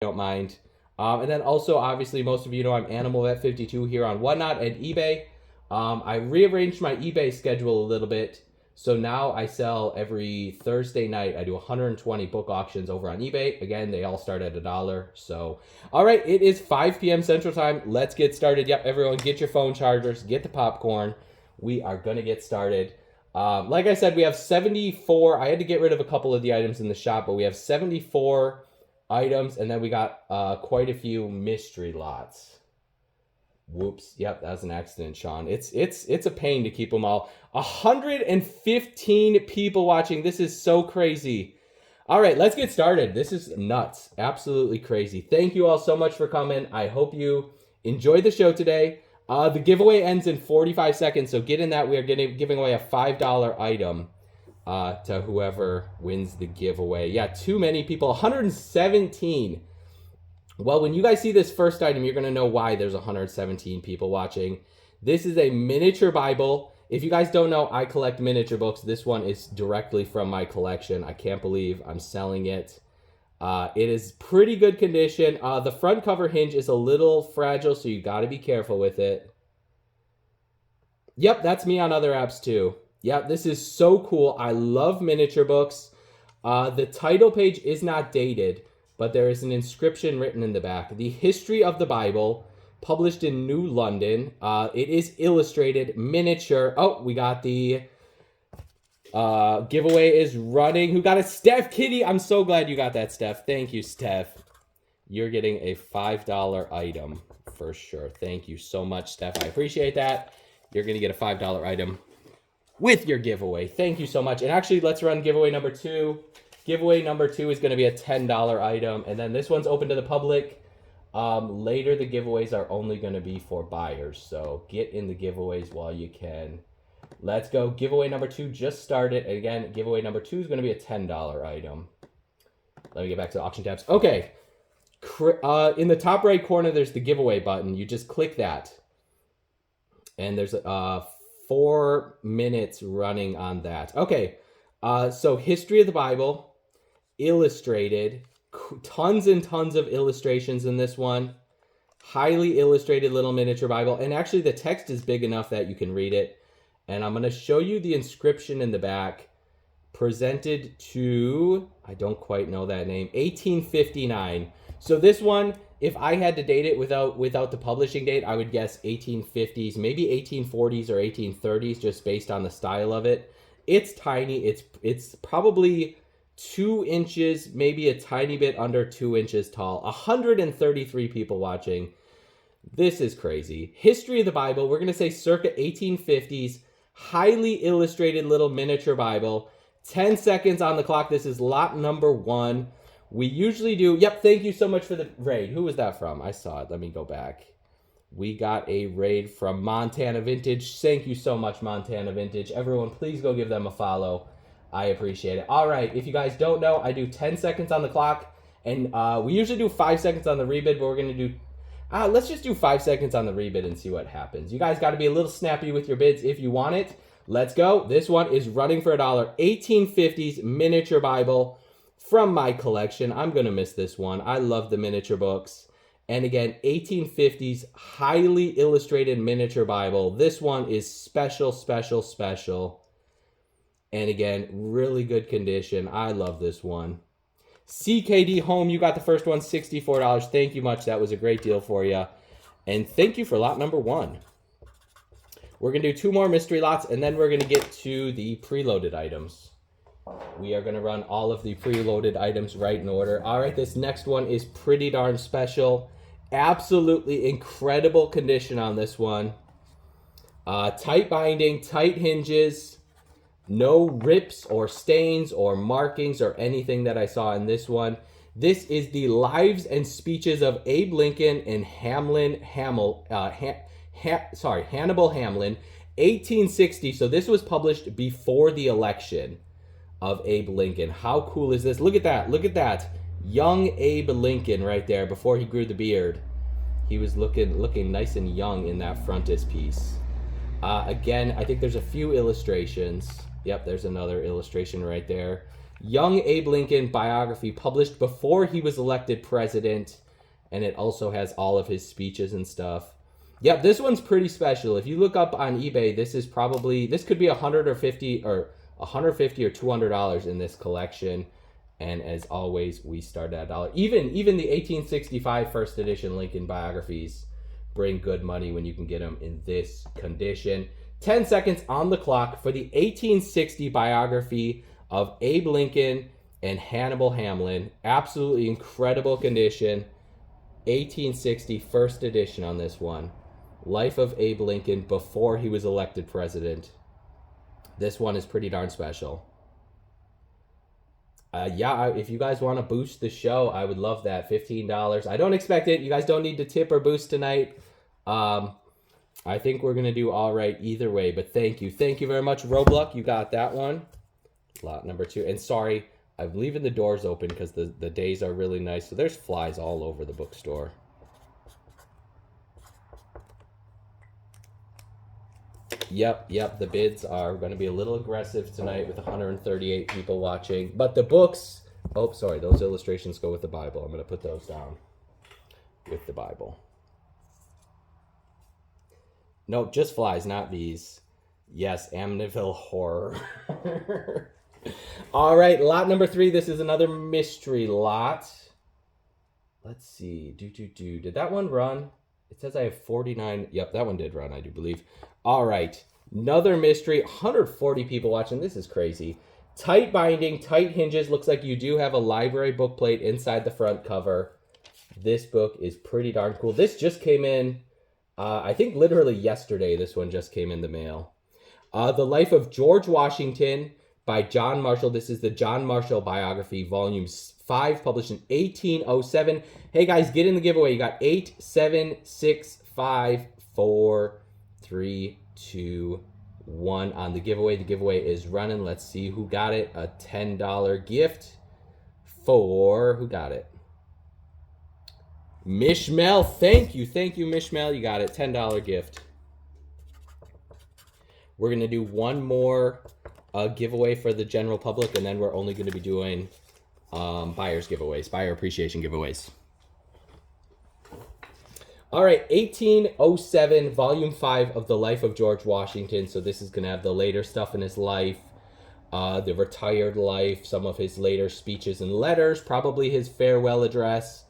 don't mind. And then also, obviously, most of you know I'm Animal Vet 52 here on Whatnot and eBay. I rearranged my eBay schedule a little bit. So now I sell every Thursday night. I do 120 book auctions over on eBay. Again, they all start at $1. So, all right, it is 5 p.m. Central Time. Let's get started. Yep, everyone, get your phone chargers, get the popcorn. We are going to get started. Like I said, we have 74. I had to get rid of a couple of the items in the shop, but we have 74 items, and then we got quite a few mystery lots. Whoops. Yep, that was an accident, Sean. It's a pain to keep them all. 115 people watching. This is so crazy. All right, let's get started. This is nuts. Absolutely crazy. Thank you all so much for coming. I hope you enjoyed the show today. The giveaway ends in 45 seconds, so get in that. We are giving away a $5 item to whoever wins the giveaway. Yeah, too many people. 117. Well, when you guys see this first item, you're going to know why there's 117 people watching. This is a miniature Bible. If you guys don't know, I collect miniature books. This one is directly from my collection. I can't believe I'm selling it. It is pretty good condition. The front cover hinge is a little fragile, so you got to be careful with it. Yep, that's me on other apps too. Yep, this is so cool. I love miniature books. The title page is not dated, but there is an inscription written in the back. The History of the Bible, published in New London. It is illustrated, miniature. Oh, we got the giveaway is running. Who got it? Steph Kitty. I'm so glad you got that, Steph. Thank you, Steph. You're getting a $5 item for sure. Thank you so much, Steph. I appreciate that. You're going to get a $5 item with your giveaway. Thank you so much. And actually, let's run giveaway number 2. Giveaway number 2 is going to be a $10 item. And then this one's open to the public. Later, the giveaways are only going to be for buyers. So get in the giveaways while you can. Let's go. Giveaway number 2 just started. And again, giveaway number 2 is going to be a $10 item. Let me get back to the auction tabs. Okay. In the top right corner, there's the giveaway button. You just click that. And there's 4 minutes running on that. Okay. So History of the Bible, illustrated. Tons and tons of illustrations in this one. Highly illustrated little miniature Bible. And actually, the text is big enough that you can read it. And I'm going to show you the inscription in the back. Presented to, I don't quite know that name, 1859. So this one, if I had to date it without the publishing date, I would guess 1850s, maybe 1840s or 1830s, just based on the style of it. It's tiny. It's probably 2 inches, maybe a tiny bit under 2 inches tall. 133 people watching. This is crazy. History of the Bible, we're going to say circa 1850s. Highly illustrated little miniature Bible. 10 seconds on the clock. This is lot number 1. We usually do... Yep, thank you so much for the raid. Who was that from? I saw it. Let me go back. We got a raid from Montana Vintage. Thank you so much, Montana Vintage. Everyone, please go give them a follow. I appreciate it. All right, if you guys don't know, I do 10 seconds on the clock. And we usually do 5 seconds on the rebid, but we're going to do... let's just do 5 seconds on the rebid and see what happens. You guys got to be a little snappy with your bids if you want it. Let's go. This one is running for $1. 1850s miniature Bible from my collection. I'm going to miss this one. I love the miniature books. And again, 1850s highly illustrated miniature Bible. This one is special, special, special. And again, really good condition. I love this one. CKD Home, you got the first one, $64. Thank you much. That was a great deal for you. And thank you for lot number 1. We're going to do 2 more mystery lots, and then we're going to get to the preloaded items. We are going to run all of the preloaded items right in order. All right, this next one is pretty darn special. Absolutely incredible condition on this one. Tight binding, tight hinges. No rips or stains or markings or anything that I saw in this one. This is the Lives and Speeches of Abe Lincoln and Hannibal Hamlin, 1860. So this was published before the election of Abe Lincoln. How cool is this? Look at that. Look at that. Young Abe Lincoln right there before he grew the beard. He was looking nice and young in that frontispiece. Again, I think there's a few illustrations. Yep, there's another illustration right there. Young Abe Lincoln biography published before he was elected president. And it also has all of his speeches and stuff. Yep, this one's pretty special. If you look up on eBay, this could be $150 or $200 in this collection. And as always, we start at $1. Even the 1865 first edition Lincoln biographies bring good money when you can get them in this condition. 10 seconds on the clock for the 1860 biography of Abe Lincoln and Hannibal Hamlin. Absolutely incredible condition. 1860 first edition on this one. Life of Abe Lincoln before he was elected president. This one is pretty darn special. If you guys want to boost the show, I would love that. $15. I don't expect it. You guys don't need to tip or boost tonight. I think we're going to do all right either way, but thank you. Thank you very much, Robluck. You got that one. Lot number 2. And sorry, I'm leaving the doors open because the days are really nice. So there's flies all over the bookstore. Yep, the bids are going to be a little aggressive tonight with 138 people watching. But the books, those illustrations go with the Bible. I'm going to put those down with the Bible. Nope, just flies, not bees. Yes, Amityville Horror. All right, lot number 3. This is another mystery lot. Let's see. Did that one run? It says I have 49. Yep, that one did run, I do believe. All right, another mystery. 140 people watching. This is crazy. Tight binding, tight hinges. Looks like you do have a library book plate inside the front cover. This book is pretty darn cool. This just came in, I think literally yesterday. This one just came in the mail. The Life of George Washington by John Marshall. This is the John Marshall biography, volume 5, published in 1807. Hey guys, get in the giveaway. You got 8, 7, 6, 5, 4, 3, 2, 1 on the giveaway. The giveaway is running. Let's see who got it. A $10 gift for, who got it? Mishmel. Thank you, Mishmel. You got it. $10 gift. We're going to do one more giveaway for the general public, and then we're only going to be doing buyer's giveaways, buyer appreciation giveaways. All right, 1807, volume 5 of the Life of George Washington. So this is going to have the later stuff in his life, the retired life, some of his later speeches and letters, probably his farewell address,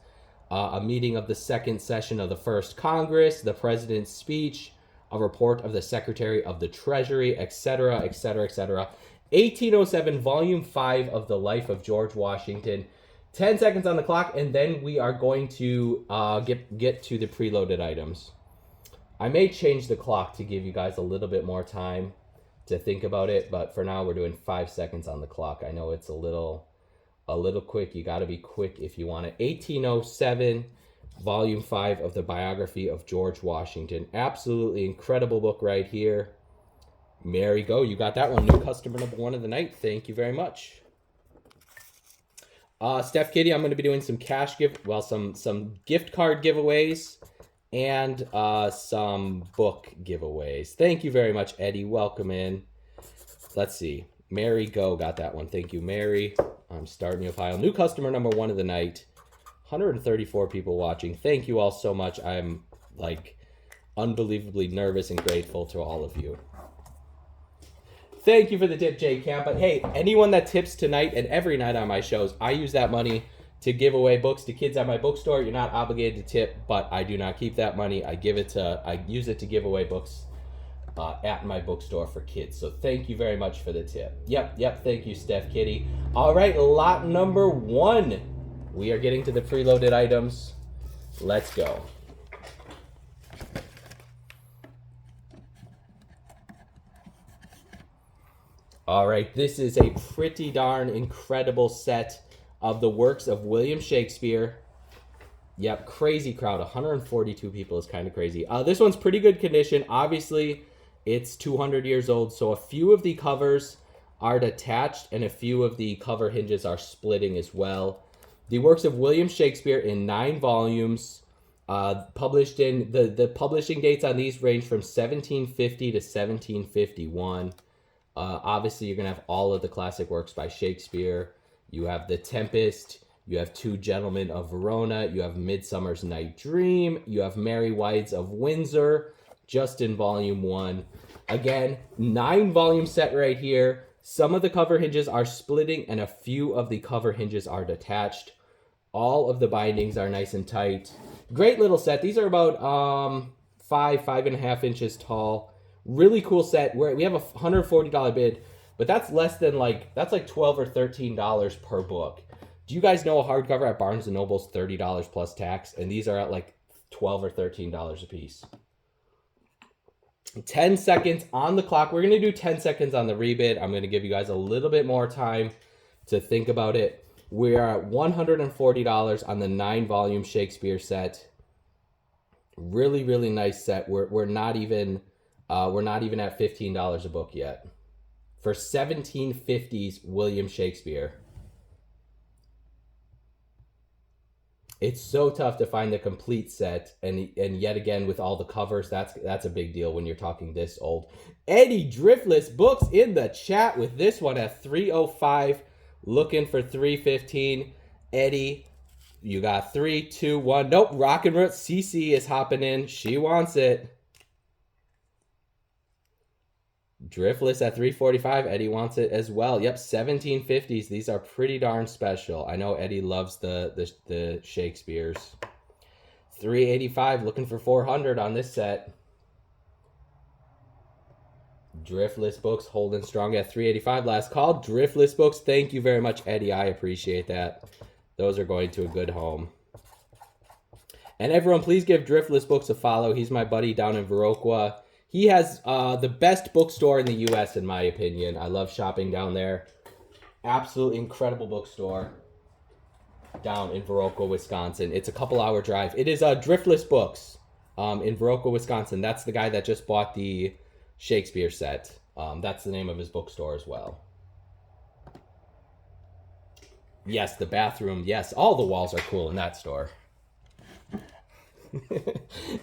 a meeting of the second session of the first Congress, the president's speech, a report of the Secretary of the Treasury, etc., etc., etc. 1807, volume 5 of the Life of George Washington. 10 seconds on the clock, and then we are going to get to the preloaded items. I may change the clock to give you guys a little bit more time to think about it, but for now we're doing 5 seconds on the clock. I know it's a little quick. You got to be quick if you want it. 1807, volume 5 of the biography of George Washington. Absolutely incredible book right here. Mary, go. You got that one. New customer number 1 of the night. Thank you very much. Steph Kitty, I'm going to be doing some some gift card giveaways and some book giveaways. Thank you very much, Eddie. Welcome in. Let's see. Mary, go. Got that one. Thank you, Mary. I'm starting your pile. New customer number 1 of the night. 134 people watching. Thank you all so much. I'm unbelievably nervous and grateful to all of you. Thank you for the tip, Jay Camp. But hey, anyone that tips tonight and every night on my shows, I use that money to give away books to kids at my bookstore. You're not obligated to tip, but I do not keep that money. I use it to give away books at my bookstore for kids. So thank you very much for the tip. Yep. Thank you, Steph Kitty. All right, lot number 1. We are getting to the preloaded items. Let's go. All right, this is a pretty darn incredible set of the works of William Shakespeare. Yep, crazy crowd. 142 people is kind of crazy. This one's pretty good condition. Obviously, it's 200 years old, so a few of the covers are detached and a few of the cover hinges are splitting as well. The works of William Shakespeare in 9 volumes, published in the publishing dates on these range from 1750 to 1751. Obviously, you're going to have all of the classic works by Shakespeare. You have The Tempest. You have Two Gentlemen of Verona. You have Midsummer's Night Dream. You have Mary White's of Windsor, just in volume 1. Again, 9-volume set right here. Some of the cover hinges are splitting and a few of the cover hinges are detached. All of the bindings are nice and tight. Great little set. These are about 5.5 inches tall. Really cool set. We have a $140 bid, but that's less than that's like $12 or $13 per book. Do you guys know a hardcover at Barnes & Noble's $30 plus tax? And these are at like $12 or $13 a piece. 10 seconds on the clock. We're going to do 10 seconds on the rebid. I'm going to give you guys a little bit more time to think about it. We are at $140 on the 9-volume Shakespeare set. Really, really nice set. We're not even at $15 a book yet. For 1750s William Shakespeare. It's so tough to find the complete set, and yet again with all the covers, that's a big deal when you're talking this old. Eddie Driftless Books in the chat with this one at $305, looking for $315. Eddie, you got 3, 2, 1. Nope, Rock and Root. CC is hopping in. She wants it. Driftless at $345. Eddie wants it as well. Yep, 1750s. These are pretty darn special. I know Eddie loves the Shakespeares. $385. Looking for $400 on this set. Driftless Books holding strong at $385. Last call. Driftless Books. Thank you very much, Eddie. I appreciate that. Those are going to a good home. And everyone, please give Driftless Books a follow. He's my buddy down in Viroqua. He has the best bookstore in the U.S., in my opinion. I love shopping down there. Absolutely incredible bookstore down in Viroqua, Wisconsin. It's a couple-hour drive. It is Driftless Books in Viroqua, Wisconsin. That's the guy that just bought the Shakespeare set. That's the name of his bookstore as well. Yes, the bathroom. Yes, all the walls are cool in that store.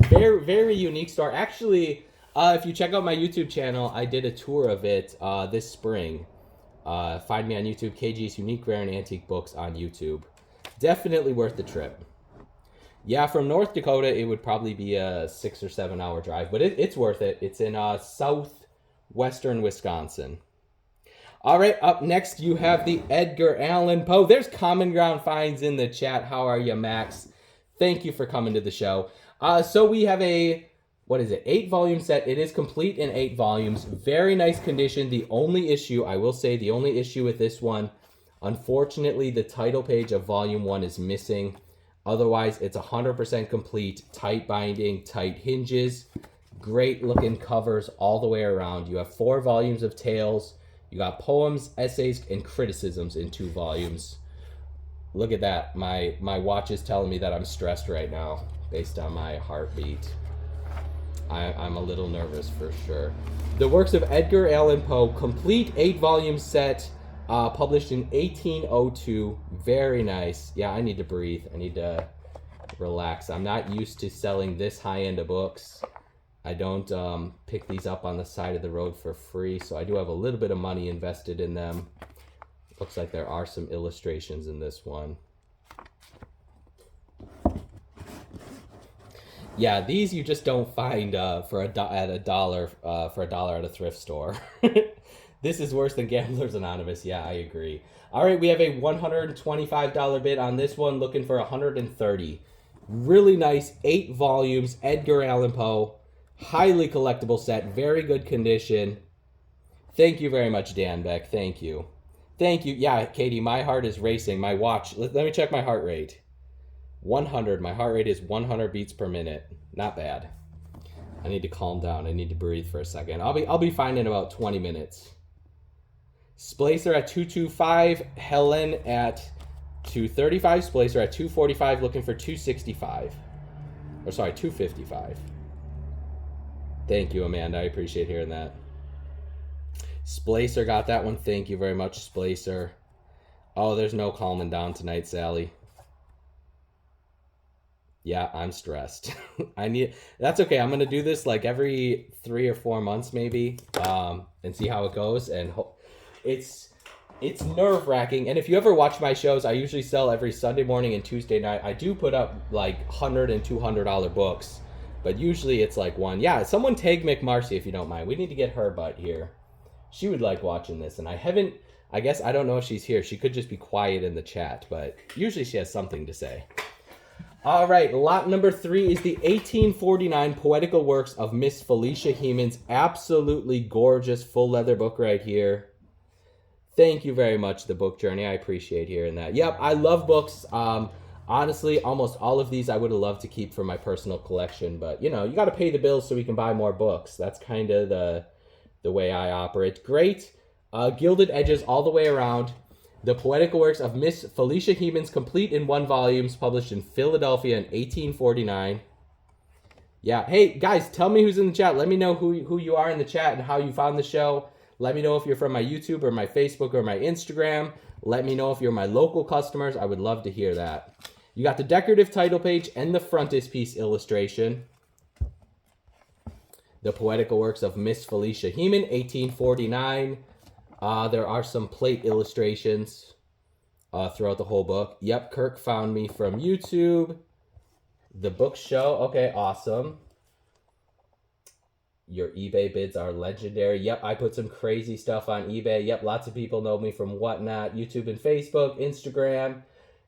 Very, very unique store. Actually, if you check out my YouTube channel, I did a tour of it this spring. Find me on YouTube, KG's Unique, Rare, and Antique Books on YouTube. Definitely worth the trip. Yeah, from North Dakota, it would probably be a 6 or 7 hour drive, but it's worth it. It's in southwestern Wisconsin. All right, up next, you have the Edgar Allan Poe. There's Common Ground Finds in the chat. How are you, Max? Thank you for coming to the show. So we have a, 8-volume set. It is complete in 8 volumes. Very nice condition. The only issue with this one, unfortunately, the title page of volume 1 is missing. Otherwise, it's 100% complete. Tight binding, tight hinges, great looking covers all the way around. You have 4 volumes of tales. You got poems, essays, and criticisms in 2 volumes. Look at that. My watch is telling me that I'm stressed right now based on my heartbeat. I'm a little nervous for sure. The works of Edgar Allan Poe, complete 8-volume set, published in 1802. Very nice. Yeah, I need to breathe. I need to relax. I'm not used to selling this high-end of books. I don't pick these up on the side of the road for free, so I do have a little bit of money invested in them. Looks like there are some illustrations in this one. Yeah, these you just don't find at a dollar at a thrift store. This is worse than Gamblers Anonymous. Yeah, I agree. All right, we have a $125 bid on this one, looking for $130. Really nice 8 volumes, Edgar Allan Poe. Highly collectible set, very good condition. Thank you very much, Dan Beck. Thank you. Thank you. Yeah, Katie, my heart is racing. My watch, let me check my heart rate. 100. My heart rate is 100 beats per minute. Not bad. I need to calm down. I need to breathe for a second. I'll be fine in about 20 minutes. Splacer at 225. Helen at 235. Splacer at 245. Looking for 265. Or sorry, 255. Thank you, Amanda. I appreciate hearing that. Splacer got that one. Thank you very much, Splacer. Oh, there's no calming down tonight, Sally. Yeah, I'm stressed. That's okay. I'm going to do this like every 3 or 4 months maybe, and see how it goes. And It's nerve-wracking, and if you ever watch my shows, I usually sell every Sunday morning and Tuesday night. I do put up like $100 and $200 books, but usually it's like one. Yeah, someone tag McMarcy if you don't mind. We need to get her butt here. She would like watching this, and I guess I don't know if she's here. She could just be quiet in the chat, but usually she has something to say. All right, lot number 3 is the 1849 Poetical Works of Miss Felicia Hemans. Absolutely gorgeous full leather book right here. Thank you very much, The Book Journey. I appreciate hearing that. Yep, I love books. Honestly, almost all of these I would have loved to keep for my personal collection, but you know, you got to pay the bills so we can buy more books. That's kind of the way I operate. Great. Gilded edges all the way around. The Poetical Works of Miss Felicia Hemans, complete in 1 volume, published in Philadelphia in 1849. Yeah. Hey, guys, tell me who's in the chat. Let me know who you are in the chat and how you found the show. Let me know if you're from my YouTube or my Facebook or my Instagram. Let me know if you're my local customers. I would love to hear that. You got the decorative title page and the frontispiece illustration. The Poetical Works of Miss Felicia Heman, 1849. There are some plate illustrations throughout the whole book. Yep, Kirk found me from YouTube. The book show. Okay, awesome. Your eBay bids are legendary. Yep, I put some crazy stuff on eBay. Yep, lots of people know me from Whatnot, YouTube and Facebook, Instagram.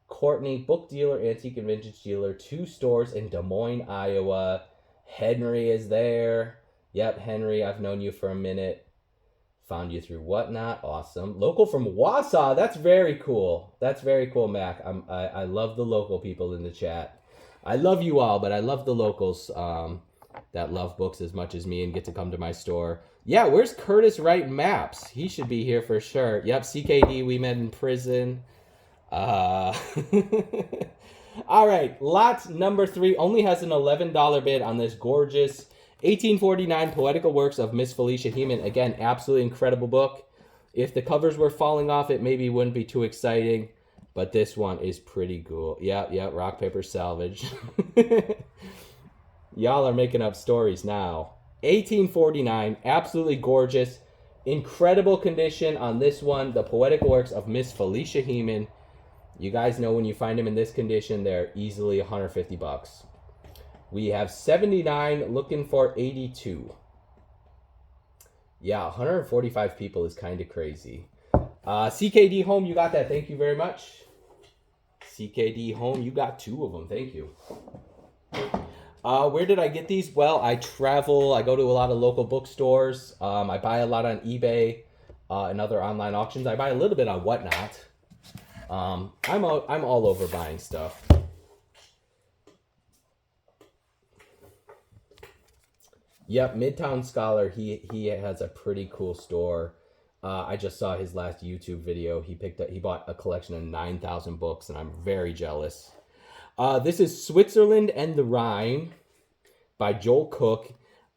Courtney, book dealer, antique and vintage dealer, 2 stores in Des Moines, Iowa. Henry is there. Yep, Henry, I've known you for a minute. Found you through Whatnot. Awesome. Local from Wausau. That's very cool. That's very cool, Mac. I love the local people in the chat. I love you all, but I love the locals that love books as much as me and get to come to my store. Yeah, where's Curtis Wright Maps? He should be here for sure. Yep, CKD, we met in prison. All right, lot number 3 only has an $11 bid on this gorgeous 1849 Poetical Works of Miss Felicia Heman. Again, absolutely incredible book. If the covers were falling off, it maybe wouldn't be too exciting, but this one is pretty cool. Yeah, rock, paper, salvage. Y'all are making up stories now. 1849, absolutely gorgeous. Incredible condition on this one. The Poetical Works of Miss Felicia Heman. You guys know when you find them in this condition, they're easily $150. We have 79 looking for 82. Yeah, 145 people is kind of crazy. CKD Home, you got that. Thank you very much. CKD Home, you got 2 of them. Thank you. Where did I get these? Well, I travel. I go to a lot of local bookstores. I buy a lot on eBay and other online auctions. I buy a little bit on Whatnot. I'm all over buying stuff. Yep, Midtown Scholar. He has a pretty cool store. I just saw his last YouTube video. He bought a collection of 9,000 books, and I'm very jealous. This is Switzerland and the Rhine by Joel Cook.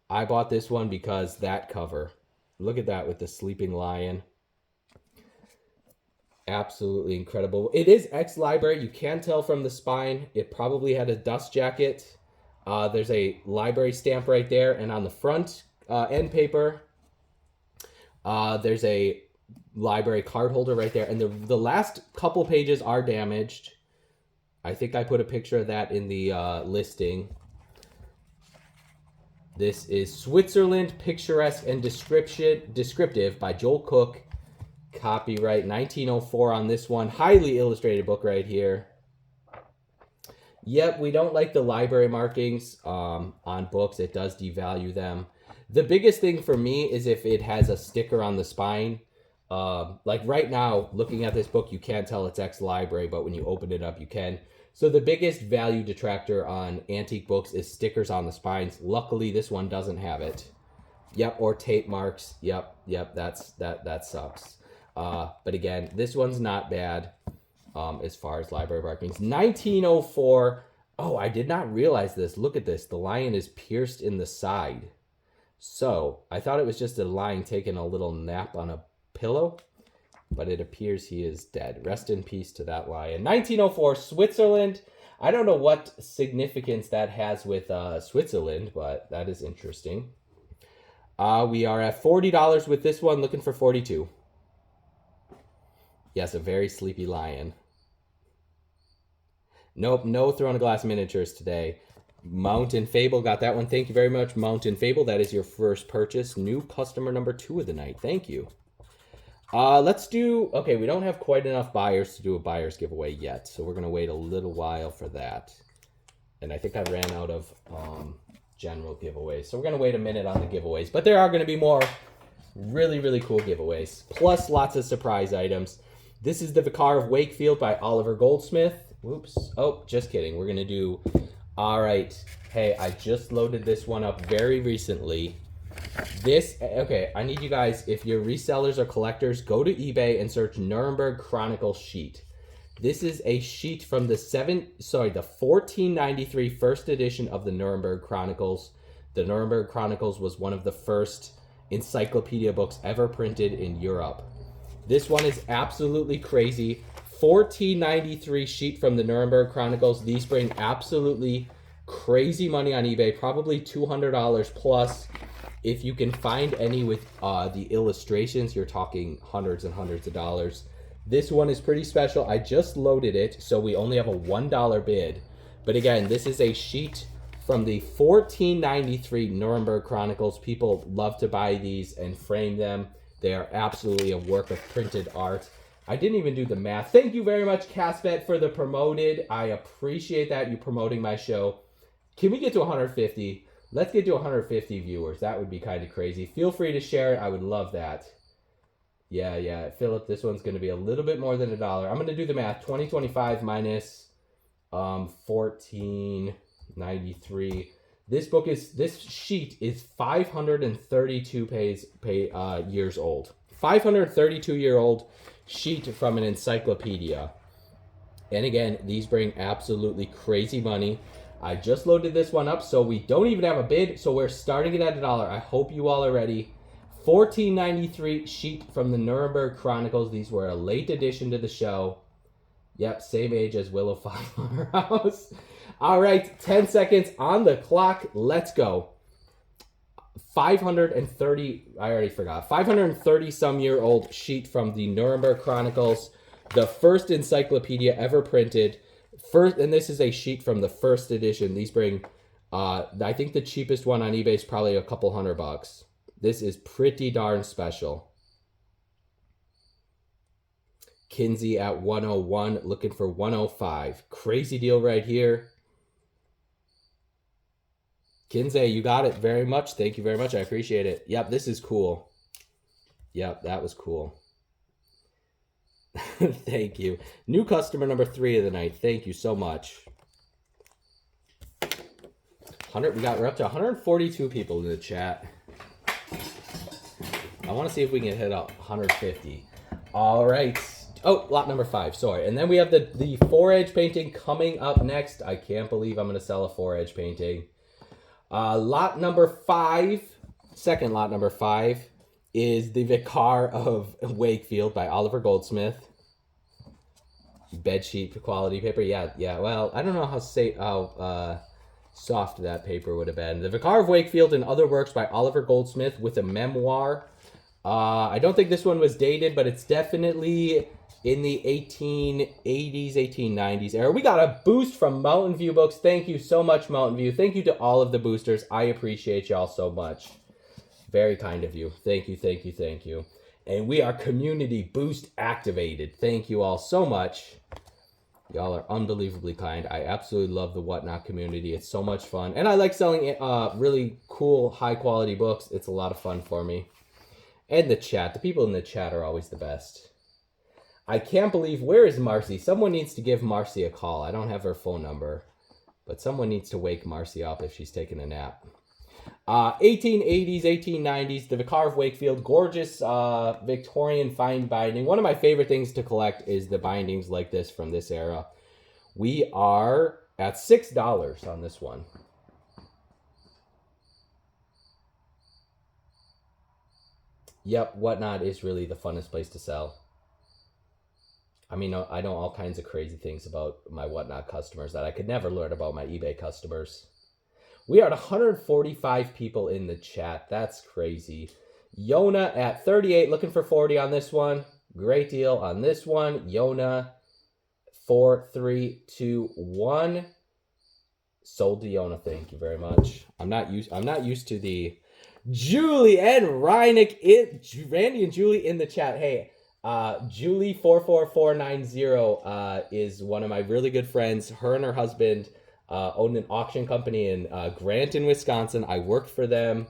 I bought this one because that cover. Look at that with the sleeping lion. Absolutely incredible. It is ex-library. You can tell from the spine. It probably had a dust jacket. There's a library stamp right there. And on the front end paper, there's a library card holder right there. And the last couple pages are damaged. I think I put a picture of that in the listing. This is Switzerland, Picturesque and Descriptive by Joel Cook. Copyright 1904 on this one. Highly illustrated book right here. Yep, we don't like the library markings on books. It does devalue them. The biggest thing for me is if it has a sticker on the spine. Like right now, looking at this book, you can't tell it's ex-library, but when you open it up, you can. So the biggest value detractor on antique books is stickers on the spines. Luckily, this one doesn't have it. Yep, or tape marks. Yep, that sucks. But again, this one's not bad as far as library markings. 1904. Oh, I did not realize this. Look at this. The lion is pierced in the side. So I thought it was just a lion taking a little nap on a pillow, but it appears he is dead. Rest in peace to that lion. 1904, Switzerland. I don't know what significance that has with Switzerland, but that is interesting. We are at $40 with this one, looking for 42. Yes, a very sleepy lion. Nope, no Throne of Glass miniatures today. Mountain Fable, got that one. Thank you very much, Mountain Fable. That is your first purchase. New customer number 2 of the night. Thank you. Let's do... Okay, we don't have quite enough buyers to do a buyer's giveaway yet, so we're going to wait a little while for that. And I think I ran out of general giveaways, so we're going to wait a minute on the giveaways. But there are going to be more really, really cool giveaways, plus lots of surprise items. This is the Vicar of Wakefield by Oliver Goldsmith. Whoops. Oh, just kidding. We're going to do... All right. Hey, I just loaded this one up very recently. This... Okay, I need you guys, if you're resellers or collectors, go to eBay and search Nuremberg Chronicle sheet. This is a sheet from the 1493 first edition of the Nuremberg Chronicles. The Nuremberg Chronicles was one of the first encyclopedia books ever printed in Europe. This one is absolutely crazy. 1493 sheet from the Nuremberg Chronicles. These bring absolutely crazy money on eBay, probably $200 plus. If you can find any with the illustrations, you're talking hundreds and hundreds of dollars. This one is pretty special. I just loaded it, so we only have a $1 bid. But again, this is a sheet from the 1493 Nuremberg Chronicles. People love to buy these and frame them. They are absolutely a work of printed art. I didn't even do the math. Thank you very much, Casbet, for the promoted. I appreciate that, you promoting my show. Can we get to 150? Let's get to 150 viewers. That would be kind of crazy. Feel free to share it. I would love that. Yeah. Philip, this one's going to be a little bit more than $1. I'm going to do the math. 2025 minus 1493. This sheet is 532 years old. 532-year-old sheet from an encyclopedia. And again, these bring absolutely crazy money. I just loaded this one up, so we don't even have a bid, so we're starting it at $1. I hope you all are ready. 1493 sheet from the Nuremberg Chronicles. These were a late addition to the show. Yep, same age as Willow Firehouse. All right, 10 seconds on the clock. Let's go. 530, I already forgot. 530-some-year-old sheet from the Nuremberg Chronicles. The first encyclopedia ever printed. And this is a sheet from the first edition. These bring, I think the cheapest one on eBay is probably a couple $100. This is pretty darn special. Kinsey at 101, looking for 105. Crazy deal right here. Kinsey, you got it very much. Thank you very much. I appreciate it. Yep, this is cool. Yep, that was cool. Thank you. New customer number 3 of the night. Thank you so much. We're up to 142 people in the chat. I want to see if we can hit up 150. All right. Oh, lot number 5. Sorry. And then we have the Fore-edge painting coming up next. I can't believe I'm going to sell a Fore-edge painting. Lot number 5, second lot number 5, is the Vicar of Wakefield by Oliver Goldsmith. Bedsheet quality paper. Yeah. Well, I don't know how soft that paper would have been. The Vicar of Wakefield and Other Works by Oliver Goldsmith with a memoir. I don't think this one was dated, but it's definitely in the 1880s, 1890s era. We got a boost from Mountain View Books. Thank you so much, Mountain View. Thank you to all of the boosters. I appreciate y'all so much. Very kind of you. Thank you. And we are community boost activated. Thank you all so much. Y'all are unbelievably kind. I absolutely love the Whatnot community. It's so much fun. And I like selling really cool, high-quality books. It's a lot of fun for me. And the chat. The people in the chat are always the best. I can't believe... Where is Marcy? Someone needs to give Marcy a call. I don't have her phone number. But someone needs to wake Marcy up if she's taking a nap. 1880s, 1890s, the Vicar of Wakefield, gorgeous Victorian fine binding. One of my favorite things to collect is the bindings like this from this era. We are at $6 on this one. Yep, Whatnot is really the funnest place to sell. I mean, I know all kinds of crazy things about my Whatnot customers that I could never learn about my eBay customers. We are at 145 people in the chat. That's crazy. Yona at 38, looking for 40 on this one. Great deal on this one. Yona, 4321. Sold to Yona. Thank you very much. I'm not used to the Julie and Reineck. Randy and Julie in the chat. Hey, Julie 44490 is one of my really good friends. Her and her husband owned an auction company in Granton, Wisconsin. I worked for them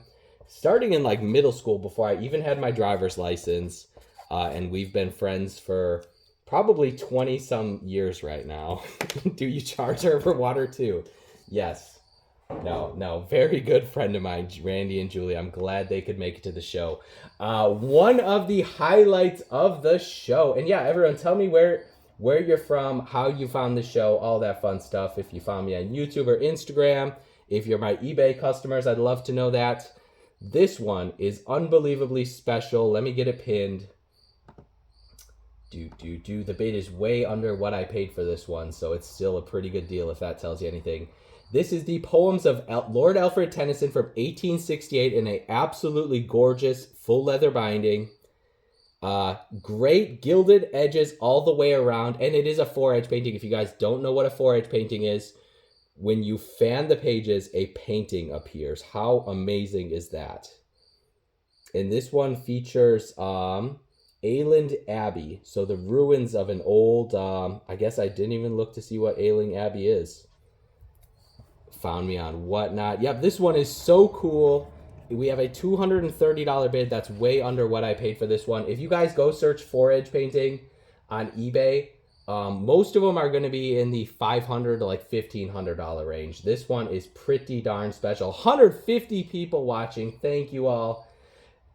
starting in like middle school before I even had my driver's license. And we've been friends for probably 20 some years right now. Do you charge her for water too? Yes. No. Very good friend of mine, Randy and Julie. I'm glad they could make it to the show. One of the highlights of the show. And yeah, everyone, tell me where you're from, how you found the show, all that fun stuff. If you found me on YouTube or Instagram, if you're my eBay customers, I'd love to know that. This one is unbelievably special. Let me get it pinned. The bid is way under what I paid for this one, so it's still a pretty good deal if that tells you anything. This is the poems of Lord Alfred Tennyson from 1868 in a absolutely gorgeous full leather binding. Great gilded edges all the way around, and it is a fore-edge painting. If you guys don't know what a fore-edge painting is, when you fan the pages, a painting appears. How amazing is that? And this one features Ayland Abbey. So the ruins of an old, I guess I didn't even look to see what Ayling Abbey is. Found me on Whatnot. Yep, this one is so cool. We have a $230 bid. That's way under what I paid for this one. If you guys go search fore-edge painting on eBay, most of them are going to be in the $500 to like $1,500 range. This one is pretty darn special. 150 people watching. Thank you all.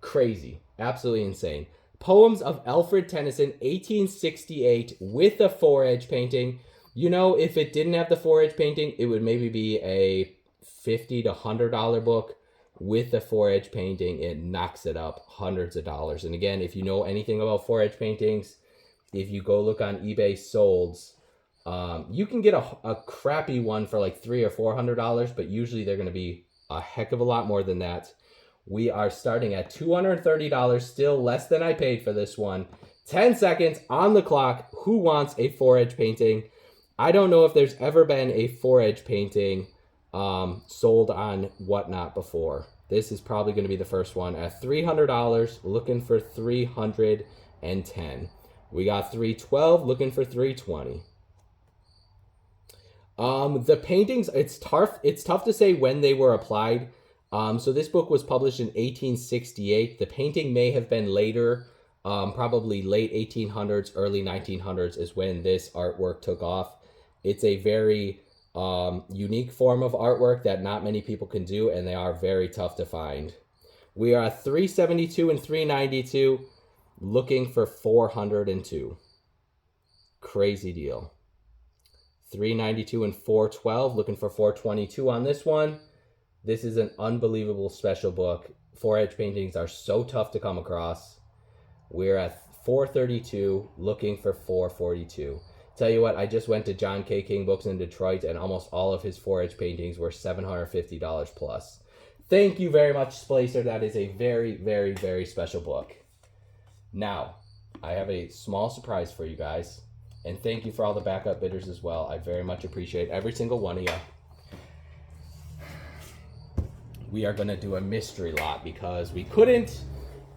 Crazy. Absolutely insane. Poems of Alfred Tennyson, 1868, with a fore-edge painting. You know, if it didn't have the fore-edge painting, it would maybe be a $50 to $100 book. With the fore-edge painting, it knocks it up hundreds of dollars. And again, if you know anything about fore-edge paintings, if you go look on eBay solds, you can get a crappy one for like $300 or $400, but usually they're going to be a heck of a lot more than that. We are starting at $230, still less than I paid for this one. 10 seconds on the clock. Who wants a fore-edge painting? I don't know if there's ever been a fore-edge painting sold on Whatnot before. This is probably going to be the first one at $300, looking for $310. We got $312, looking for $320. The paintings, it's tough to say when they were applied. So this book was published in 1868. The painting may have been later, probably late 1800s, early 1900s is when this artwork took off. It's a very unique form of artwork that not many people can do, and they are very tough to find. We are at $372 and $392, looking for $402. Crazy deal. $392 and $412, looking for $422 on this one. This is an unbelievable special book. Fore-edge paintings are so tough to come across. We're at $432, looking for $442. Tell you what, I just went to John K. King Books in Detroit, and almost all of his fore-edge paintings were $750 plus. Thank you very much, Splacer. That is a very, very, very special book. Now, I have a small surprise for you guys, and thank you for all the backup bidders as well. I very much appreciate every single one of you. We are going to do a mystery lot because we couldn't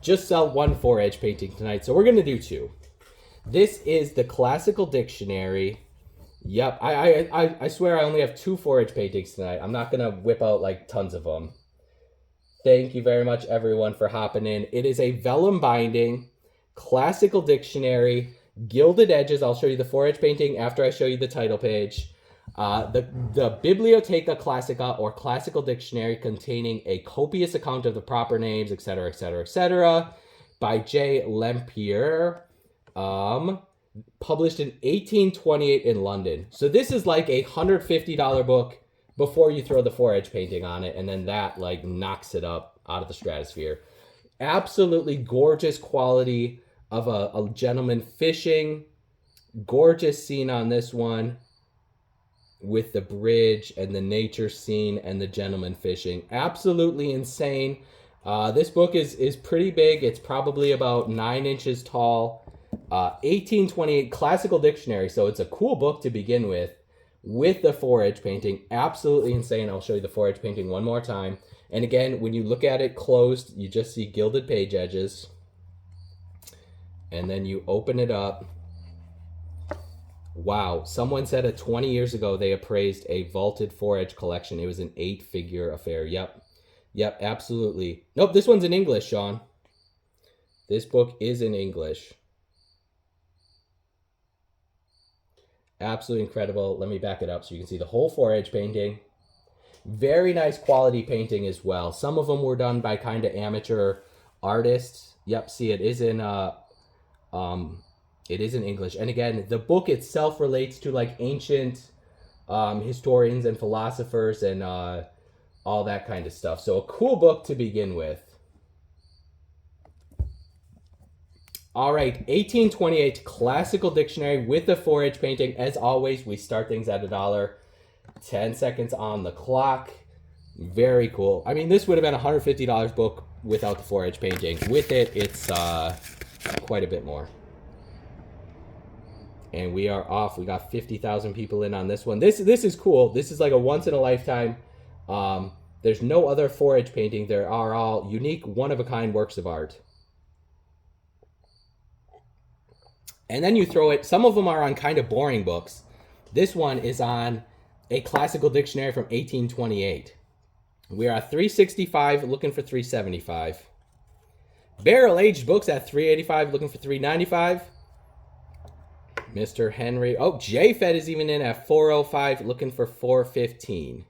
just sell one fore-edge painting tonight, so we're going to do two. This is the Classical Dictionary. Yep, I swear I only have two fore-edge paintings tonight. I'm not going to whip out like tons of them. Thank you very much, everyone, for hopping in. It is a vellum binding, Classical Dictionary, gilded edges. I'll show you the fore-edge painting after I show you the title page. The Bibliotheca Classica, or Classical Dictionary, containing a copious account of the proper names, etc., etc., etc., by J. Lempier. Published in 1828 in London. So this is like a $150 book before you throw the fore-edge painting on it, and then that like knocks it up out of the stratosphere. Absolutely gorgeous quality of a gentleman fishing. Gorgeous scene on this one with the bridge and the nature scene and the gentleman fishing. Absolutely insane. This book is pretty big. It's probably about 9 inches tall. 1828 Classical Dictionary. So it's a cool book to begin with the Fore-edge painting. Absolutely insane. I'll show you the Fore-edge painting one more time. And again, when you look at it closed, you just see gilded page edges. And then you open it up. Wow. Someone said it 20 years ago they appraised a vaulted Fore-edge collection. It was an 8-figure affair. Yep. Yep, absolutely. Nope, this one's in English, Sean. This book is in English. Absolutely incredible. Let me back it up so you can see the whole Fore-edge painting. Very nice quality painting as well. Some of them were done by kind of amateur artists. Yep, see, it is in English. And again, the book itself relates to like ancient historians and philosophers and all that kind of stuff. So a cool book to begin with. All right, 1828 Classical Dictionary with the Fore-edge painting. As always, we start things at $1. 10 seconds on the clock. Very cool. I mean, this would have been a $150 book without the Fore-edge painting. With it, it's quite a bit more. And we are off. We got 50,000 people in on this one. This is cool. This is like a once-in-a-lifetime. There's no other Fore-edge painting. There are all unique, one-of-a-kind works of art. And then you throw it, some of them are on kind of boring books. This one is on a classical dictionary from 1828. We are at $365, looking for $375. Barrel-aged books at $385, looking for $395. Mr. Henry, oh, J-Fed is even in at $405, looking for $415.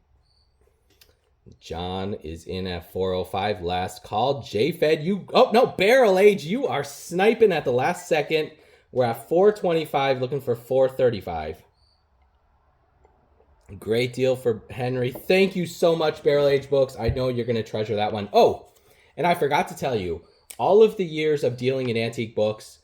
John is in at $405, last call. J-Fed, oh no, Barrel-aged, you are sniping at the last second. We're at $425, looking for $435. Great deal for Henry. Thank you so much, Barrel Age Books. I know you're going to treasure that one. Oh, and I forgot to tell you, all of the years of dealing in antique books,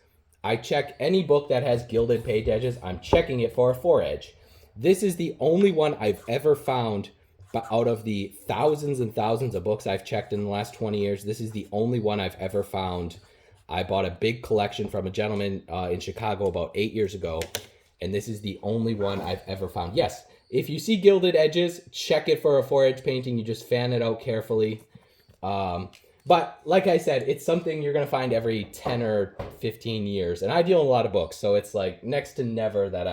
I check any book that has gilded page edges. I'm checking it for a Fore-edge. This is the only one I've ever found, but out of the thousands and thousands of books I've checked in the last 20 years, this is the only one I've ever found. I bought a big collection from a gentleman in Chicago about 8 years ago, and this is the only one I've ever found. Yes, if you see gilded edges, check it for a Fore-edge painting. You just fan it out carefully. But like I said, it's something you're going to find every 10 or 15 years. And I deal in a lot of books, so it's like next to never that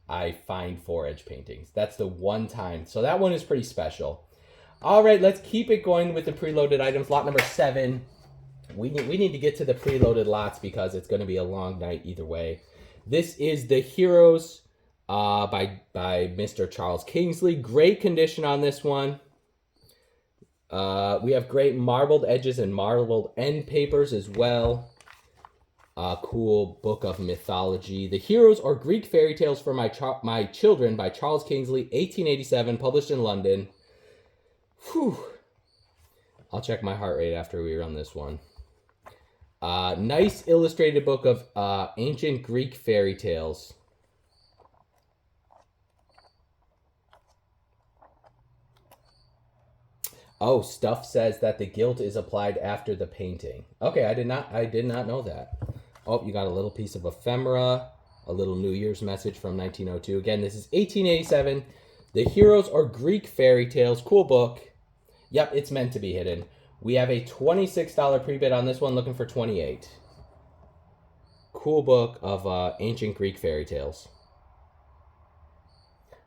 I find Fore-edge paintings. That's the one time. So that one is pretty special. All right, let's keep it going with the preloaded items. Lot number 7. We need to get to the preloaded lots because it's going to be a long night either way. This is The Heroes by Mr. Charles Kingsley. Great condition on this one. We have great marbled edges and marbled end papers as well. Cool book of mythology. The Heroes or Greek Fairy Tales for My Children by Charles Kingsley, 1887, published in London. Whew. I'll check my heart rate after we run this one. Nice illustrated book of ancient Greek fairy tales. Oh, Stuff says that the gilt is applied after the painting. Okay, I did not know that. Oh, you got a little piece of ephemera, a little New Year's message from 1902. Again, this is 1887. The Heroes or Greek Fairy Tales. Cool book. Yep, it's meant to be hidden. We have a $26 pre-bid on this one, looking for $28. Cool book of ancient Greek fairy tales.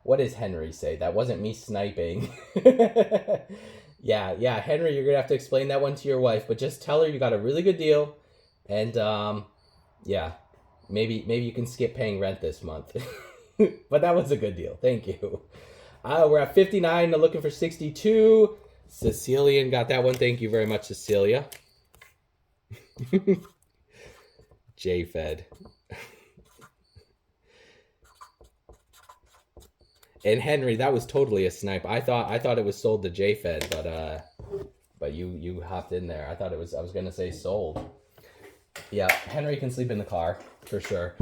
What does Henry say? That wasn't me sniping. Yeah, Henry, you're going to have to explain that one to your wife, but just tell her you got a really good deal, and, yeah, maybe you can skip paying rent this month. But that was a good deal. Thank you. We're at 59, looking for 62. Cecilian got that one. Thank you very much, Cecilia. J-Fed. And Henry, that was totally a snipe. I thought it was sold to J-Fed, but you hopped in there. I was gonna say sold. Yeah, Henry can sleep in the car for sure.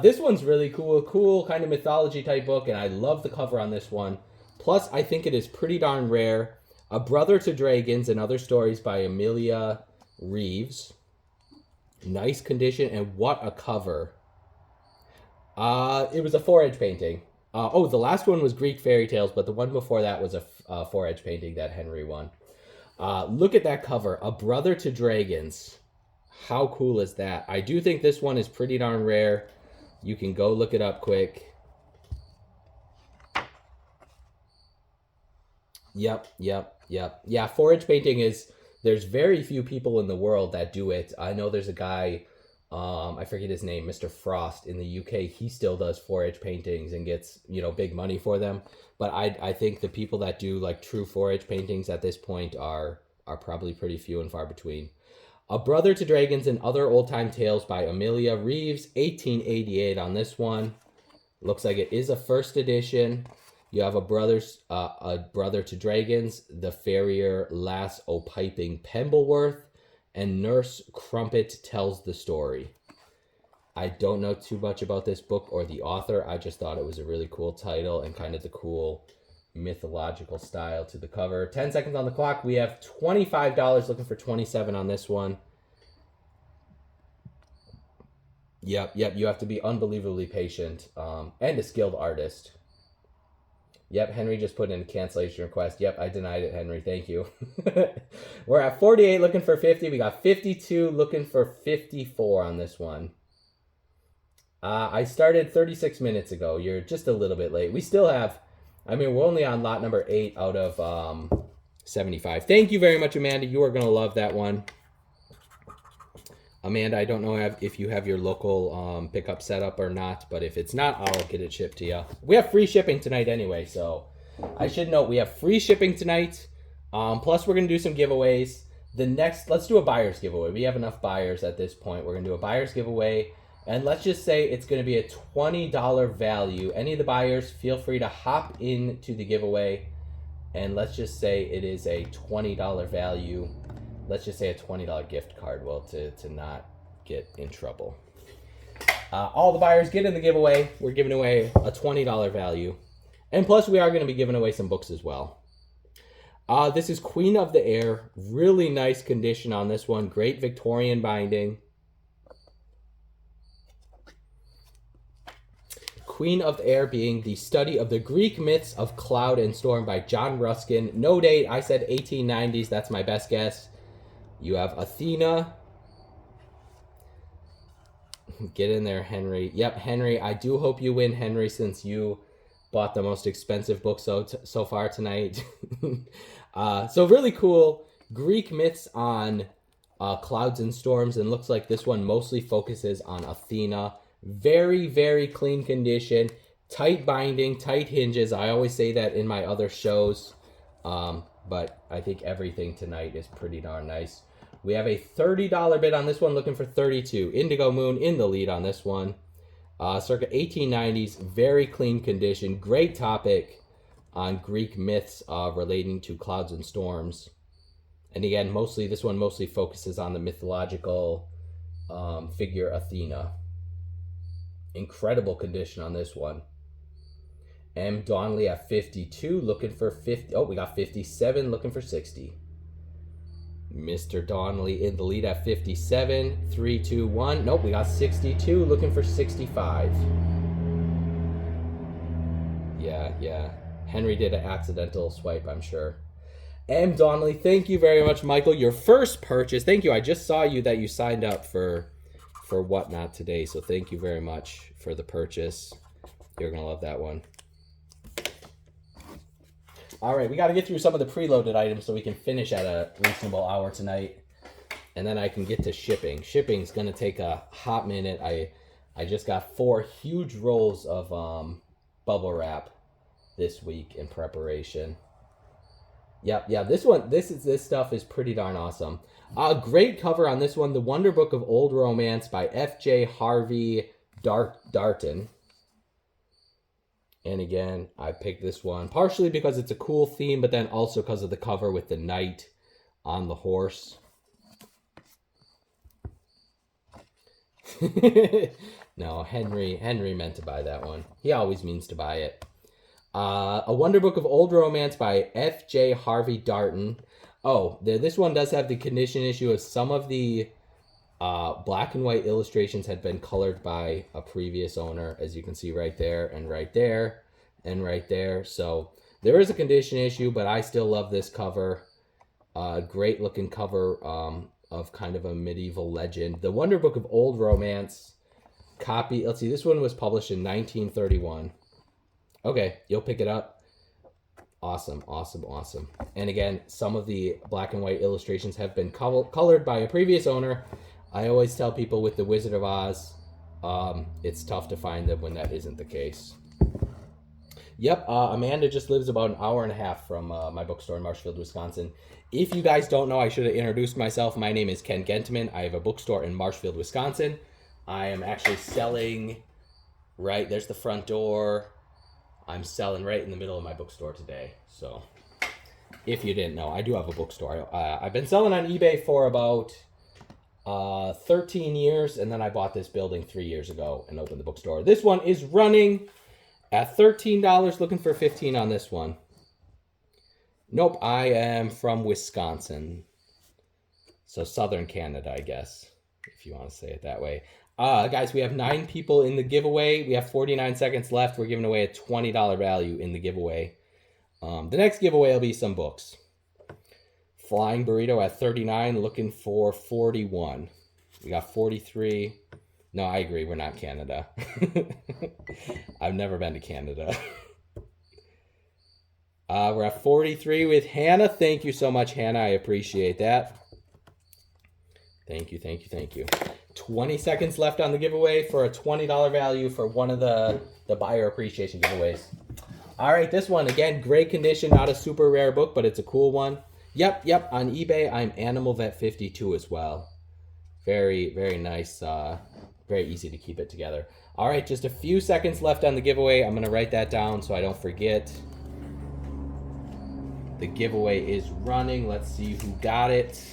This one's really cool kind of mythology type book, and I love the cover on this one. Plus, I think it is pretty darn rare. A Brother to Dragons and Other Stories by Amelia Reeves. Nice condition, and what a cover. It was a Fore-edge painting. Oh, the last one was Greek fairy tales, but the one before that was a Fore-edge painting that Henry won. Look at that cover. A Brother to Dragons. How cool is that? I do think this one is pretty darn rare. You can go look it up quick. Yep. Yeah, Fore-edge painting is, there's very few people in the world that do it. I know there's a guy, I forget his name, Mr. Frost in the UK. He still does Fore-edge paintings and gets, big money for them. But I think the people that do like true Fore-edge paintings at this point are probably pretty few and far between. A Brother to Dragons and Other Old-Time Tales by Amelia Reeves, 1888 on this one. Looks like it is a first edition. You have a Brother to Dragons, The Farrier Lass o' Piping Pembleworth, and Nurse Crumpet Tells the Story. I don't know too much about this book or the author. I just thought it was a really cool title and kind of the cool mythological style to the cover. 10 seconds on the clock. We have $25, looking for 27 on this one. Yep. You have to be unbelievably patient and a skilled artist. Yep, Henry just put in a cancellation request. Yep, I denied it, Henry. Thank you. We're at 48, looking for 50. We got 52, looking for 54 on this one. I started 36 minutes ago. You're just a little bit late. We still have, we're only on lot number 8 out of 75. Thank you very much, Amanda. You are going to love that one. Amanda, I don't know if you have your local pickup set up or not, but if it's not, I'll get it shipped to you. We have free shipping tonight anyway, so I should note we have free shipping tonight. Plus, we're going to do some giveaways. Let's do a buyer's giveaway. We have enough buyers at this point. We're going to do a buyer's giveaway, and let's just say it's going to be a $20 value. Any of the buyers, feel free to hop into the giveaway, and let's just say it is a $20 value. Let's just say a $20 gift card, to not get in trouble. All the buyers get in the giveaway. We're giving away a $20 value. And plus, we are going to be giving away some books as well. This is Queen of the Air. Really nice condition on this one. Great Victorian binding. Queen of the Air being the study of the Greek myths of cloud and storm by John Ruskin. No date. I said 1890s. That's my best guess. You have Athena. Get in there, Henry. Yep, Henry. I do hope you win, Henry, since you bought the most expensive book so far tonight. So really cool. Greek myths on clouds and storms. And looks like this one mostly focuses on Athena. Very, very clean condition. Tight binding, tight hinges. I always say that in my other shows. But I think everything tonight is pretty darn nice. We have a $30 bid on this one, looking for 32. Indigo Moon in the lead on this one. Circa 1890s, very clean condition. Great topic on Greek myths relating to clouds and storms. And again, this one mostly focuses on the mythological figure Athena. Incredible condition on this one. M. Donnelly at 52, looking for 50. Oh, we got 57, looking for 60. Mr. Donnelly in the lead at 57. 3, 2, 1. Nope, we got 62, looking for 65. Yeah. Henry did an accidental swipe, I'm sure. M. Donnelly, thank you very much, Michael. Your first purchase. Thank you. I just saw that you signed up for Whatnot today, so thank you very much for the purchase. You're going to love that one. All right, we got to get through some of the preloaded items so we can finish at a reasonable hour tonight. And then I can get to shipping. Shipping's going to take a hot minute. I just got 4 huge rolls of bubble wrap this week in preparation. Yeah, this stuff is pretty darn awesome. Great cover on this one, The Wonder Book of Old Romance by F.J. Harvey Darton. And again, I picked this one partially because it's a cool theme, but then also because of the cover with the knight on the horse. No, Henry meant to buy that one. He always means to buy it. A Wonder Book of Old Romance by F.J. Harvey Darton. Oh, this one does have the condition issue of some of the Black and white illustrations had been colored by a previous owner, as you can see right there and right there and right there. So there is a condition issue, but I still love this cover. Great looking cover of kind of a medieval legend. The Wonder Book of Old Romance copy. Let's see, this one was published in 1931. Okay, you'll pick it up. Awesome, awesome, awesome. And again, some of the black and white illustrations have been colored by a previous owner. I always tell people with the Wizard of Oz, it's tough to find them when that isn't the case. Yep, Amanda just lives about an hour and a half from my bookstore in Marshfield, Wisconsin. If you guys don't know, I should have introduced myself. My name is Ken Gentleman. I have a bookstore in Marshfield, Wisconsin. I am actually selling right, there's the front door. I'm selling right in the middle of my bookstore today. So if you didn't know, I do have a bookstore. I've been selling on eBay for about 13 years, and then I bought this building 3 years ago and opened the bookstore. This one is running at $13, looking for $15 on this one. Nope, I am from Wisconsin. So southern Canada, I guess, if you want to say it that way. Guys, we have 9 people in the giveaway. We have 49 seconds left. We're giving away a $20 value in the giveaway. The next giveaway will be some books. Flying Burrito at 39, looking for 41. We got 43. No, I agree. We're not Canada. I've never been to Canada. We're at 43 with Hannah. Thank you so much, Hannah. I appreciate that. Thank you, thank you, thank you. 20 seconds left on the giveaway for a $20 value for one of the buyer appreciation giveaways. All right, this one, again, great condition. Not a super rare book, but it's a cool one. Yep. On eBay, I'm Animal Vet 52 as well. Very, very nice. Very easy to keep it together. All right, just a few seconds left on the giveaway. I'm going to write that down so I don't forget. The giveaway is running. Let's see who got it.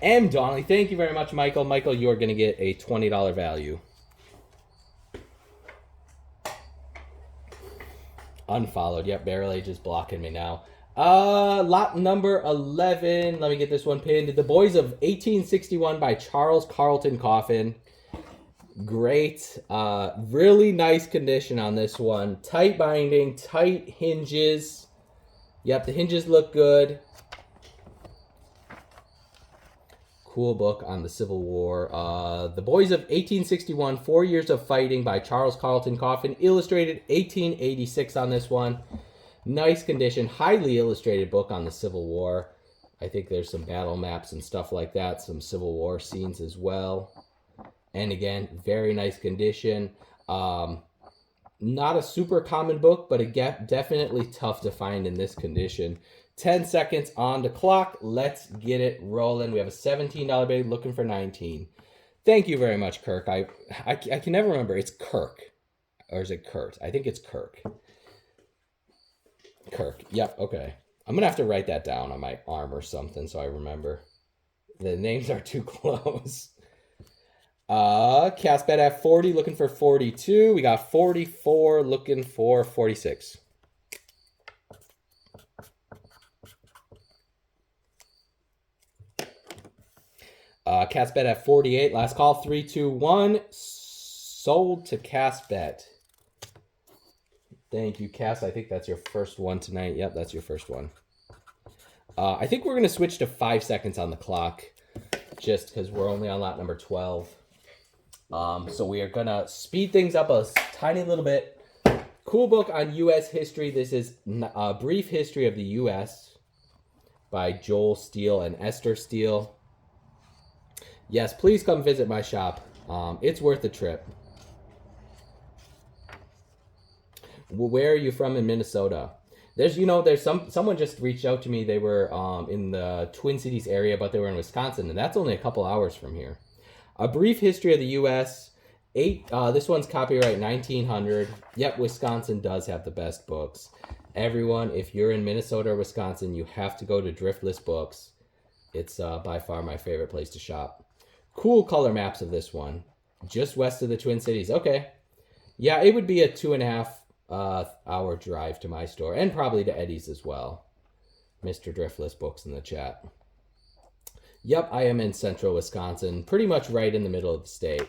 M. Donnelly. Thank you very much, Michael. Michael, you're going to get a $20 value. Unfollowed. Yep, Barrel Age is blocking me now. Lot number 11. Let me get this one pinned. The Boys of 1861 by Charles Carlton Coffin. Great. Really nice condition on this one. Tight binding, tight hinges. Yep, the hinges look good. Cool book on the Civil War. The Boys of 1861, 4 Years of Fighting by Charles Carlton Coffin. Illustrated 1886 on this one. Nice condition, highly illustrated book on the Civil War. I think there's some battle maps and stuff like that, some Civil War scenes as well. And again, very nice condition. Not a super common book, but definitely tough to find in this condition. 10 seconds on the clock. Let's get it rolling. We have a $17 bid, looking for 19. Thank you very much, Kirk. I can never remember. It's Kirk. Or is it Kurt? I think it's Kirk. Kirk. Yep, okay. I'm going to have to write that down on my arm or something so I remember. The names are too close. Cast bet at 40, looking for 42. We got 44, looking for 46. Cast bet at 48. Last call, 3, 2, 1. Sold to Cast bet. Thank you, Cass. I think that's your first one tonight. Yep, that's your first one. I think we're going to switch to 5 seconds on the clock just because we're only on lot number 12. So we are going to speed things up a tiny little bit. Cool book on U.S. history. This is A Brief History of the U.S. by Joel Steele and Esther Steele. Yes, please come visit my shop. It's worth the trip. Where are you from in Minnesota? There's someone just reached out to me. They were in the Twin Cities area, but they were in Wisconsin, and that's only a couple hours from here. A Brief History of the U.S. This one's copyright 1900. Yep, Wisconsin does have the best books. Everyone, if you're in Minnesota or Wisconsin, you have to go to Driftless Books. It's by far my favorite place to shop. Cool color maps of this one. Just west of the Twin Cities. Okay. Yeah, it would be a 2.5 hour drive to my store, and probably to Eddie's as well. Mr. Driftless Books in the chat. Yep, I am in central Wisconsin, pretty much right in the middle of the state.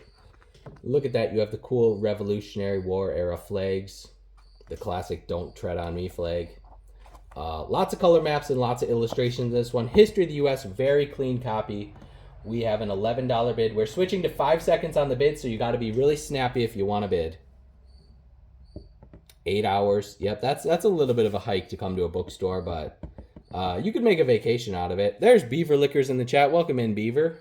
Look at that. You have the cool Revolutionary War era flags, the classic Don't Tread on Me flag. Lots of color maps and lots of illustrations in this one. History of the U.S., very clean copy. We have an $11 bid. We're switching to 5 seconds on the bid, so you got to be really snappy if you want to bid. 8 hours. Yep, that's a little bit of a hike to come to a bookstore, but you could make a vacation out of it. There's Beaver Liquors in the chat. Welcome in, Beaver.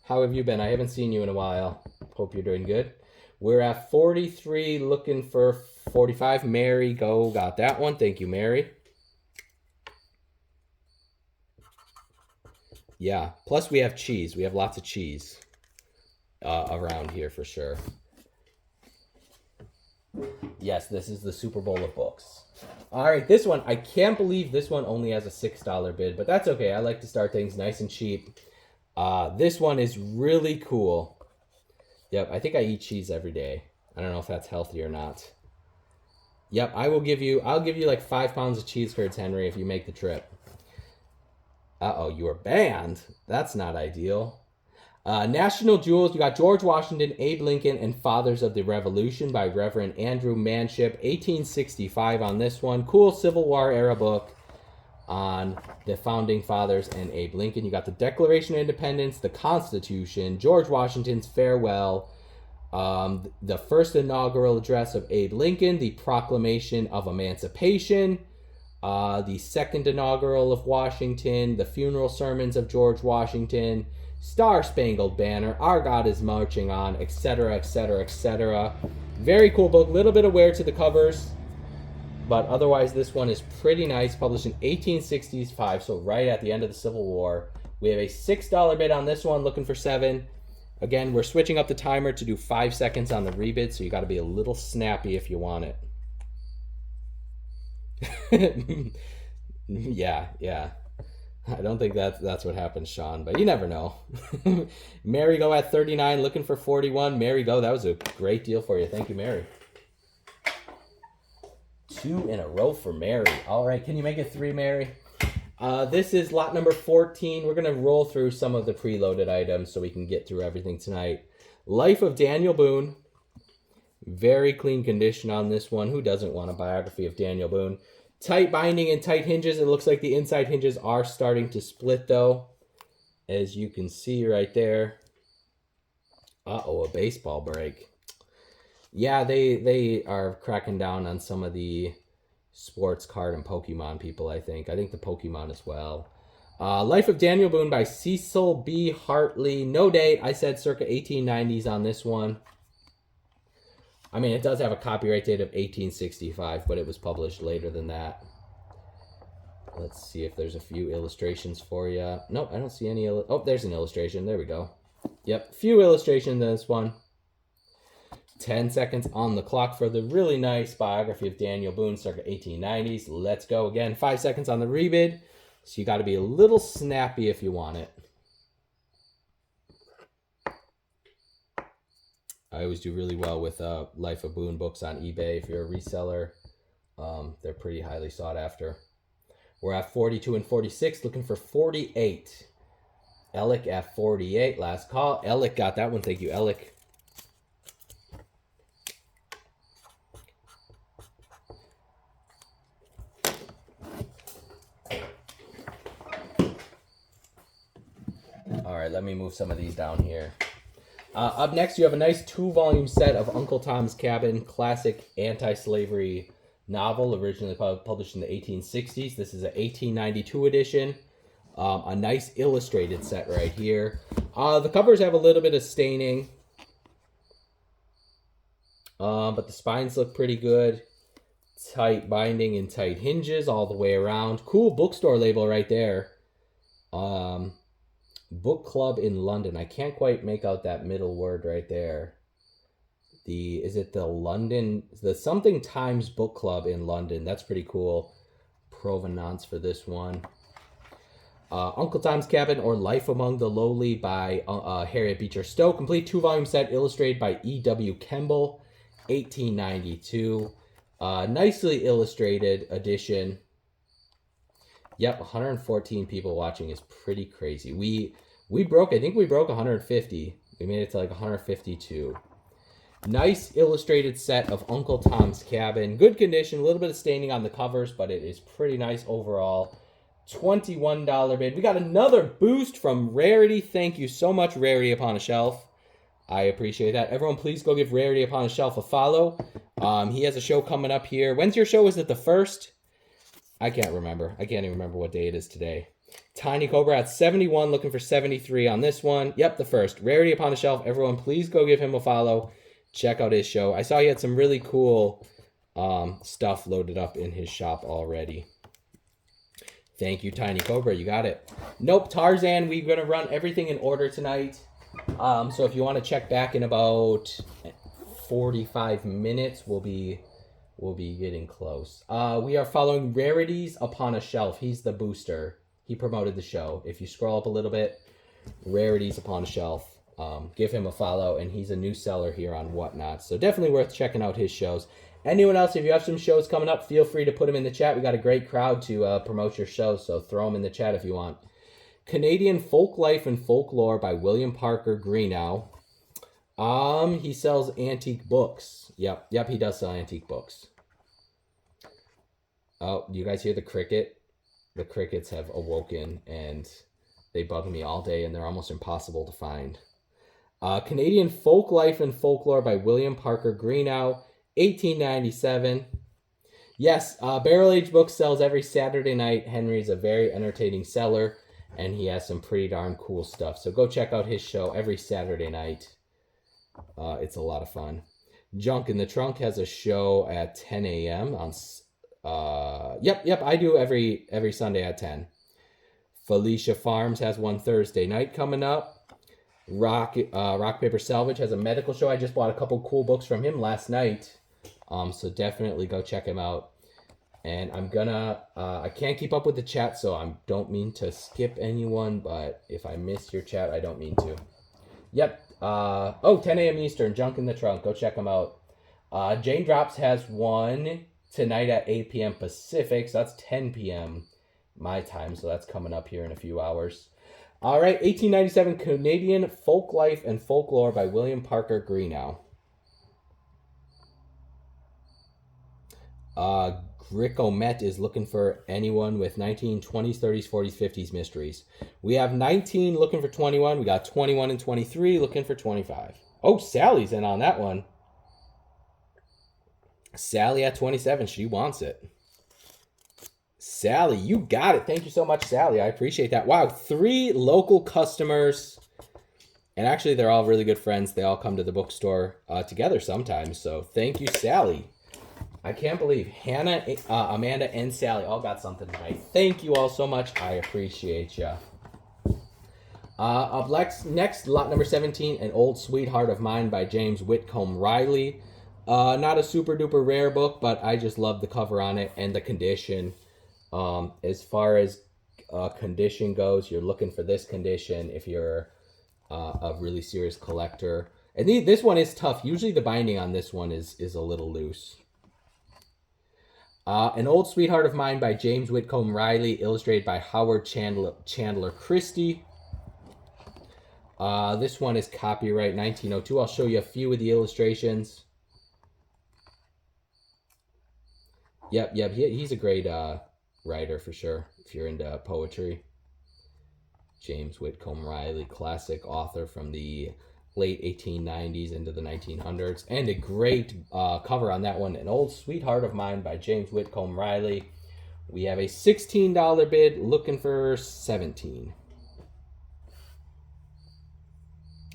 How have you been? I haven't seen you in a while. Hope you're doing good. We're at 43, looking for 45. Mary, go. Got that one. Thank you, Mary. Yeah, plus we have cheese. We have lots of cheese around here for sure. Yes, this is the Super Bowl of books. All right, this one, I can't believe this one only has a $6 bid, but that's okay. I like to start things nice and cheap. This one is really cool. Yep, I think I eat cheese every day. I don't know if that's healthy or not. Yep, I'll give you like 5 pounds of cheese curds, Henry, if you make the trip. Uh-oh, you were banned. That's not ideal. National Jewels, you got George Washington, Abe Lincoln, and Fathers of the Revolution by Reverend Andrew Manship, 1865 on this one. Cool Civil War era book on the Founding Fathers and Abe Lincoln. You got the Declaration of Independence, the Constitution, George Washington's farewell, the first inaugural address of Abe Lincoln, the Proclamation of Emancipation, the second inaugural of Washington, the funeral sermons of George Washington, Star Spangled Banner, Our God is Marching On, etc., etc., etc. Very cool book. Little bit of wear to the covers, but otherwise this one is pretty nice. Published in 1865, so right at the end of the Civil War. We have a $6 bid on this one, looking for 7. Again, we're switching up the timer to do 5 seconds on the rebid, so you got to be a little snappy if you want it. Yeah. I don't think that's what happens, Sean, but you never know. Mary Go at 39, looking for 41. Mary Go, that was a great deal for you. Thank you, Mary. 2 in a row for Mary. All right, can you make it 3, Mary? This is lot number 14. We're going to roll through some of the preloaded items so we can get through everything tonight. Life of Daniel Boone. Very clean condition on this one. Who doesn't want a biography of Daniel Boone? Tight binding and tight hinges. It looks like the inside hinges are starting to split, though, as you can see right there. Uh-oh, a baseball break. Yeah, they are cracking down on some of the sports card and Pokemon people, I think. I think the Pokemon as well. Life of Daniel Boone by Cecil B. Hartley. No date. I said circa 1890s on this one. I mean, it does have a copyright date of 1865, but it was published later than that. Let's see if there's a few illustrations for you. Nope, I don't see any. Oh, there's an illustration. There we go. Yep, few illustrations in this one. 10 seconds on the clock for the really nice biography of Daniel Boone, circa 1890s. Let's go again. 5 seconds on the rebid. So you got to be a little snappy if you want it. I always do really well with Life of Boone books on eBay. If you're a reseller, they're pretty highly sought after. We're at 42 and 46, looking for 48. Alec at 48, last call. Alec got that one. Thank you, Alec. All right, let me move some of these down here. Up next, you have a nice 2-volume set of Uncle Tom's Cabin, classic anti-slavery novel, originally published in the 1860s. This is an 1892 edition. A nice illustrated set right here. The covers have a little bit of staining, but the spines look pretty good. Tight binding and tight hinges all the way around. Cool bookstore label right there. Book Club in London. I can't quite make out that middle word right there. Is it the London, the something times Book Club in London? That's pretty cool. Provenance for this one. Uncle Tom's Cabin or Life Among the Lowly by Harriet Beecher Stowe. Complete 2-volume set illustrated by E.W. Kemble, 1892. Nicely illustrated edition. Yep, 114 people watching is pretty crazy. We broke, I think we broke 150. We made it to like 152. Nice illustrated set of Uncle Tom's Cabin. Good condition, a little bit of staining on the covers, but it is pretty nice overall. $21 bid. We got another boost from Rarity. Thank you so much, Rarity Upon a Shelf. I appreciate that. Everyone, please go give Rarity Upon a Shelf a follow. He has a show coming up here. When's your show? Is it the 1st? I can't remember. I can't even remember what day it is today. Tiny Cobra at 71, looking for 73 on this one. Yep, the 1st. Rarity Upon a Shelf. Everyone, please go give him a follow. Check out his show. I saw he had some really cool stuff loaded up in his shop already. Thank you, Tiny Cobra. You got it. Nope, Tarzan. We're going to run everything in order tonight. So if you want to check back in about 45 minutes, we'll be getting close. We are following Rarities Upon a Shelf. He's the booster. He promoted the show. If you scroll up a little bit, Rarities Upon a Shelf. Give him a follow, and he's a new seller here on Whatnot. So definitely worth checking out his shows. Anyone else, if you have some shows coming up, feel free to put them in the chat. We got a great crowd to promote your shows, so throw them in the chat if you want. Canadian Folk Life and Folklore by William Parker Greenough. He sells antique books. Yep, he does sell antique books. Oh, you guys hear the cricket? The crickets have awoken, and they bug me all day, and they're almost impossible to find. Canadian Folk Life and Folklore by William Parker Greenough, 1897. Yes, Barrel Age Books sells every Saturday night. Henry's a very entertaining seller, and he has some pretty darn cool stuff. So go check out his show every Saturday night. It's a lot of fun. Junk in the Trunk has a show at 10 a.m. on... Yep, I do every Sunday at 10. Felicia Farms has one Thursday night coming up. Rock Paper Salvage has a medical show. I just bought a couple cool books from him last night. So definitely go check him out. And I'm gonna, I can't keep up with the chat, so I don't mean to skip anyone, but if I miss your chat, I don't mean to. Yep. 10 a.m. Eastern, Junk in the Trunk. Go check him out. Jane Drops has one tonight at 8 p.m. Pacific, so that's 10 p.m. my time, so that's coming up here in a few hours. All right, 1897 Canadian Folk Life and Folklore by William Parker Greenough. Gricomet is looking for anyone with 1920s, 30s, 40s, 50s mysteries. We have 19 looking for 21. We got 21 and 23 looking for 25. Oh, Sally's in on that one. Sally at 27. She wants it. Sally, you got it. Thank you so much, Sally. I appreciate that. Wow, 3 local customers. And actually, they're all really good friends. They all come to the bookstore together sometimes. So thank you, Sally. I can't believe Hannah, Amanda, and Sally all got something tonight. Thank you all so much. I appreciate you. Up next, lot number 17, An Old Sweetheart of Mine by James Whitcomb Riley. Not a super duper rare book, but I just love the cover on it and the condition. As far as condition goes, you're looking for this condition if you're a really serious collector. And this one is tough. Usually the binding on this one is a little loose. An Old Sweetheart of Mine by James Whitcomb Riley, illustrated by Howard Chandler Christie. This one is copyright 1902. I'll show you a few of the illustrations. Yep, he's a great writer for sure, if you're into poetry. James Whitcomb Riley, classic author from the late 1890s into the 1900s. And a great cover on that one, An Old Sweetheart of Mine by James Whitcomb Riley. We have a $16 bid, looking for 17.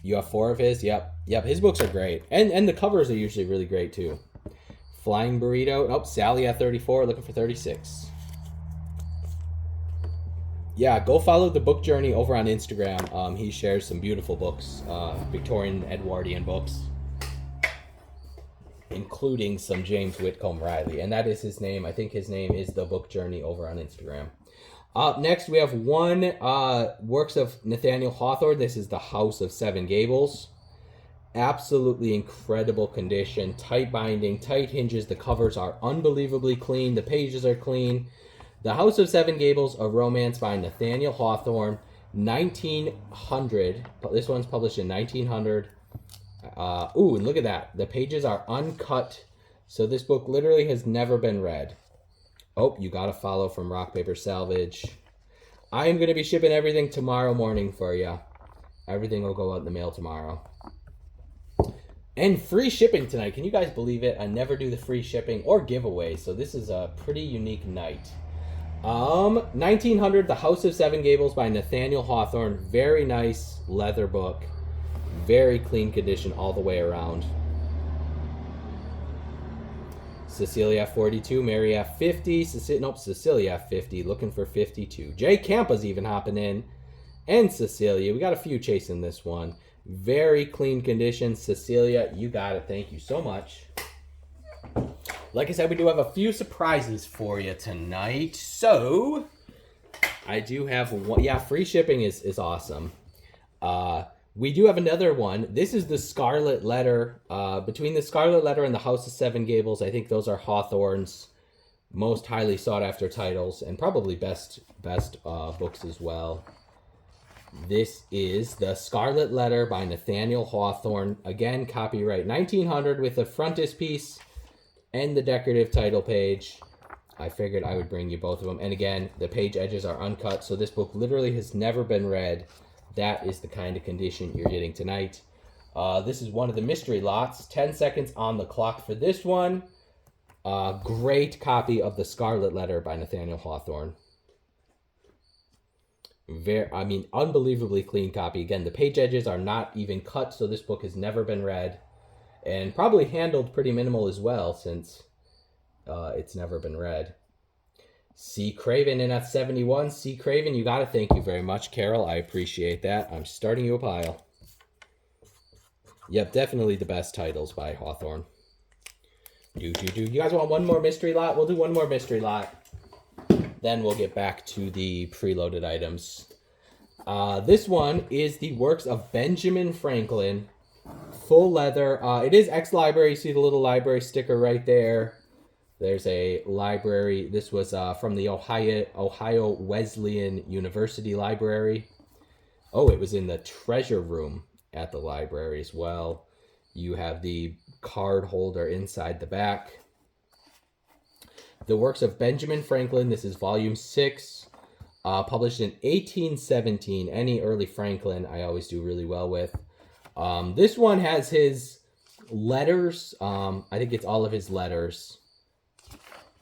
You have 4 of his? Yep, his books are great. And the covers are usually really great too. Flying Burrito. Nope, Sally at 34, looking for 36. Yeah, go follow the Book Journey over on Instagram. He shares some beautiful books, Victorian Edwardian books, including some James Whitcomb Riley. And that is his name. I think his name is The Book Journey over on Instagram. Next, we have one works of Nathaniel Hawthorne. This is The House of Seven Gables. Absolutely incredible condition. Tight binding, tight hinges. The covers are unbelievably clean. The pages are clean. The House of Seven Gables, a romance by Nathaniel Hawthorne, 1900. This one's published in 1900. Ooh, and look at that. The pages are uncut, so this book literally has never been read. Oh, you got a follow from Rock Paper Salvage. I am going to be shipping everything tomorrow morning for you. Everything will go out in the mail tomorrow. And free shipping tonight. Can you guys believe it? I never do the free shipping or giveaway, so this is a pretty unique night. 1900, The House of Seven Gables by Nathaniel Hawthorne. Very nice leather book. Very clean condition all the way around. Cecilia F42, Mary F50, Cecilia F50, looking for 52. Jay Campa's even hopping in. And Cecilia, we got a few chasing this one. Very clean condition. Cecilia, you got it. Thank you so much. Like I said, we do have a few surprises for you tonight. So, I do have one. Yeah, free shipping is awesome. We do have another one. This is the Scarlet Letter. Between the Scarlet Letter and the House of Seven Gables, I think those are Hawthorne's most highly sought after titles and probably best books as well. This is The Scarlet Letter by Nathaniel Hawthorne. Again, copyright 1900 with the frontispiece and the decorative title page. I figured I would bring you both of them. And again, the page edges are uncut, so this book literally has never been read. That is the kind of condition you're getting tonight. This is one of the mystery lots. 10 seconds on the clock for this one. Great copy of The Scarlet Letter by Nathaniel Hawthorne. Unbelievably clean copy. Again, the page edges are not even cut, so this book has never been read. And probably handled pretty minimal as well, since it's never been read. C. Craven in at 71. C. Craven, you got it. Thank you very much, Carol. I appreciate that. I'm starting you a pile. Yep, definitely the best titles by Hawthorne. You guys want one more mystery lot? We'll do one more mystery lot. Then we'll get back to the preloaded items. This one is the works of Benjamin Franklin. Full leather. It is ex-library. You see the little library sticker right there. There's a library. This was from the Ohio Wesleyan University Library. Oh, it was in the treasure room at the library as well. You have the card holder inside the back. The works of Benjamin Franklin. This is volume 6, published in 1817. Any early Franklin I always do really well with. This one has his letters. I think it's all of his letters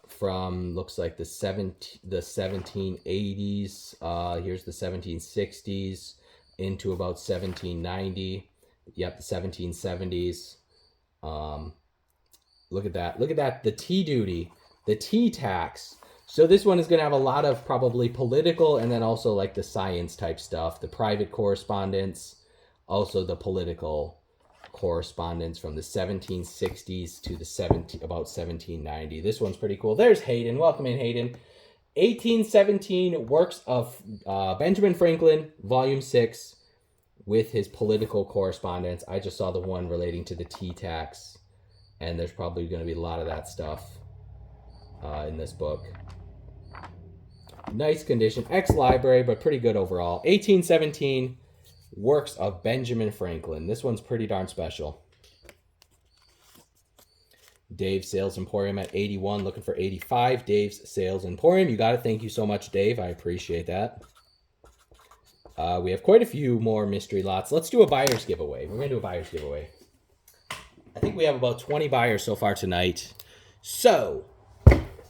from, looks like the 1780s. Here's the 1760s into about 1790. Yep, the 1770s. Look at that. Look at that. The tea duty. The tea tax. So this one is going to have a lot of probably political and then also like the science type stuff. The private correspondence. Also the political correspondence from the 1760s to the about 1790. This one's pretty cool. There's Hayden. Welcome in, Hayden. 1817 works of Benjamin Franklin, volume 6, with his political correspondence. I just saw the one relating to the tea tax, and there's probably going to be a lot of that stuff in this book. Nice condition. Ex-library, but pretty good overall. 1817 works of Benjamin Franklin. This one's pretty darn special. Dave's Sales Emporium at 81, looking for 85. Dave's Sales Emporium. You got it. Thank you so much, Dave. I appreciate that. We have quite a few more mystery lots. Let's do a buyer's giveaway. We're going to do a buyer's giveaway. I think we have about 20 buyers so far tonight. So,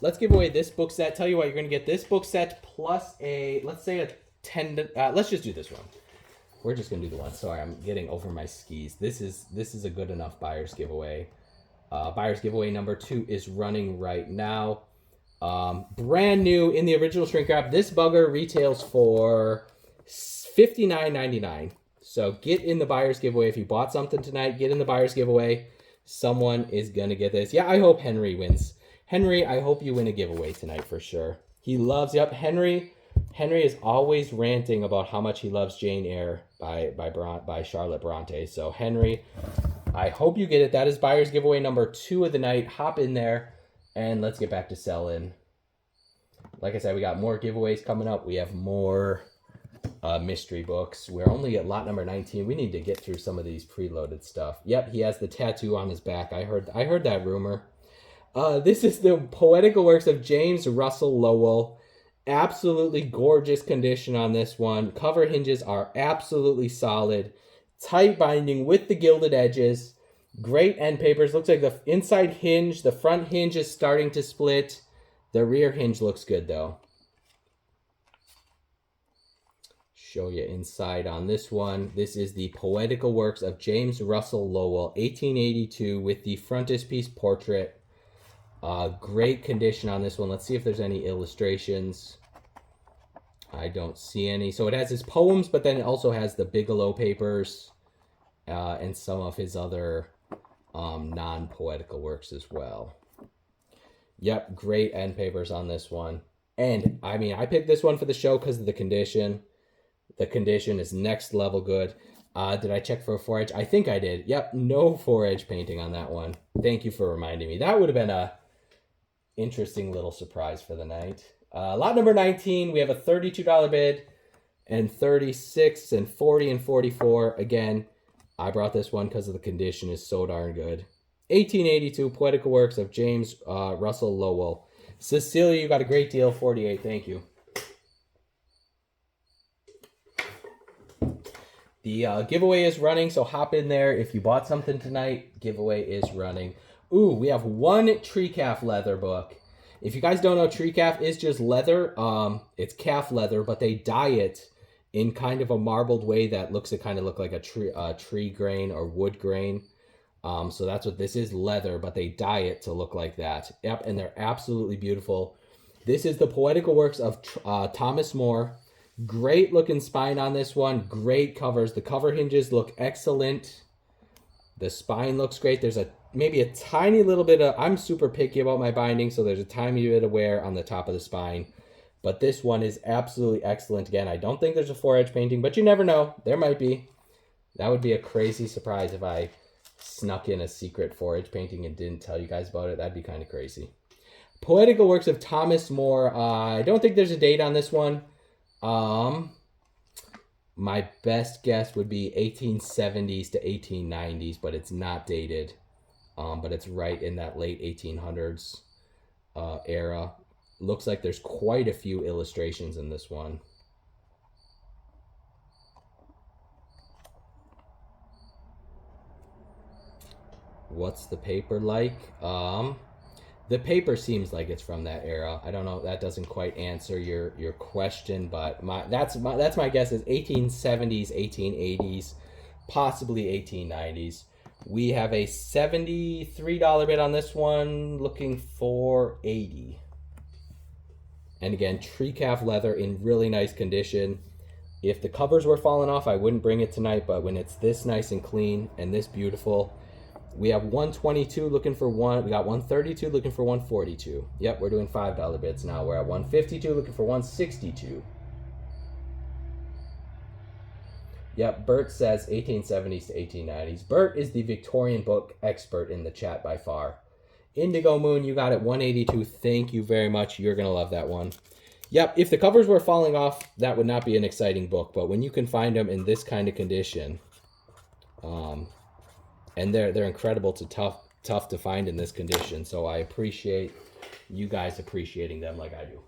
let's give away this book set. Tell you what, you're going to get this book set plus a, let's say a 10, let's just do this one. We're just going to do the one. Sorry, I'm getting over my skis. This is a good enough buyer's giveaway. Buyer's giveaway number 2 is running right now. Brand new in the original shrink wrap. This bugger retails for $59.99. So get in the buyer's giveaway. If you bought something tonight, get in the buyer's giveaway. Someone is going to get this. Yeah, I hope Henry wins. Henry, I hope you win a giveaway tonight for sure. He loves, yep, Henry is always ranting about how much he loves Jane Eyre by Charlotte Bronte. So Henry, I hope you get it. That is buyer's giveaway number 2 of the night. Hop in there and let's get back to selling. Like I said, we got more giveaways coming up. We have more mystery books. We're only at lot number 19. We need to get through some of these preloaded stuff. Yep, he has the tattoo on his back. I heard that rumor. This is the poetical works of James Russell Lowell. Absolutely gorgeous condition on this one. Cover hinges are absolutely solid. Tight binding with the gilded edges. Great end papers. Looks like the inside hinge, the front hinge is starting to split. The rear hinge looks good though. Show you inside on this one. This is the poetical works of James Russell Lowell, 1882, with the frontispiece portrait. Great condition on this one. Let's see if there's any illustrations. I don't see any. So it has his poems, but then it also has the Bigelow papers and some of his other non-poetical works as well. Yep, great end papers on this one. And, I mean, I picked this one for the show because of the condition. The condition is next level good. Did I check for a Fore-edge? I think I did. Yep, no Fore-edge painting on that one. Thank you for reminding me. That would have been a interesting little surprise for the night. Lot number 19, we have a $32 bid, and 36 and 40 and 44. Again, I brought this one because of the condition is so darn good. 1882, Poetical Works of James Russell Lowell. Cecilia, you got a great deal, 48. Thank you. The giveaway is running, so hop in there. If you bought something tonight, giveaway is running. Ooh, we have one tree calf leather book. If you guys don't know, tree calf is just leather. It's calf leather, but they dye it in kind of a marbled way that looks like a tree grain or wood grain. So that's what this is, leather, but they dye it to look like that. Yep, and they're absolutely beautiful. This is the Poetical Works of Thomas More. Great looking spine on this one. Great covers. The cover hinges look excellent. The spine looks great. There's maybe a tiny little bit of, I'm super picky about my binding, so there's a tiny bit of wear on the top of the spine. But this one is absolutely excellent. Again, I don't think there's a Fore-edge painting, but you never know. There might be. That would be a crazy surprise if I snuck in a secret Fore-edge painting and didn't tell you guys about it. That'd be kind of crazy. Poetical Works of Thomas More. I don't think there's a date on this one. My best guess would be 1870s to 1890s, but it's not dated. But it's right in that late 1800s era. Looks like there's quite a few illustrations in this one. What's the paper like? The paper seems like it's from that era. I don't know. That doesn't quite answer your question, but that's my guess is 1870s, 1880s, possibly 1890s. We have a $73 bid on this one, looking for 80. And again, tree calf leather in really nice condition. If the covers were falling off, I wouldn't bring it tonight, but when it's this nice and clean and this beautiful, we have 122 looking for one. We got 132 looking for 142. Yep, we're doing $5 bids now. We're at 152 looking for 162. Yep, Bert says 1870s to 1890s. Bert is the Victorian book expert in the chat by far. Indigo Moon, you got it 182. Thank you very much. You're going to love that one. Yep, if the covers were falling off, that would not be an exciting book. But when you can find them in this kind of condition, and they're incredible to tough to find in this condition. So I appreciate you guys appreciating them like I do.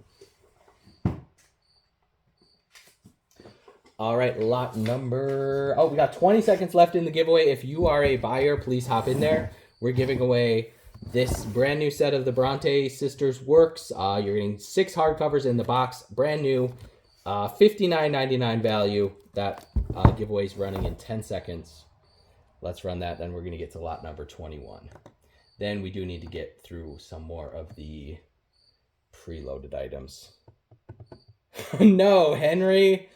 All right, lot number... Oh, we got 20 seconds left in the giveaway. If you are a buyer, please hop in there. We're giving away this brand new set of the Bronte Sisters works. You're getting 6 hardcovers in the box, brand new, $59.99 value. That giveaway is running in 10 seconds. Let's run that, then we're going to get to lot number 21. Then we do need to get through some more of the preloaded items. No, Henry.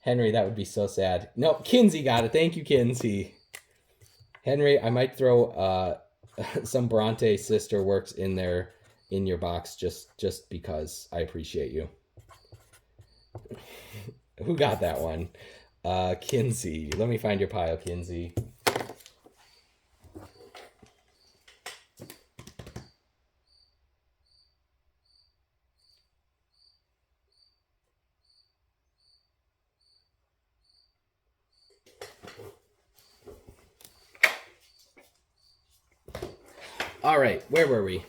Henry, that would be so sad. No, Kinsey got it. Thank you, Kinsey. Henry, I might throw some Bronte sister works in there in your box just because I appreciate you. Who got that one? Kinsey. Let me find your pile, Kinsey. All right, where were we?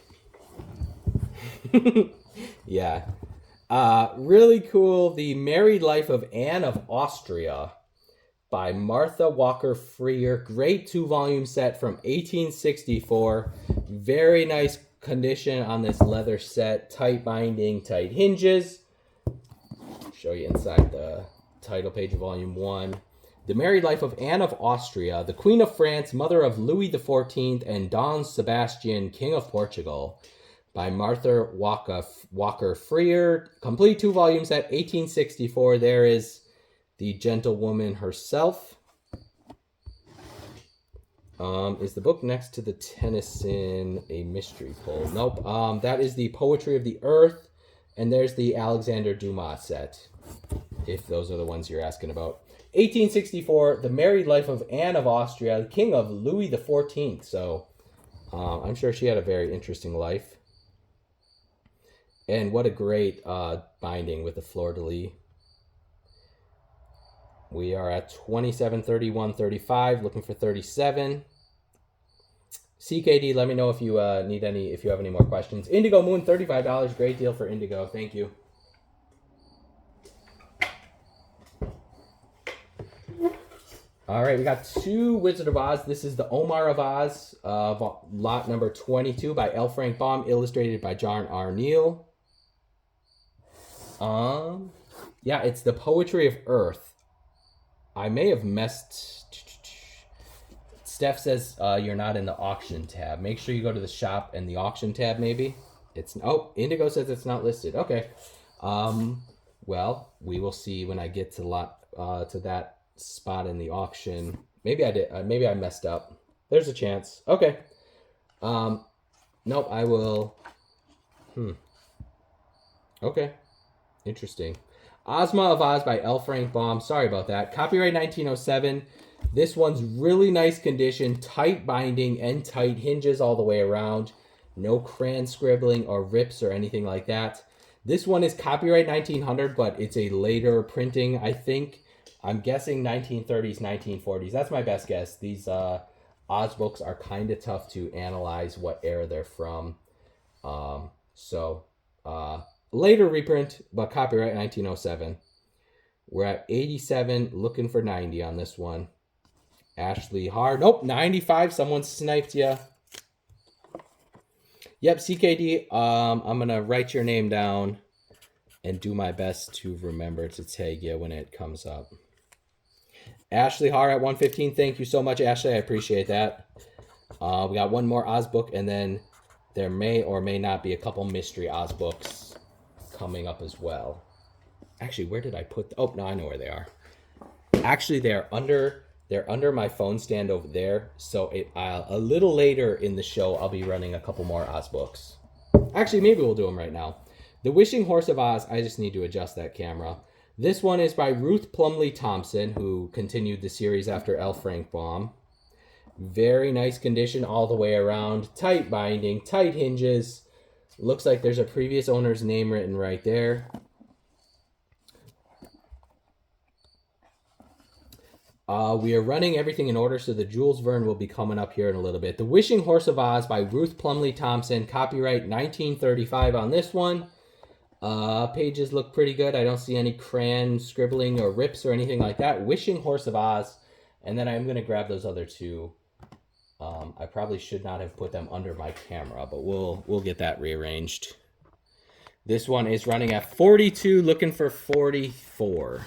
Yeah. Really cool. The Married Life of Anne of Austria by Martha Walker Freer. Great 2-volume set from 1864. Very nice condition on this leather set. Tight binding, tight hinges. Show you inside the title page of volume 1. The Married Life of Anne of Austria, the Queen of France, mother of Louis XIV and Don Sebastian, King of Portugal, by Martha Walker Freer. Complete 2-volume set, 1864. There is the gentlewoman herself. Is the book next to the Tennyson a mystery pull? Nope. That is the Poetry of the Earth, and there's the Alexander Dumas set, if those are the ones you're asking about. 1864, The Married Life of Anne of Austria, King of Louis XIV. So I'm sure she had a very interesting life. And what a great binding with the fleur-de-lis. We are at 27, 31, 35, looking for 37. CKD, let me know if you need any, if you have any more questions. Indigo Moon, $35. Great deal for Indigo. Thank you. All right, we got 2 Wizard of Oz. This is the Omar of Oz, lot number 22 by L. Frank Baum, illustrated by John R. Neal. Yeah, it's the Poetry of Earth. I may have messed. Steph says you're not in the auction tab. Make sure you go to the shop and the auction tab. Maybe it's Indigo says it's not listed. Okay. Well, we will see when I get to that spot in the auction. Maybe I did. Maybe I messed up. There's a chance. Okay. Nope. I will. Okay. Interesting. Ozma of Oz by L. Frank Baum. Sorry about that. Copyright 1907. This one's really nice condition. Tight binding and tight hinges all the way around. No crayon scribbling or rips or anything like that. This one is copyright 1900, but it's a later printing, I think. I'm guessing 1930s, 1940s. That's my best guess. These Oz books are kind of tough to analyze what era they're from. Later reprint, but copyright 1907. We're at 87, looking for 90 on this one. Ashley Hard. Nope, 95. Someone sniped you. Yep, CKD. I'm going to write your name down and do my best to remember to tag you when it comes up. Ashley Har at 115. Thank you so much, Ashley. I appreciate that. We got one more Oz book, and then there may or may not be a couple mystery Oz books coming up as well. Actually, where did I put oh, no, I know where they are. Actually, they're under my phone stand over there. So a little later in the show, I'll be running a couple more Oz books. Actually, maybe we'll do them right now. The Wishing Horse of Oz. I just need to adjust that camera. This one is by Ruth Plumley Thompson, who continued the series after L. Frank Baum. Very nice condition all the way around. Tight binding, tight hinges. Looks like there's a previous owner's name written right there. We are running everything in order, so the Jules Verne will be coming up here in a little bit. The Wishing Horse of Oz by Ruth Plumley Thompson. Copyright 1935 on this one. Pages look pretty good. I don't see any crayon scribbling or rips or anything like that. Wishing Horse of Oz. And then I'm going to grab those other two. I probably should not have put them under my camera, but we'll get that rearranged. This one is running at 42, looking for 44.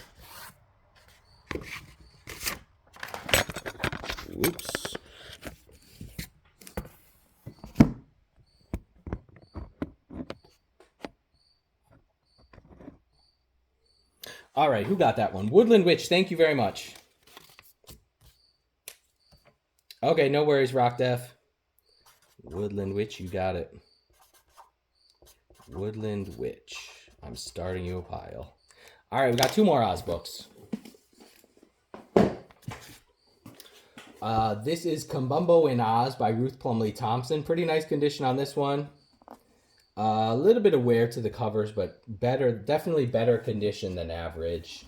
Whoops. All right, who got that one? Woodland Witch, thank you very much. Okay, no worries, Rock Def. Woodland Witch, you got it. Woodland Witch. I'm starting you a pile. All right, we got two more Oz books. This is Kumbumbo in Oz by Ruth Plumley Thompson. Pretty nice condition on this one. A little bit of wear to the covers, but better, definitely better condition than average.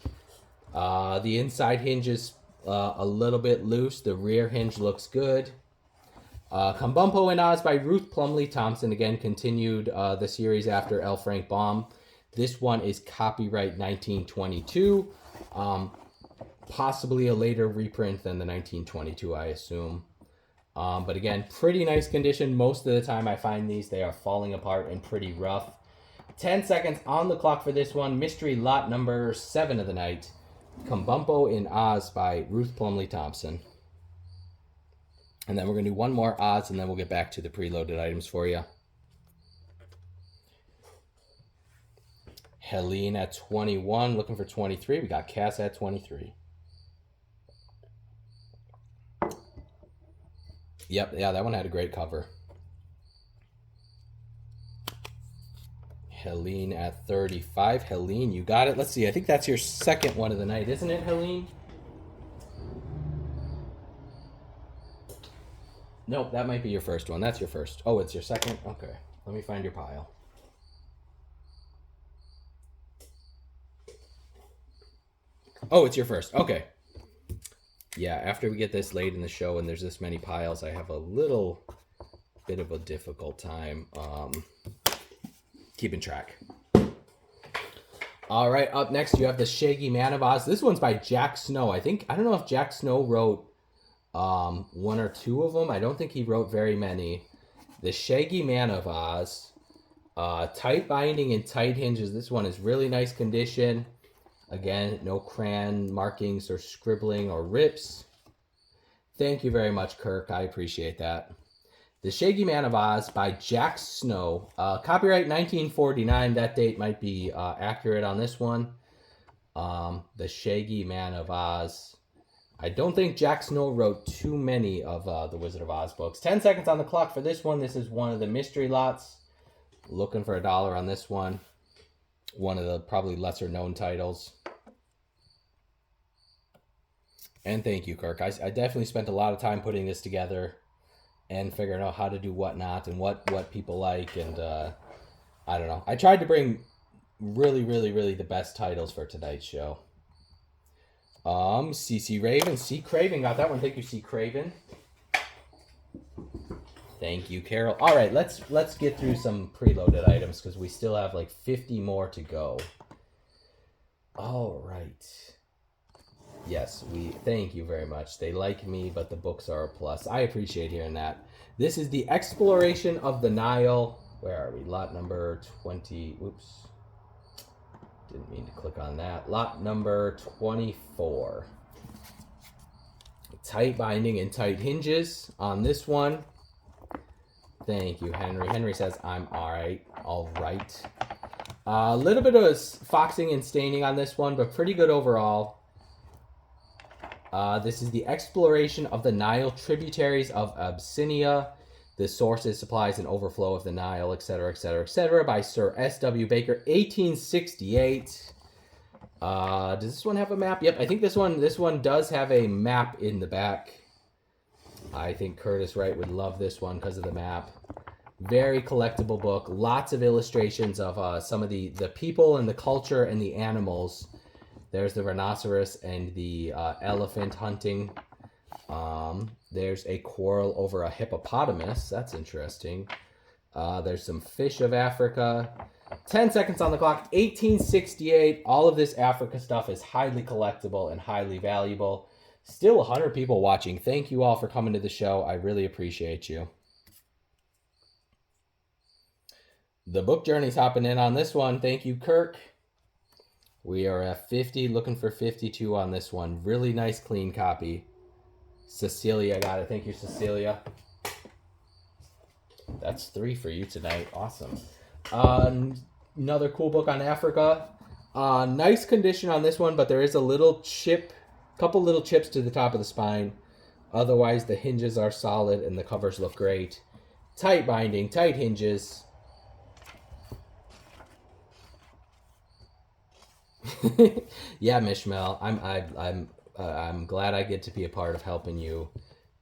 The inside hinge is a little bit loose. The rear hinge looks good. Kabumpo in Oz by Ruth Plumley Thompson. Again, continued the series after L. Frank Baum. This one is copyright 1922. Possibly a later reprint than the 1922, I assume. But again, pretty nice condition. Most of the time I find these, they are falling apart and pretty rough. 10 seconds on the clock for this one. Mystery lot number 7 of the night. Kabumpo in Oz by Ruth Plumley Thompson. And then we're going to do one more Oz, and then we'll get back to the preloaded items for you. Helene at 21, looking for 23. We got Cass at 23. Yep, yeah, that one had a great cover. Helene at 35. Helene, you got it. Let's see, I think that's your second one of the night, isn't it, Helene? Nope, that might be your first one. That's your first. Oh, it's your second? Okay, let me find your pile. Oh, it's your first. Okay. Yeah, after we get this late in the show and there's this many piles, I have a little bit of a difficult time keeping track. All right, up next you have The Shaggy Man of Oz. This one's by Jack Snow. I don't know if Jack Snow wrote one or two of them. I don't think he wrote very many. The Shaggy Man of Oz. Tight binding and tight hinges. This one is really nice condition. Again, no crayon markings or scribbling or rips. Thank you very much, Kirk. I appreciate that. The Shaggy Man of Oz by Jack Snow. Copyright 1949. That date might be accurate on this one. The Shaggy Man of Oz. I don't think Jack Snow wrote too many of the Wizard of Oz books. 10 seconds on the clock for this one. This is one of the mystery lots. Looking for $1 on this one. One of the probably lesser known titles. And thank you, Kirk. I definitely spent a lot of time putting this together and figuring out how to do what not and what people like. And I don't know. I tried to bring really, really, really the best titles for tonight's show. CC Raven. C. Craven got that one. Thank you, C. Craven. Thank you, Carol. All right, let's get through some preloaded items because we still have like 50 more to go. All right. Yes, thank you very much. They like me, but the books are a plus. I appreciate hearing that. This is The Exploration of the Nile. Where are we? Lot number 20. Oops. Didn't mean to click on that. Lot number 24. Tight binding and tight hinges on this one. Thank you, Henry. Henry says, I'm all right. All right. A little bit of foxing and staining on this one, but pretty good overall. This is The Exploration of the Nile, Tributaries of Abyssinia, the Sources, Supplies, and Overflow of the Nile, etc., etc., etc., by Sir S.W. Baker, 1868. Does this one have a map? Yep, I think this one does have a map in the back. I think Curtis Wright would love this one because of the map. Very collectible book. Lots of illustrations of some of the people and the culture and the animals. There's the rhinoceros and the elephant hunting. There's a quarrel over a hippopotamus. That's interesting. There's some fish of Africa. 10 seconds on the clock. 1868. All of this Africa stuff is highly collectible and highly valuable. Still 100 people watching. Thank you all for coming to the show. I really appreciate you. The Book Journey's hopping in on this one. Thank you, Kirk. We are at 50, looking for 52 on this one. Really nice, clean copy. Cecilia got it. Thank you, Cecilia. That's 3 for you tonight. Awesome. Another cool book on Africa. Nice condition on this one, but there is a little chip, couple little chips to the top of the spine. Otherwise, the hinges are solid and the covers look great. Tight binding, tight hinges. Yeah, Mishmel, I'm glad I get to be a part of helping you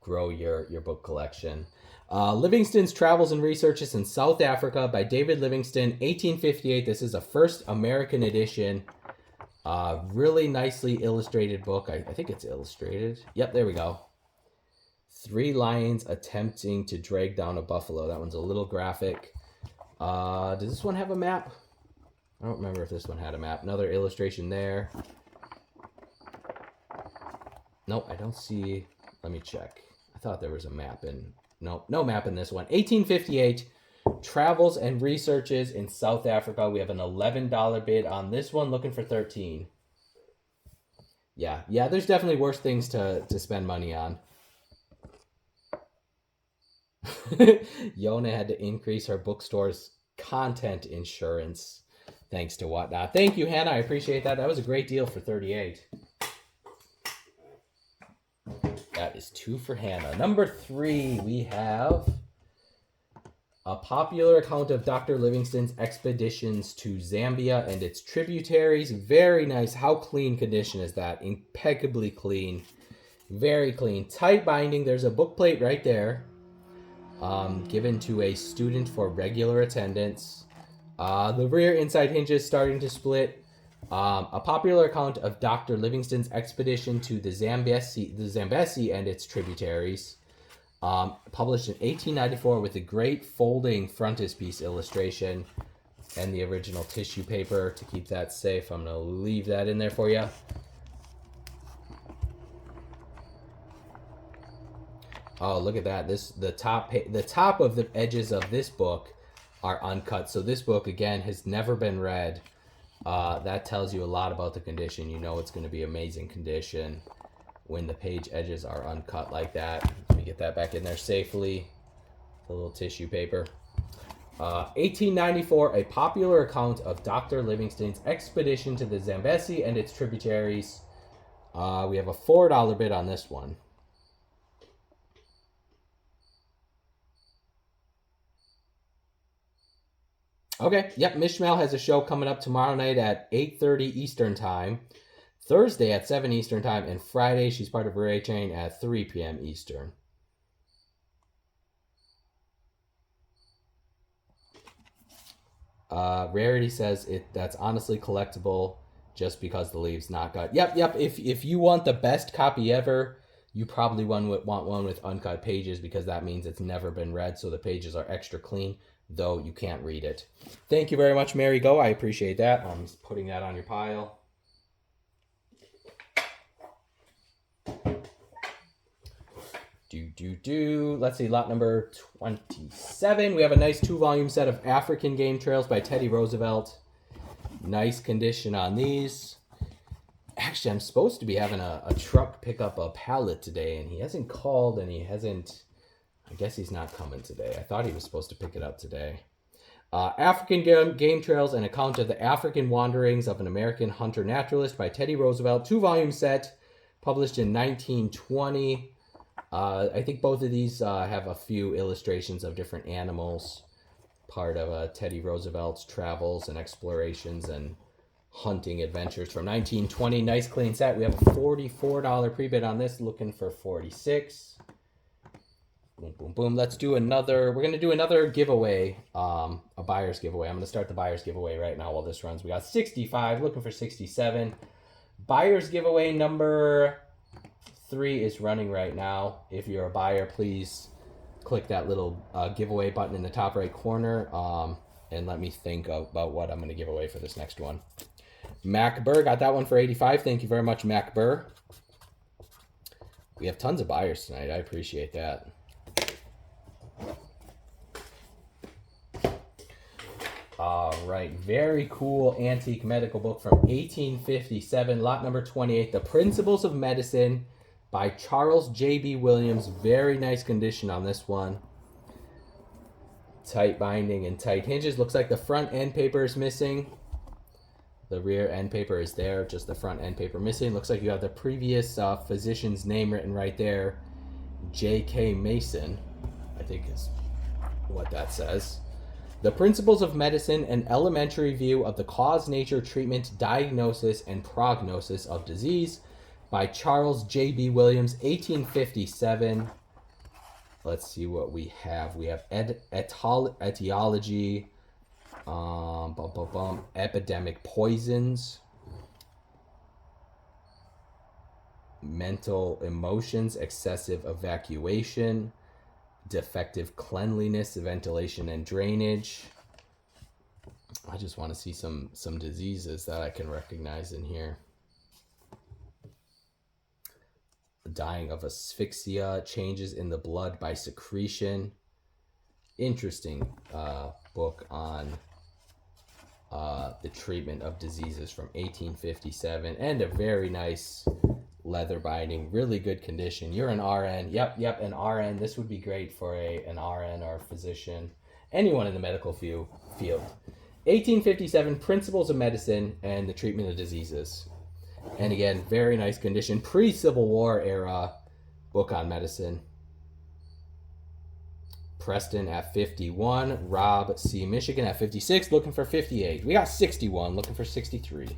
grow your book collection. Livingston's Travels and Researches in South Africa by David Livingston, 1858. This is a first American edition. Really nicely illustrated book. I think it's illustrated. Yep, there we go. 3 lions attempting to drag down a buffalo. That one's a little graphic. Does this one have a map? I don't remember if this one had a map. Another illustration there. Nope, I don't see. Let me check. I thought there was a map in. Nope, no map in this one. 1858. Travels and researches in South Africa. We have an $11 bid on this one. Looking for 13. Yeah. There's definitely worse things to spend money on. Yona had to increase her bookstore's content insurance thanks to whatnot. Thank you, Hannah. I appreciate that. That was a great deal for 38. That is 2 for Hannah. Number 3, we have a popular account of Dr. Livingstone's expeditions to Zambia and its tributaries. Very nice. How clean condition is that? Impeccably clean. Very clean. Tight binding. There's a book plate right there. Given to a student for regular attendance. The rear inside hinges starting to split. A popular account of Dr. Livingstone's expedition to the Zambesi and its tributaries. Published in 1894 with a great folding frontispiece illustration and the original tissue paper to keep that safe. I'm going to leave that in there for you. Oh, look at that. The top of the edges of this book are uncut. So this book, again, has never been read. That tells you a lot about the condition. You know it's going to be amazing condition when the page edges are uncut like that. Let me get that back in there safely. The little tissue paper. 1894, a popular account of Dr. Livingstone's expedition to the Zambesi and its tributaries. We have a $4 bid on this one. Okay, yep, Mishmael has a show coming up tomorrow night at 8:30 Eastern Time, Thursday at 7 Eastern Time, and Friday she's part of Ray Chain at 3 p.m. Eastern. Rarity says that's honestly collectible just because the leaves not cut. Yep. If you want the best copy ever, you probably want one with uncut pages because that means it's never been read, so the pages are extra clean, though you can't read it. Thank you very much, Mary Go. I appreciate that. I'm just putting that on your pile. Let's see, lot number 27. We have a nice 2-volume set of African Game Trails by Teddy Roosevelt. Nice condition on these. Actually, I'm supposed to be having a truck pick up a pallet today, and he hasn't called, and I guess he's not coming today. I thought he was supposed to pick it up today. African Game Trails, an account of the African wanderings of an American hunter-naturalist by Teddy Roosevelt. 2-volume set, published in 1920. I think both of these have a few illustrations of different animals. Part of Teddy Roosevelt's travels and explorations and hunting adventures from 1920. Nice clean set. We have a $44 pre-bid on this, looking for 46. Boom, boom, boom. Let's do another. We're going to do another giveaway, a buyer's giveaway. I'm going to start the buyer's giveaway right now while this runs. We got 65, looking for 67. Buyer's giveaway number 3 is running right now. If you're a buyer, please click that little giveaway button in the top right corner and let me think about what I'm going to give away for this next one. Mac Burr got that one for 85. Thank you very much, Mac Burr. We have tons of buyers tonight. I appreciate that. All right, very cool antique medical book from 1857, lot number 28, The Principles of Medicine by Charles J.B. Williams. Very nice condition on this one. Tight binding and tight hinges. Looks like the front end paper is missing. The rear end paper is there, just the front end paper missing. Looks like you have the previous physician's name written right there. J.K. Mason, I think is what that says. The Principles of Medicine, an elementary view of the cause, nature, treatment, diagnosis, and prognosis of disease by Charles J.B. Williams, 1857. Let's see what we have. We have etiology, epidemic poisons, mental emotions, excessive evacuation, defective cleanliness, ventilation and drainage. I just want to see some diseases that I can recognize in here. Dying of asphyxia, changes in the blood by secretion. Interesting book on the treatment of diseases from 1857, and a very nice leather binding, really good condition. You're an RN. Yep, an RN. This would be great for an RN or a physician, anyone in the medical field. 1857, Principles of Medicine and the Treatment of Diseases. And again, very nice condition. Pre-Civil War era book on medicine. Preston at 51. Rob C. Michigan at 56, looking for 58. We got 61, looking for 63.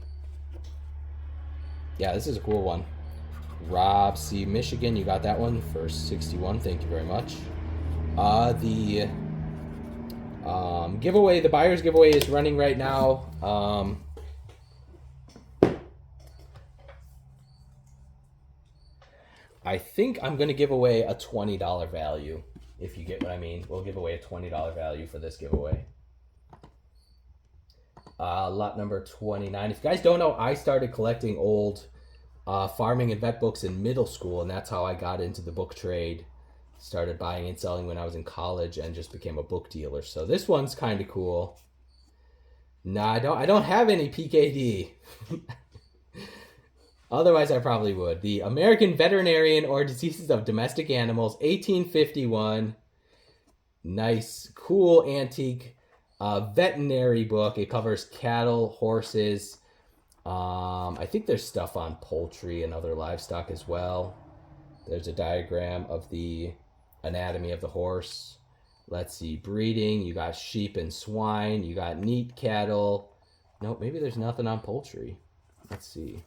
Yeah, this is a cool one. Rob C. Michigan, you got that one for 61. Thank you very much. The giveaway, the buyer's giveaway is running right now. I think I'm going to give away a $20 value, if you get what I mean. We'll give away a $20 value for this giveaway. Lot number 29. If you guys don't know, I started collecting old farming and vet books in middle school, and that's how I got into the book trade. Started buying and selling when I was in college and just became a book dealer. So this one's kind of cool. Nah, I don't have any PKD. Otherwise, I probably would. The American Veterinarian or Diseases of Domestic Animals, 1851. Nice, cool, antique veterinary book. It covers cattle, horses. I think there's stuff on poultry and other livestock as well. There's a diagram of the anatomy of the horse. Let's see, breeding. You got sheep and swine. You got neat cattle. Nope, maybe there's nothing on poultry. Let's see.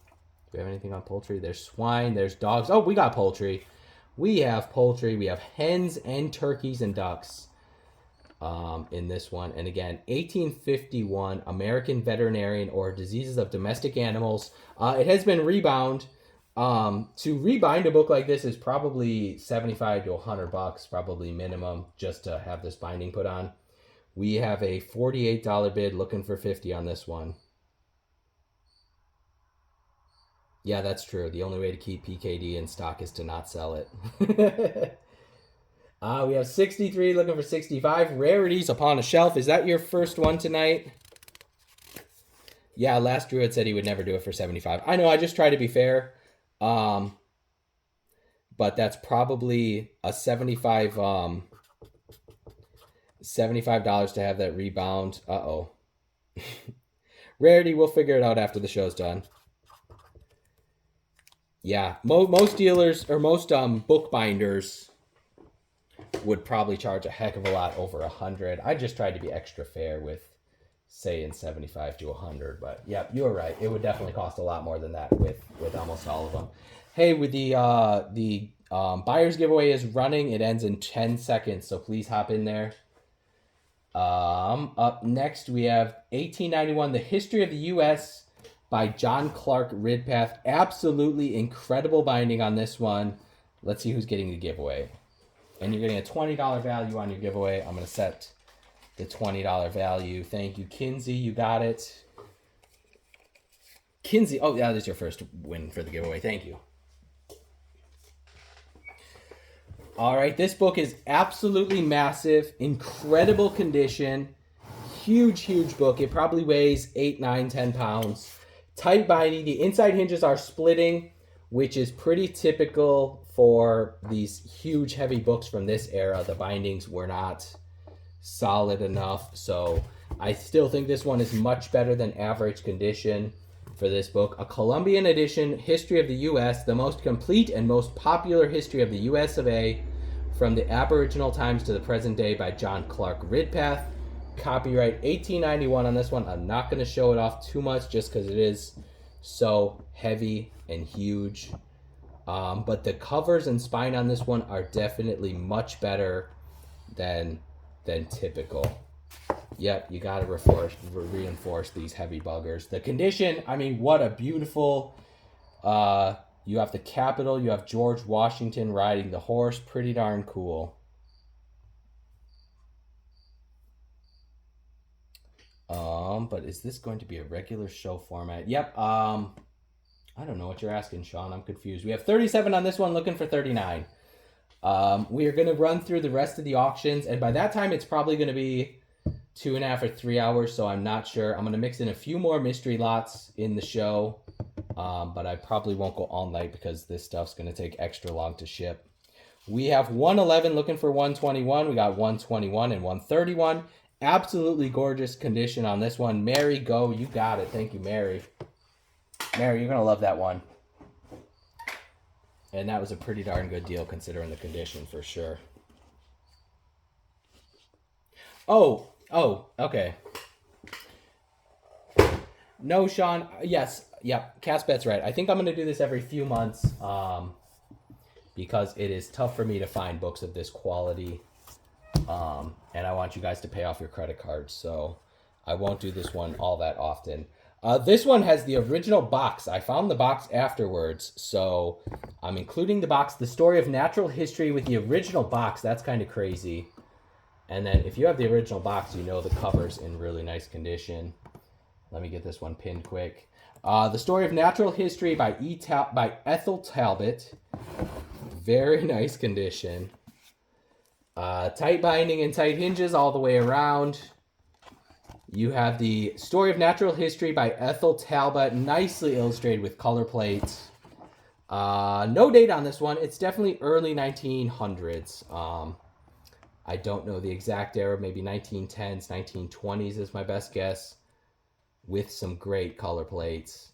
Do we have anything on poultry? There's swine. There's dogs. Oh, we got poultry. We have poultry. We have hens and turkeys and ducks in this one. And again, 1851, American Veterinarian or Diseases of Domestic Animals. It has been rebound. To rebind a book like this is probably $75 to $100, probably minimum, just to have this binding put on. We have a $48 bid, looking for 50 on this one. Yeah, that's true. The only way to keep PKD in stock is to not sell it. We have 63, looking for 65. Rarities upon a shelf. Is that your first one tonight? Yeah, last Druid said he would never do it for 75. I know, I just try to be fair. But that's probably a $75 to have that rebound. Uh-oh. Rarity, we'll figure it out after the show's done. Yeah, most dealers or most bookbinders would probably charge a heck of a lot over 100. I just tried to be extra fair with saying 75 to 100, but yeah, you're right. It would definitely cost a lot more than that with almost all of them. Hey, with the buyer's giveaway is running. It ends in 10 seconds, so please hop in there. Up next, we have 1891, The History of the U.S. by John Clark Ridpath. Absolutely incredible binding on this one. Let's see who's getting the giveaway. And you're getting a $20 value on your giveaway. I'm going to set the $20 value. Thank you, Kinsey. You got it. Kinsey. Oh, yeah, that's your first win for the giveaway. Thank you. All right, this book is absolutely massive, incredible condition, huge book. It probably weighs 8, 9, 10 pounds. Tight binding. The inside hinges are splitting, which is pretty typical for these huge, heavy books from this era. The bindings were not solid enough, so I still think this one is much better than average condition for this book. A Columbian edition, History of the U.S., the most complete and most popular history of the U.S. of A. from the Aboriginal times to the present day by John Clark Ridpath. Copyright 1891 on this one. I'm not going to show it off too much just because it is so heavy and huge. But the covers and spine on this one are definitely much better than typical. Yep, you got to reinforce these heavy buggers. The condition, I mean, what a beautiful, You have the Capitol. You have George Washington riding the horse. Pretty darn cool. But is this going to be a regular show format? Yep. I don't know what you're asking, Sean. I'm confused. We have 37 on this one, looking for 39. We are going to run through the rest of the auctions, and by that time, it's probably going to be 2.5 or 3 hours, so I'm not sure. I'm going to mix in a few more mystery lots in the show, but I probably won't go all night because this stuff's going to take extra long to ship. We have 111 looking for 121. We got 121 and 131. Absolutely gorgeous condition on this one. Mary, go. You got it. Thank you, Mary. Mary, you're going to love that one. And that was a pretty darn good deal considering the condition for sure. Oh, okay. No, Sean. Yes. Yep. Casbet's right. I think I'm going to do this every few months because it is tough for me to find books of this quality. And I want you guys to pay off your credit cards. So I won't do this one all that often. This one has the original box. I found the box afterwards. So I'm including the box. The Story of Natural History with the original box. That's kind of crazy. And then if you have the original box, you know the cover's in really nice condition. Let me get this one pinned quick. The Story of Natural History by Ethel Talbot. Very nice condition. Tight binding and tight hinges all the way around. You have the Story of Natural History by Ethel Talbot, nicely illustrated with color plates. No date on this one. It's definitely early 1900s. I don't know the exact era, maybe 1910s, 1920s is my best guess, with some great color plates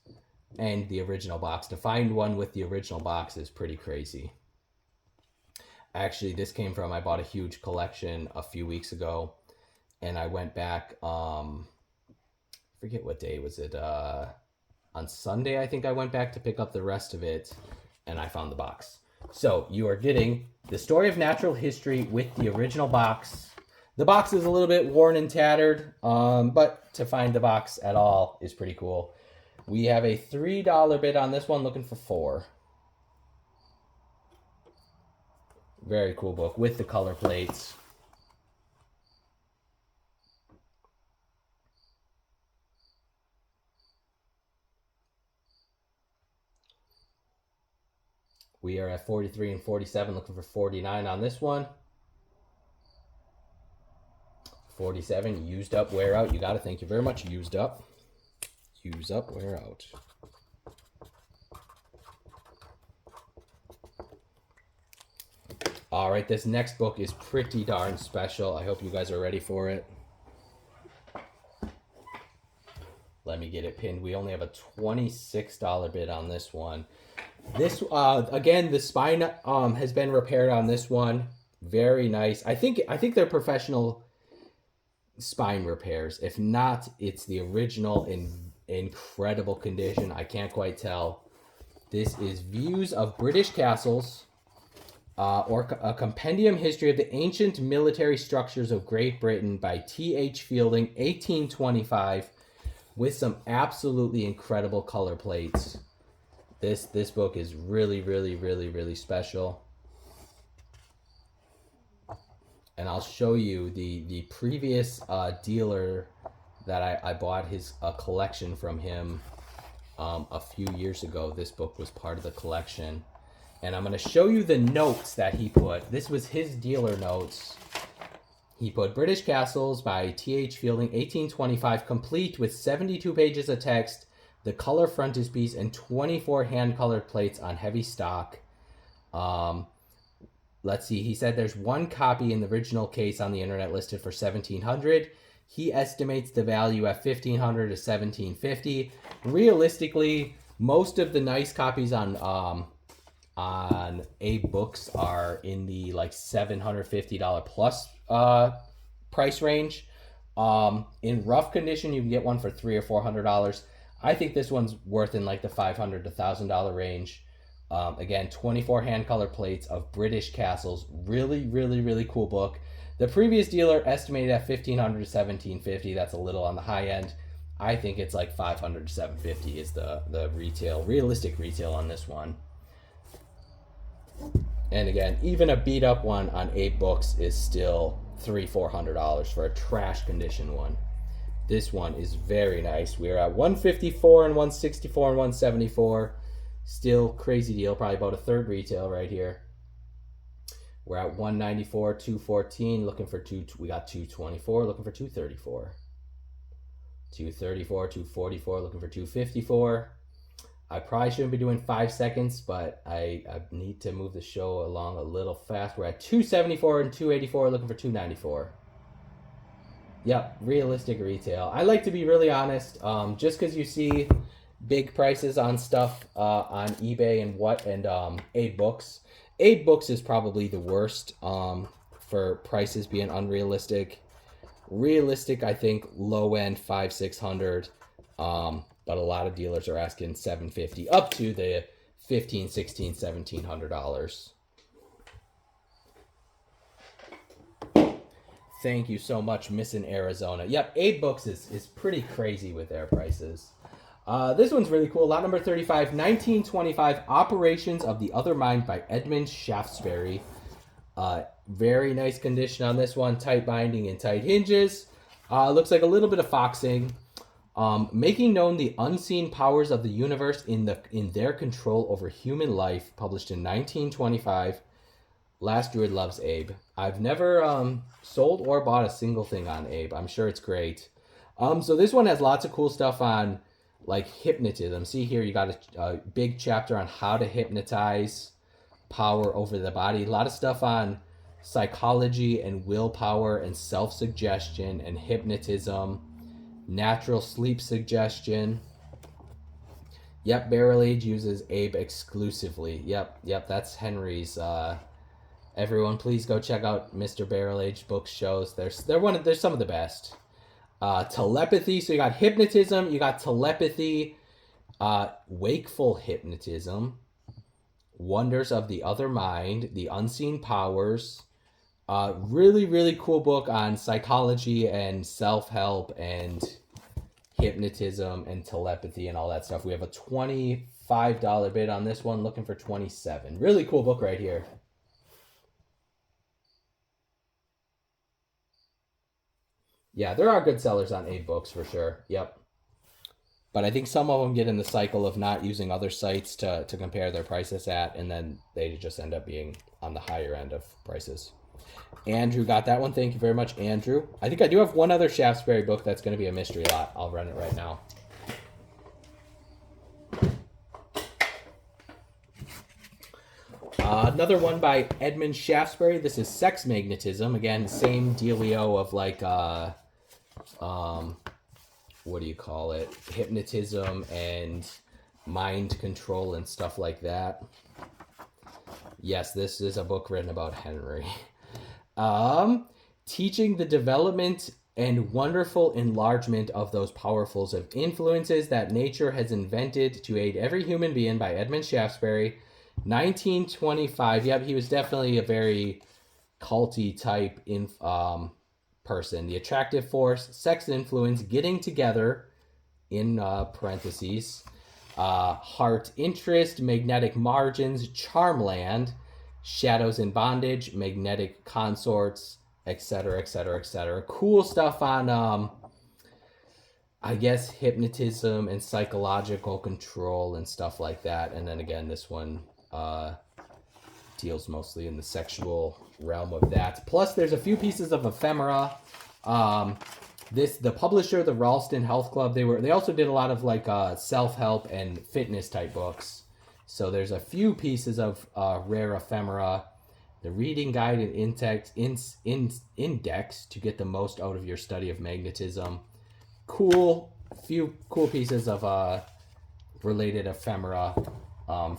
and the original box. To find one with the original box is pretty crazy. Actually, this came from, I bought a huge collection a few weeks ago, and I went back, forget what day was it, on Sunday, I think I went back to pick up the rest of it, and I found the box. So, you are getting the Story of Natural History with the original box. The box is a little bit worn and tattered, but to find the box at all is pretty cool. We have a $3 bid on this one, looking for $4. Very cool book with the color plates. We are at 43 and 47, looking for 49 on this one. 47, used up, wear out. You got it. Thank you very much. Used up. Use up, wear out. All right, this next book is pretty darn special. I hope you guys are ready for it. Let me get it pinned. We only have a $26 bid on this one. This, again, the spine has been repaired on this one. Very nice. I think they're professional spine repairs. If not, it's the original in incredible condition. I can't quite tell. This is Views of British Castles. Or a compendium history of the ancient military structures of Great Britain by T.H. Fielding, 1825, with some absolutely incredible color plates. This book is really, really, really, really special. And I'll show you the previous dealer that I bought his collection from him a few years ago. This book was part of the collection. And I'm going to show you the notes that he put. This was his dealer notes. He put British Castles by T.H. Fielding, 1825, complete with 72 pages of text, the color frontispiece, and 24 hand-colored plates on heavy stock. Let's see. He said there's one copy in the original case on the internet listed for $1,700. He estimates the value at $1,500 to $1,750. Realistically, most of the nice copies on Abe Books are in the like $750 plus price range. In rough condition, you can get one for $300 or $400. I think this one's worth in like the $500 to $1,000 range. Again, 24 hand color plates of British Castles. Really, really, really cool book. The previous dealer estimated at $1,500 to $1,750. That's a little on the high end. I think it's like $500 to $750 is the realistic retail on this one. And again, even a beat up one on 8 books is still $300-400 for a trash condition one. This one is very nice. We're at 154 and 164 and 174. Still crazy deal, probably about a third retail right here. We're at 194, 214, looking for we got 224, looking for 234. 234, 244, looking for 254. I probably shouldn't be doing 5 seconds, but I need to move the show along a little fast. We're at 274 and 284, looking for 294. Yep, realistic retail. I like to be really honest. Just because you see big prices on stuff on eBay and 8 books. 8 books is probably the worst for prices being unrealistic. Realistic, I think low end 500-600. But a lot of dealers are asking $750 up to the $1,500, $1,600, $1,700. Thank you so much, Missin' Arizona. Yep, 8 books is pretty crazy with their prices. This one's really cool. Lot number 35, 1925, Operations of the Other Mind by Edmund Shaftesbury. Very nice condition on this one. Tight binding and tight hinges. Looks like a little bit of foxing. Making known the unseen powers of the universe in their control over human life, published in 1925. Last Druid loves Abe. I've never sold or bought a single thing on Abe. I'm sure it's great. So this one has lots of cool stuff on like hypnotism. See here, you got a big chapter on how to hypnotize, power over the body. A lot of stuff on psychology and willpower and self-suggestion and hypnotism. Natural sleep suggestion. Yep, Barrel Age uses Abe exclusively. Yep, that's Henry's. Everyone, please go check out Mr. Barrel Age book shows. They're some of the best. Telepathy. So you got hypnotism, you got telepathy, wakeful hypnotism, wonders of the other mind, the unseen powers. Really, really cool book on psychology and self-help and hypnotism and telepathy and all that stuff. We have a $25 bid on this one, looking for 27. Really cool book right here. Yeah, there are good sellers on 8 books for sure. Yep. But I think some of them get in the cycle of not using other sites to compare their prices at, and then they just end up being on the higher end of prices. Andrew got that one. Thank you very much, Andrew. I think I do have one other Shaftesbury book that's going to be a mystery lot. I'll run it right now. Another one by Edmund Shaftesbury. This is Sex Magnetism. Again, same dealio of like, what do you call it? Hypnotism and mind control and stuff like that. Yes, this is a book written about Henry. Teaching the development and wonderful enlargement of those powerfuls of influences that nature has invented to aid every human being by Edmund Shaftesbury. 1925. Yep, he was definitely a very culty type person. The attractive force, sex influence, getting together, in parentheses, heart interest, magnetic margins, charmland, shadows in bondage, magnetic consorts, etc., etc., etc. Cool stuff on, I guess, hypnotism and psychological control and stuff like that. And then again, this one deals mostly in the sexual realm of that. Plus, there's a few pieces of ephemera. The publisher, the Ralston Health Club, they also did a lot of like self-help and fitness type books. So there's a few pieces of rare ephemera. The reading guide and index to get the most out of your study of magnetism. Few cool pieces of related ephemera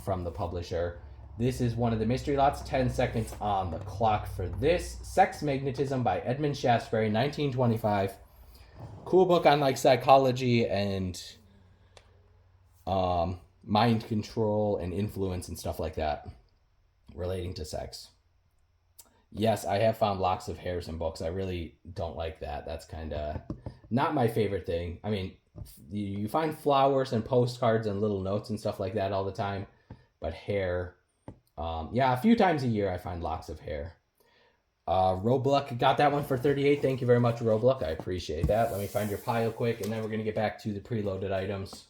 from the publisher. This is one of the mystery lots. 10 seconds on the clock for this. Sex Magnetism by Edmund Shaftesbury, 1925. Cool book on like psychology and mind control and influence and stuff like that relating to sex. Yes, I have found locks of hairs in books. I really don't like that. That's kind of not my favorite thing. I mean, you find flowers and postcards and little notes and stuff like that all the time, but hair, Yeah, a few times a year I find locks of hair. Robluck got that one for 38. Thank you very much, Robluck. I appreciate that. Let me find your pile quick, and then we're going to get back to the preloaded items.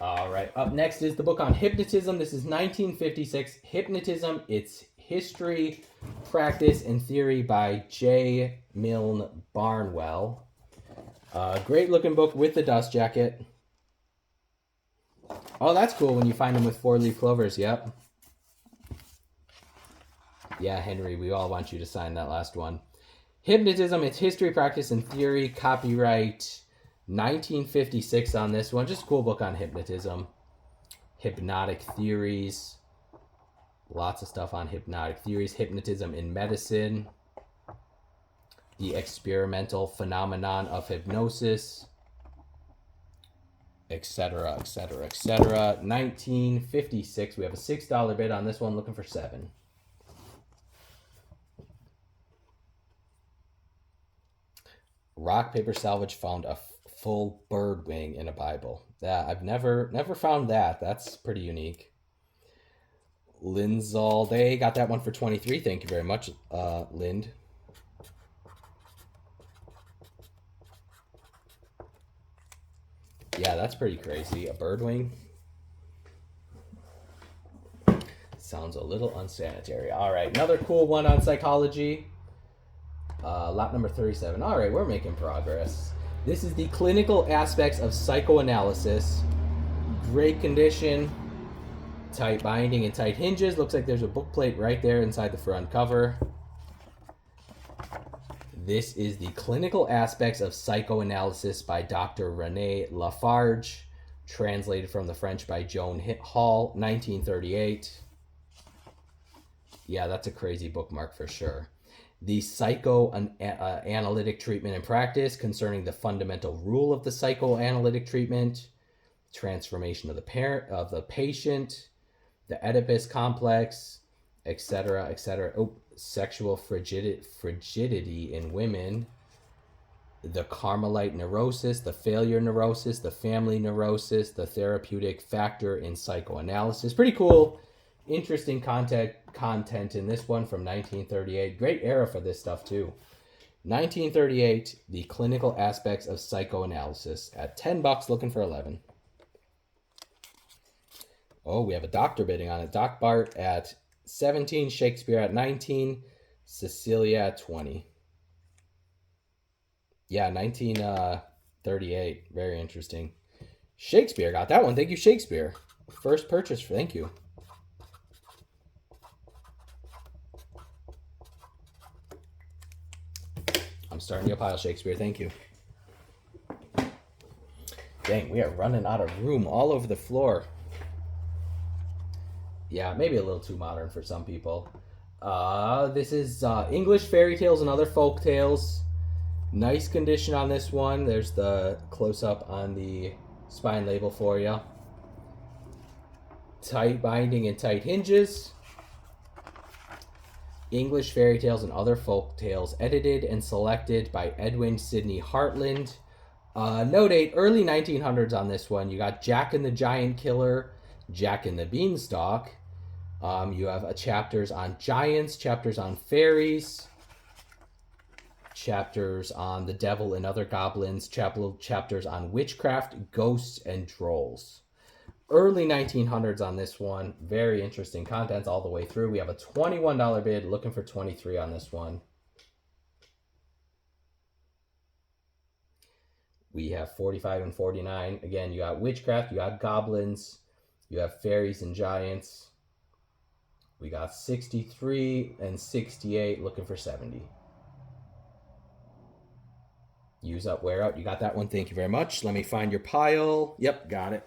All right, up next is the book on hypnotism. This is 1956, Hypnotism, Its History, Practice, and Theory by J. Milne Barnwell. Great looking book with the dust jacket. Oh, that's cool when you find them with four-leaf clovers, yep. Yeah, Henry, we all want you to sign that last one. Hypnotism, Its History, Practice, and Theory, copyright 1956 on this one. Just a cool book on hypnotism. Hypnotic theories. Lots of stuff on hypnotic theories. Hypnotism in medicine. The experimental phenomenon of hypnosis. Etc., etc., etc. 1956. We have a $6 bid on this one. Looking for $7. Rock, paper, salvage found a full bird wing in a Bible. Yeah, I've never found that. That's pretty unique. Linzalde got that one for 23. Thank you very much, Lind. Yeah, that's pretty crazy. A bird wing. Sounds a little unsanitary. All right, another cool one on psychology. Lot number 37. All right, we're making progress. This is the clinical aspects of psychoanalysis. Great condition. Tight binding and tight hinges. Looks like there's a book plate right there inside the front cover. This is the clinical aspects of psychoanalysis by Dr. René Lafarge. Translated from the French by Joan Hall, 1938. Yeah, that's a crazy bookmark for sure. The psychoanalytic treatment and practice concerning the fundamental rule of the psychoanalytic treatment, transformation of the patient, the Oedipus complex, etc., etc. Oh, sexual frigidity in women, the Carmelite neurosis, the failure neurosis, the family neurosis, the therapeutic factor in psychoanalysis. Pretty cool. Interesting content in this one from 1938. Great era for this stuff too. 1938, the clinical aspects of psychoanalysis at $10, looking for 11. Oh, we have a doctor bidding on it. Doc Bart at 17, Shakespeare at 19, Cecilia at 20. Yeah, 1938. Very interesting. Shakespeare got that one. Thank you, Shakespeare. First purchase. Thank you. I'm starting your pile, Shakespeare. Thank you. Dang, we are running out of room all over the floor. Yeah, maybe a little too modern for some people. This is English fairy tales and other folk tales. Nice condition on this one. There's the close-up on the spine label for you. Tight binding and tight hinges. English fairy tales and other folk tales, edited and selected by Edwin Sidney Hartland. No date, early 1900s on this one. You got Jack and the Giant Killer, Jack and the Beanstalk. You have chapters on giants, chapters on fairies, chapters on the devil and other goblins, chapters on witchcraft, ghosts, and trolls. Early 1900s on this one. Very interesting contents all the way through. We have a $21 bid, looking for 23 on this one. We have 45 and 49. Again, you got witchcraft, you got goblins, you have fairies and giants. We got 63 and 68, looking for 70. Use up, wear out. You got that one. Thank you very much. Let me find your pile. Yep, got it.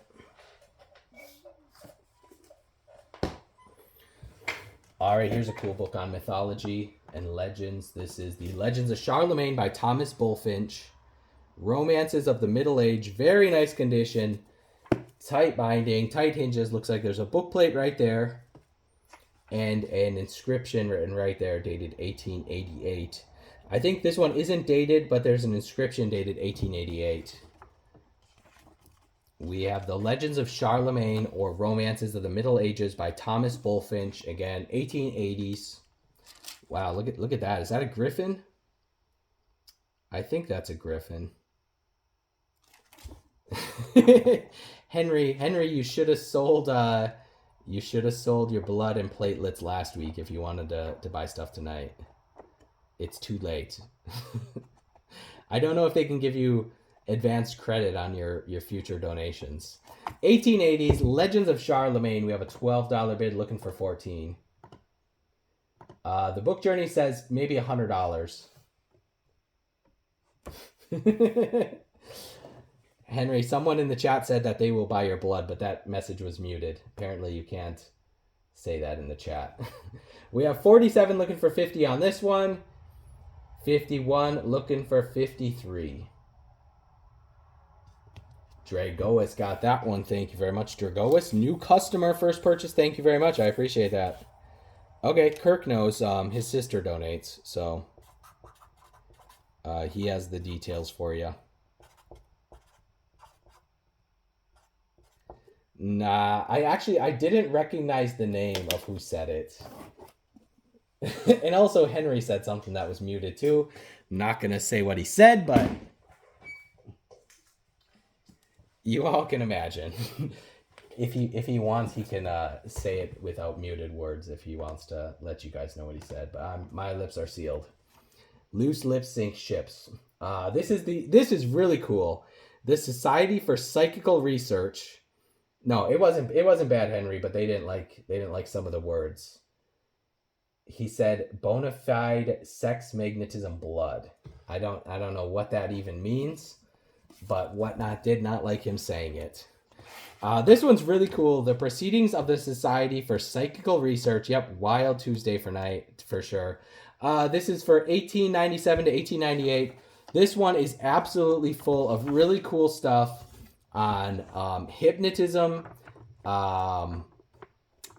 All right, here's a cool book on mythology and legends. This is The Legends of Charlemagne by Thomas Bulfinch. Romances of the Middle Age. Very nice condition. Tight binding, tight hinges. Looks like there's a book plate right there. And an inscription written right there, dated 1888. I think this one isn't dated, but there's an inscription dated 1888. We have The Legends of Charlemagne or Romances of the Middle Ages by Thomas Bulfinch. Again, 1880s. Wow, look at that. Is that a griffin? I think that's a griffin. Henry, you should have sold your blood and platelets last week if you wanted to buy stuff tonight. It's too late. I don't know if they can give you advanced credit on your future donations. 1880s, Legends of Charlemagne. We have a $12 bid looking for 14. The book journey says maybe $100. Henry, someone in the chat said that they will buy your blood, but that message was muted. Apparently you can't say that in the chat. We have 47 looking for 50 on this one. 51 looking for 53. Dragois got that one. Thank you very much, Dragois. New customer, first purchase. Thank you very much. I appreciate that. Okay, Kirk knows his sister donates, so he has the details for you. Nah, I didn't recognize the name of who said it. And also Henry said something that was muted too. I'm not going to say what he said, but you all can imagine. If he wants, he can say it without muted words if he wants to let you guys know what he said. But my lips are sealed. Loose lips sink ships. This is really cool. The Society for Psychical Research. No, it wasn't bad, Henry, but they didn't like some of the words. He said bona fide sex magnetism blood. I don't know what that even means, but Whatnot did not like him saying it. This one's really cool. The Proceedings of the Society for Psychical Research. Yep, Wild Tuesday for sure. This is for 1897 to 1898. This one is absolutely full of really cool stuff on hypnotism,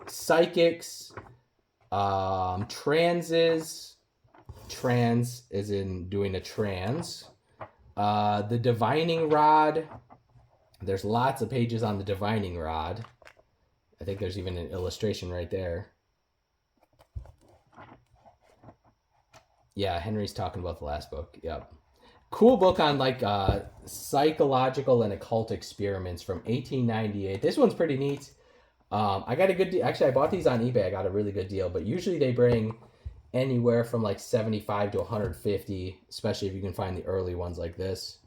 psychics, transes. Trans is in doing a trance. The divining rod. There's lots of pages on the divining rod. I think there's even an illustration right there. Yeah, Henry's talking about the last book. Yep. Cool book on like psychological and occult experiments from 1898. This one's pretty neat. I got a good deal. Actually, I bought these on eBay. I got a really good deal, but usually they bring anywhere from like 75 to 150, especially if you can find the early ones like this.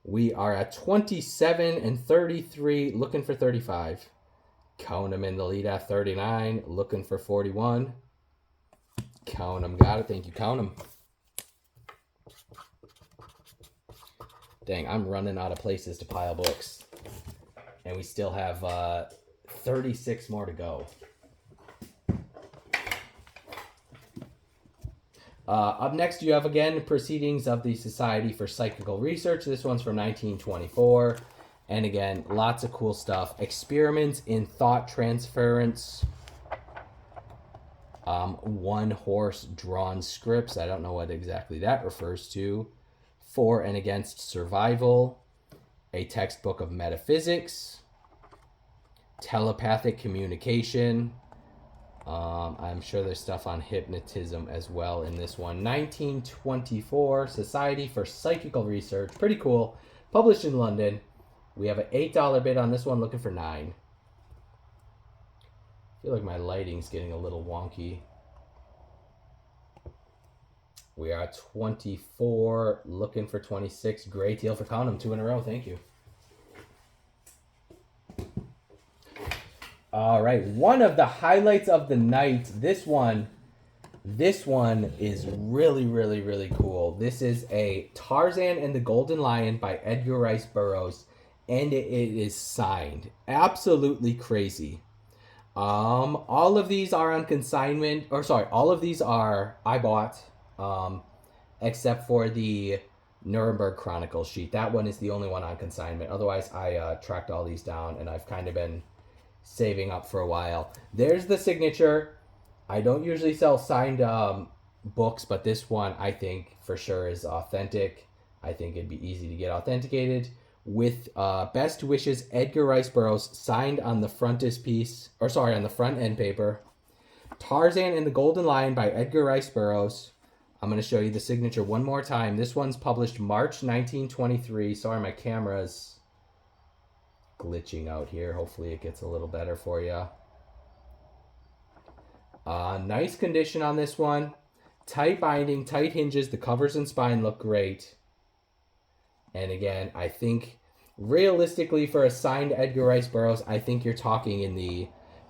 We are at 27 and 33, looking for 35. Conan in the lead at 39, looking for 41. Conan got it. Thank you, Conan. Dang, I'm running out of places to pile books. And we still have 36 more to go. Up next, you have, again, Proceedings of the Society for Psychical Research. This one's from 1924. And again, lots of cool stuff. Experiments in Thought Transference. One horse drawn scripts. I don't know what exactly that refers to. For and Against Survival. A textbook of metaphysics. Telepathic communication. I'm sure there's stuff on hypnotism as well in this one. 1924, Society for Psychical Research. Pretty cool. Published in London. We have an $8 bid on this one, looking for 9. I feel like my lighting's getting a little wonky. We are at 24, looking for 26. Great deal for Conan. 2 in a row. Thank you. All right, one of the highlights of the night. This one is really, really, really cool. This is a Tarzan and the Golden Lion by Edgar Rice Burroughs, and it is signed. Absolutely crazy. All of these are on consignment, or sorry, all of these are I bought, except for the Nuremberg Chronicles sheet. That one is the only one on consignment. Otherwise, I tracked all these down, and I've kind of been saving up for a while. There's the signature. I don't usually sell signed books, but this one I think for sure is authentic. I think it'd be easy to get authenticated. with best wishes, Edgar Rice Burroughs, signed on the frontispiece, or sorry, on the front end paper. Tarzan and the Golden Lion by Edgar Rice Burroughs. I'm going to show you the signature one more time. This one's published March 1923. Sorry, my camera's glitching out here. Hopefully it gets a little better for you. Nice condition on this one. Tight binding, tight hinges. The covers and spine look great. And again, I think realistically for a signed Edgar Rice Burroughs, I think you're talking in the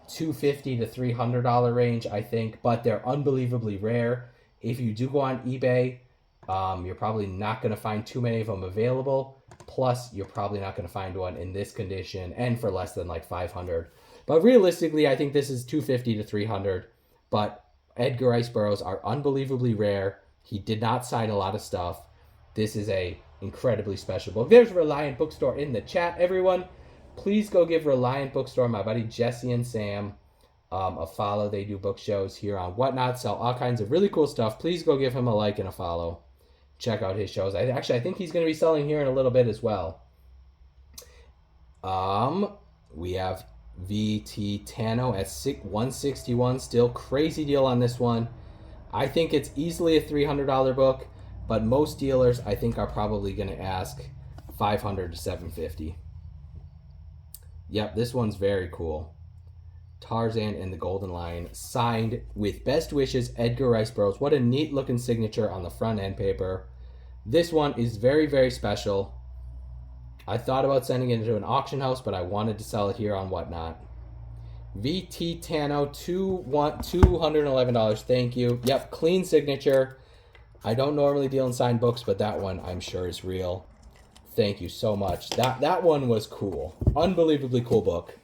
$250 to $300 range, I think. But they're unbelievably rare. If you do go on eBay, you're probably not going to find too many of them available. Plus, you're probably not going to find one in this condition and for less than like $500. But realistically, I think this is $250 to $300. But Edgar Rice Burroughs are unbelievably rare. He did not sign a lot of stuff. This is a incredibly special book. There's Reliant Bookstore in the chat, everyone. Please go give Reliant Bookstore, my buddy Jesse and Sam, a follow. They do book shows here on Whatnot, sell all kinds of really cool stuff. Please go give him a like and a follow. Check out his shows. I think he's going to be selling here in a little bit as well. We have VT Tano at 161. Still crazy deal on this one. I think it's easily a $300 book, but most dealers I think are probably going to ask $500 to $750. Yep, this one's very cool. Tarzan and the Golden Lion, signed with best wishes, Edgar Rice Burroughs. What a neat looking signature on the front end paper. This one is very, very special. I thought about sending it to an auction house, but I wanted to sell it here on Whatnot. VT Tano, $211. Thank you. Yep, clean signature. I don't normally deal in signed books, but that one I'm sure is real. Thank you so much. That one was cool. Unbelievably cool book.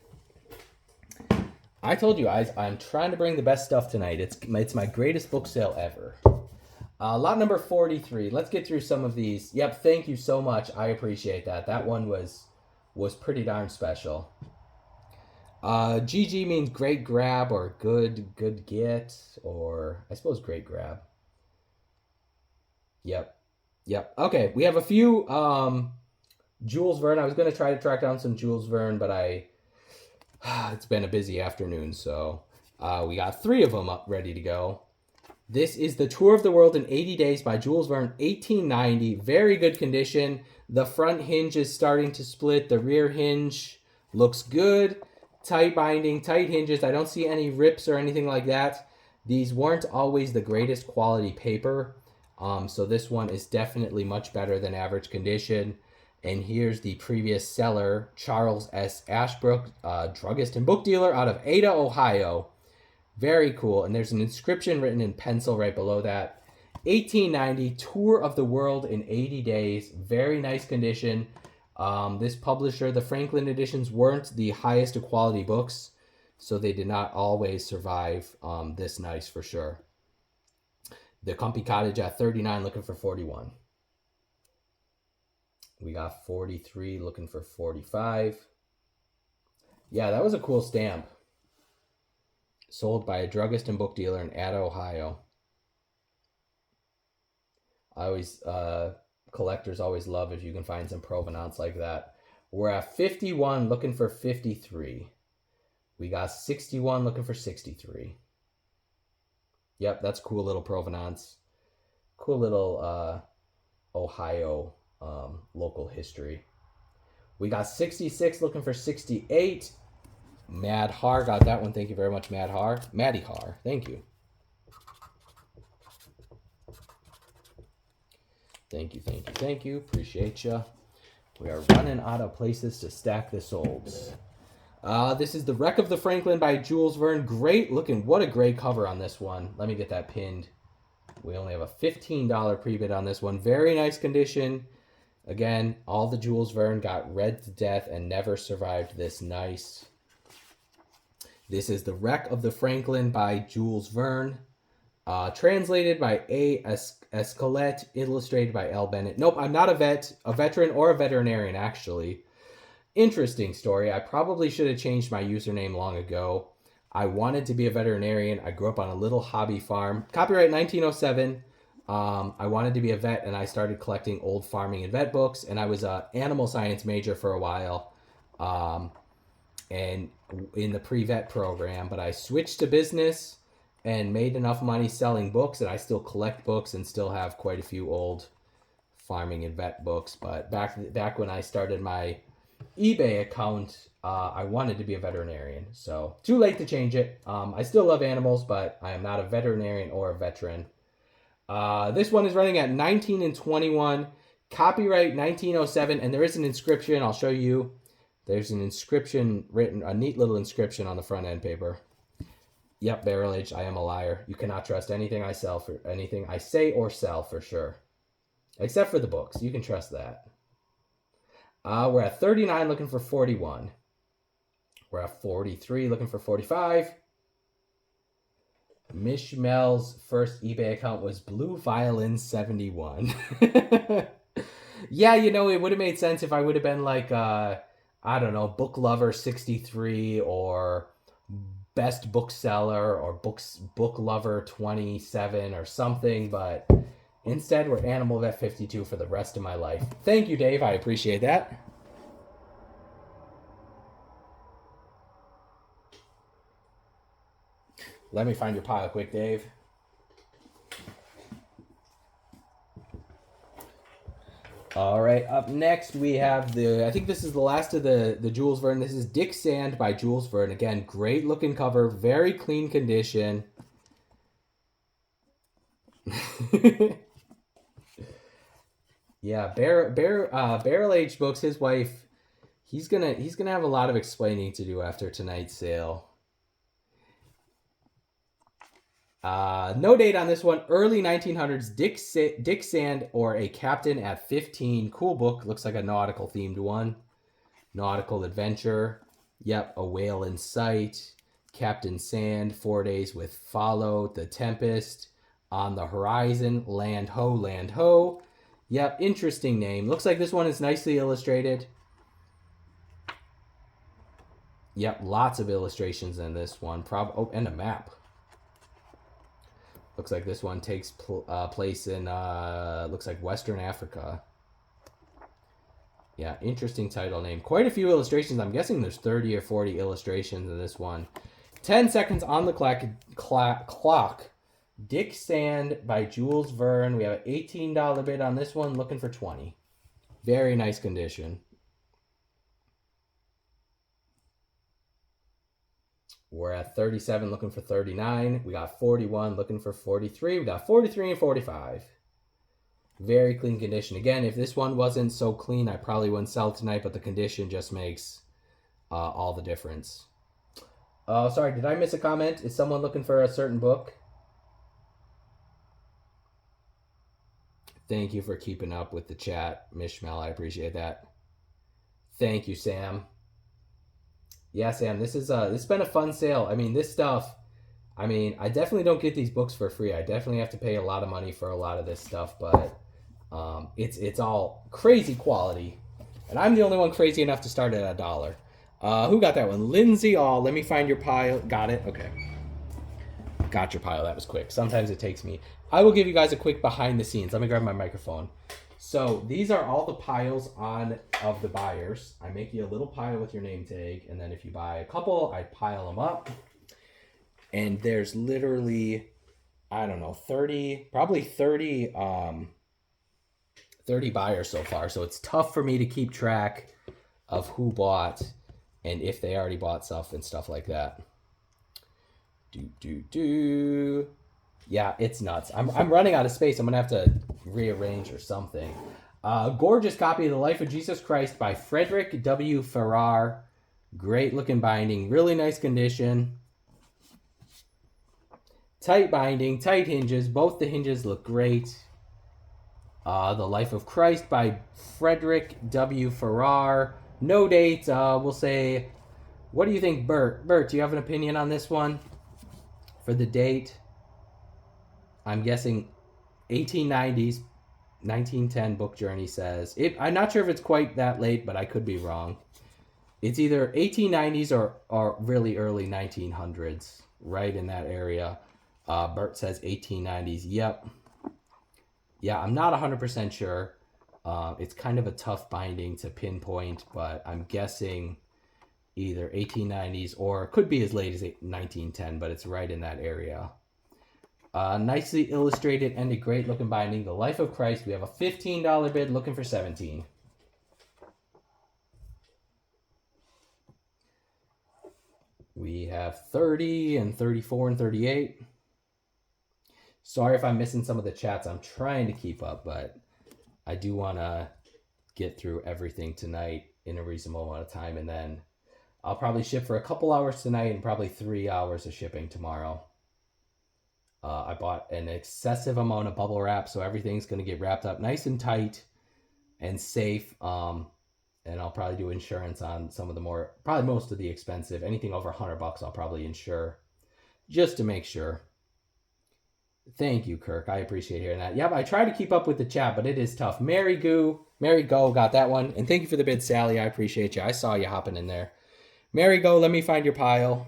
I told you guys, I'm trying to bring the best stuff tonight. It's my greatest book sale ever. Lot number 43. Let's get through some of these. Yep, thank you so much. I appreciate that. That one was pretty darn special. GG means great grab or good get, or I suppose great grab. Yep. Okay, we have a few Jules Verne. I was going to try to track down some Jules Verne, but it's been a busy afternoon, so we got 3 of them up ready to go. This is The Tour of the World in 80 Days by Jules Verne, 1890. Very good condition. The front hinge is starting to split. The rear hinge looks good. Tight binding, tight hinges. I don't see any rips or anything like that. These weren't always the greatest quality paper, so this one is definitely much better than average condition. And here's the previous seller, Charles S. Ashbrook, druggist and book dealer out of Ada, Ohio. Very cool. And there's an inscription written in pencil right below that. 1890, Tour of the World in 80 Days. Very nice condition. This publisher, the Franklin editions, weren't the highest of quality books, so they did not always survive this nice for sure. The Compy Cottage at 39, looking for 41. We got 43, looking for 45. Yeah, that was a cool stamp. Sold by a druggist and book dealer in Ada, Ohio. Collectors always love if you can find some provenance like that. We're at 51, looking for 53. We got 61, looking for 63. Yep, that's cool little provenance. Cool little Ohio local history. We got 66, looking for 68. Mad Har got that one. Thank you very much, Mad Har. Maddie Har, thank you. Thank you. Appreciate you. We are running out of places to stack the solds. This is The Wreck of the Franklin by Jules Verne. Great looking. What a great cover on this one. Let me get that pinned. We only have a $15 pre-bid on this one. Very nice condition. Again, all the Jules Verne got read to death and never survived this nice. This is The Wreck of the Franklin by Jules Verne. Translated by A. Escolet, illustrated by L. Bennett. Nope, I'm not a veteran or a veterinarian, actually. Interesting story. I probably should have changed my username long ago. I wanted to be a veterinarian. I grew up on a little hobby farm. Copyright 1907. I wanted to be a vet, and I started collecting old farming and vet books, and I was an animal science major for a while, and in the pre-vet program, but I switched to business and made enough money selling books that I still collect books and still have quite a few old farming and vet books. But back when I started my eBay account, I wanted to be a veterinarian. So too late to change it. I still love animals, but I am not a veterinarian or a veteran. This one is running at 19 and 21, copyright 1907, and there is an inscription. I'll show you. There's an inscription written, a neat little inscription on the front end paper. Yep, barrel aged. I am a liar. You cannot trust anything I sell for anything I say or sell for sure, except for the books. You can trust that. We're at 39, looking for 41. We're at 43, looking for 45. Mishmel's first eBay account was Blue Violin 71. Yeah, it would have made sense if I would have been like, I don't know, Book Lover 63 or Best Bookseller or Book Lover 27 or something, but instead we're Animal Vet 52 for the rest of my life. Thank you, Dave. I appreciate that. Let me find your pile quick, Dave. All right, up next we have I think this is the last of the Jules Verne. This is Dick Sand by Jules Verne. Again, great looking cover, very clean condition. Yeah, barrel aged books. His wife, he's gonna have a lot of explaining to do after tonight's sale. No date on this one. Early 1900s. Dick Sand or A Captain at 15. Cool book. Looks like a nautical themed one. Nautical adventure. Yep, A Whale in Sight. Captain Sand. 4 Days with Follow. The Tempest. On the Horizon. Land Ho, Land Ho. Yep, interesting name. Looks like this one is nicely illustrated. Yep, lots of illustrations in this one. And a map. Looks like this one takes place in, looks like Western Africa. Yeah, interesting title name. Quite a few illustrations. I'm guessing there's 30 or 40 illustrations in this one. 10 seconds on the clock. Dick Sand by Jules Verne. We have an $18 bid on this one. Looking for 20. Very nice condition. We're at 37, looking for 39. We got 41, looking for 43. We got 43 and 45. Very clean condition. Again, if this one wasn't so clean, I probably wouldn't sell tonight, but the condition just makes all the difference. Oh, sorry, did I miss a comment? Is someone looking for a certain book? Thank you for keeping up with the chat, Mishmel. I appreciate that. Thank you, Sam. Yeah, Sam, this has been a fun sale. I mean, this stuff, I definitely don't get these books for free. I definitely have to pay a lot of money for a lot of this stuff, but it's all crazy quality. And I'm the only one crazy enough to start at $1. Who got that one? Lindsay All. Let me find your pile. Got it? Okay. Got your pile. That was quick. Sometimes it takes me. I will give you guys a quick behind the scenes. Let me grab my microphone. So these are all the piles of the buyers. I make you a little pile with your name tag, and then if you buy a couple, I pile them up. And there's literally, I don't know, 30 buyers so far. So it's tough for me to keep track of who bought and if they already bought stuff and stuff like that. Yeah, it's nuts. I'm running out of space. I'm gonna have to rearrange or something. Gorgeous copy of The Life of Jesus Christ by Frederick W. Farrar. Great looking binding, really nice condition. Tight binding, tight hinges. Both the hinges look great. The Life of Christ by Frederick W. Farrar. No date. We'll say, what do you think, Bert? Bert, do you have an opinion on this one for the date? I'm guessing 1890s, 1910 book journey says. I'm not sure if it's quite that late, but I could be wrong. It's either 1890s or really early 1900s, right in that area. Bert says 1890s. Yep. Yeah, I'm not 100% sure. It's kind of a tough binding to pinpoint, but I'm guessing either 1890s or it could be as late as 1910, but it's right in that area. Nicely illustrated and a great looking binding. The Life of Christ. We have a $15 bid looking for 17. We have 30 and 34 and 38. Sorry if I'm missing some of the chats. I'm trying to keep up, but I do want to get through everything tonight in a reasonable amount of time, and then I'll probably ship for a couple hours tonight and probably 3 hours of shipping tomorrow. I bought an excessive amount of bubble wrap, so everything's going to get wrapped up nice and tight and safe. And I'll probably do insurance on some of the more, probably most of the expensive. Anything over $100, I'll probably insure just to make sure. Thank you, Kirk. I appreciate hearing that. Yep, I try to keep up with the chat, but it is tough. Mary Go got that one. And thank you for the bid, Sally. I appreciate you. I saw you hopping in there. Mary Go, let me find your pile.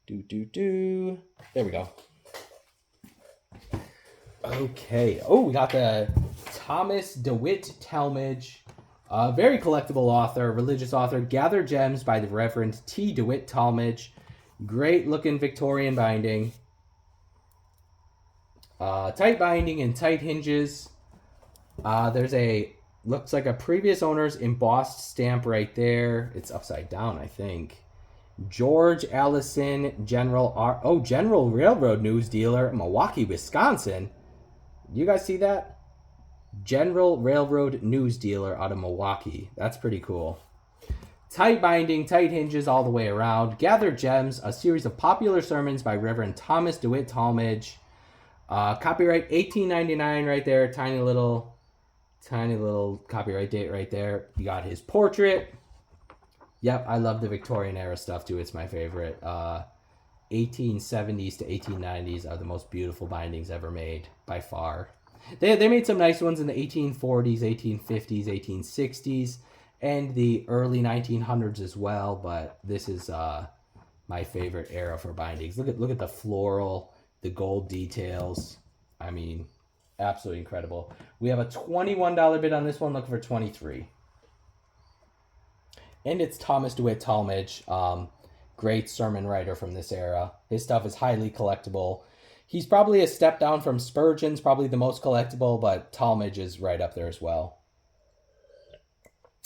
There we go. Okay. Oh, we got the Thomas DeWitt Talmage. Very collectible author, religious author. Gather Gems by the Reverend T. DeWitt Talmage. Great looking Victorian binding. Tight binding and tight hinges. There's a, looks like a previous owner's embossed stamp right there. It's upside down, I think. George Allison, General Railroad News Dealer, Milwaukee, Wisconsin. You guys see that? General Railroad News Dealer out of Milwaukee. That's pretty cool. Tight binding, tight hinges all the way around. Gather Gems, a series of popular sermons by Reverend Thomas DeWitt Talmage. Copyright 1899 right there. Tiny little copyright date right there. You got his portrait. Yep, I love the Victorian era stuff too. It's my favorite. 1870s to 1890s are the most beautiful bindings ever made by far. They made some nice ones in the 1840s, 1850s, 1860s, and the early 1900s as well. But this is my favorite era for bindings. Look at the floral, the gold details. I mean, absolutely incredible. We have a $21 bid on this one. Looking for 23. And it's Thomas DeWitt Talmage, great sermon writer from this era. His stuff is highly collectible. He's probably a step down from Spurgeon's, probably the most collectible, but Talmage is right up there as well.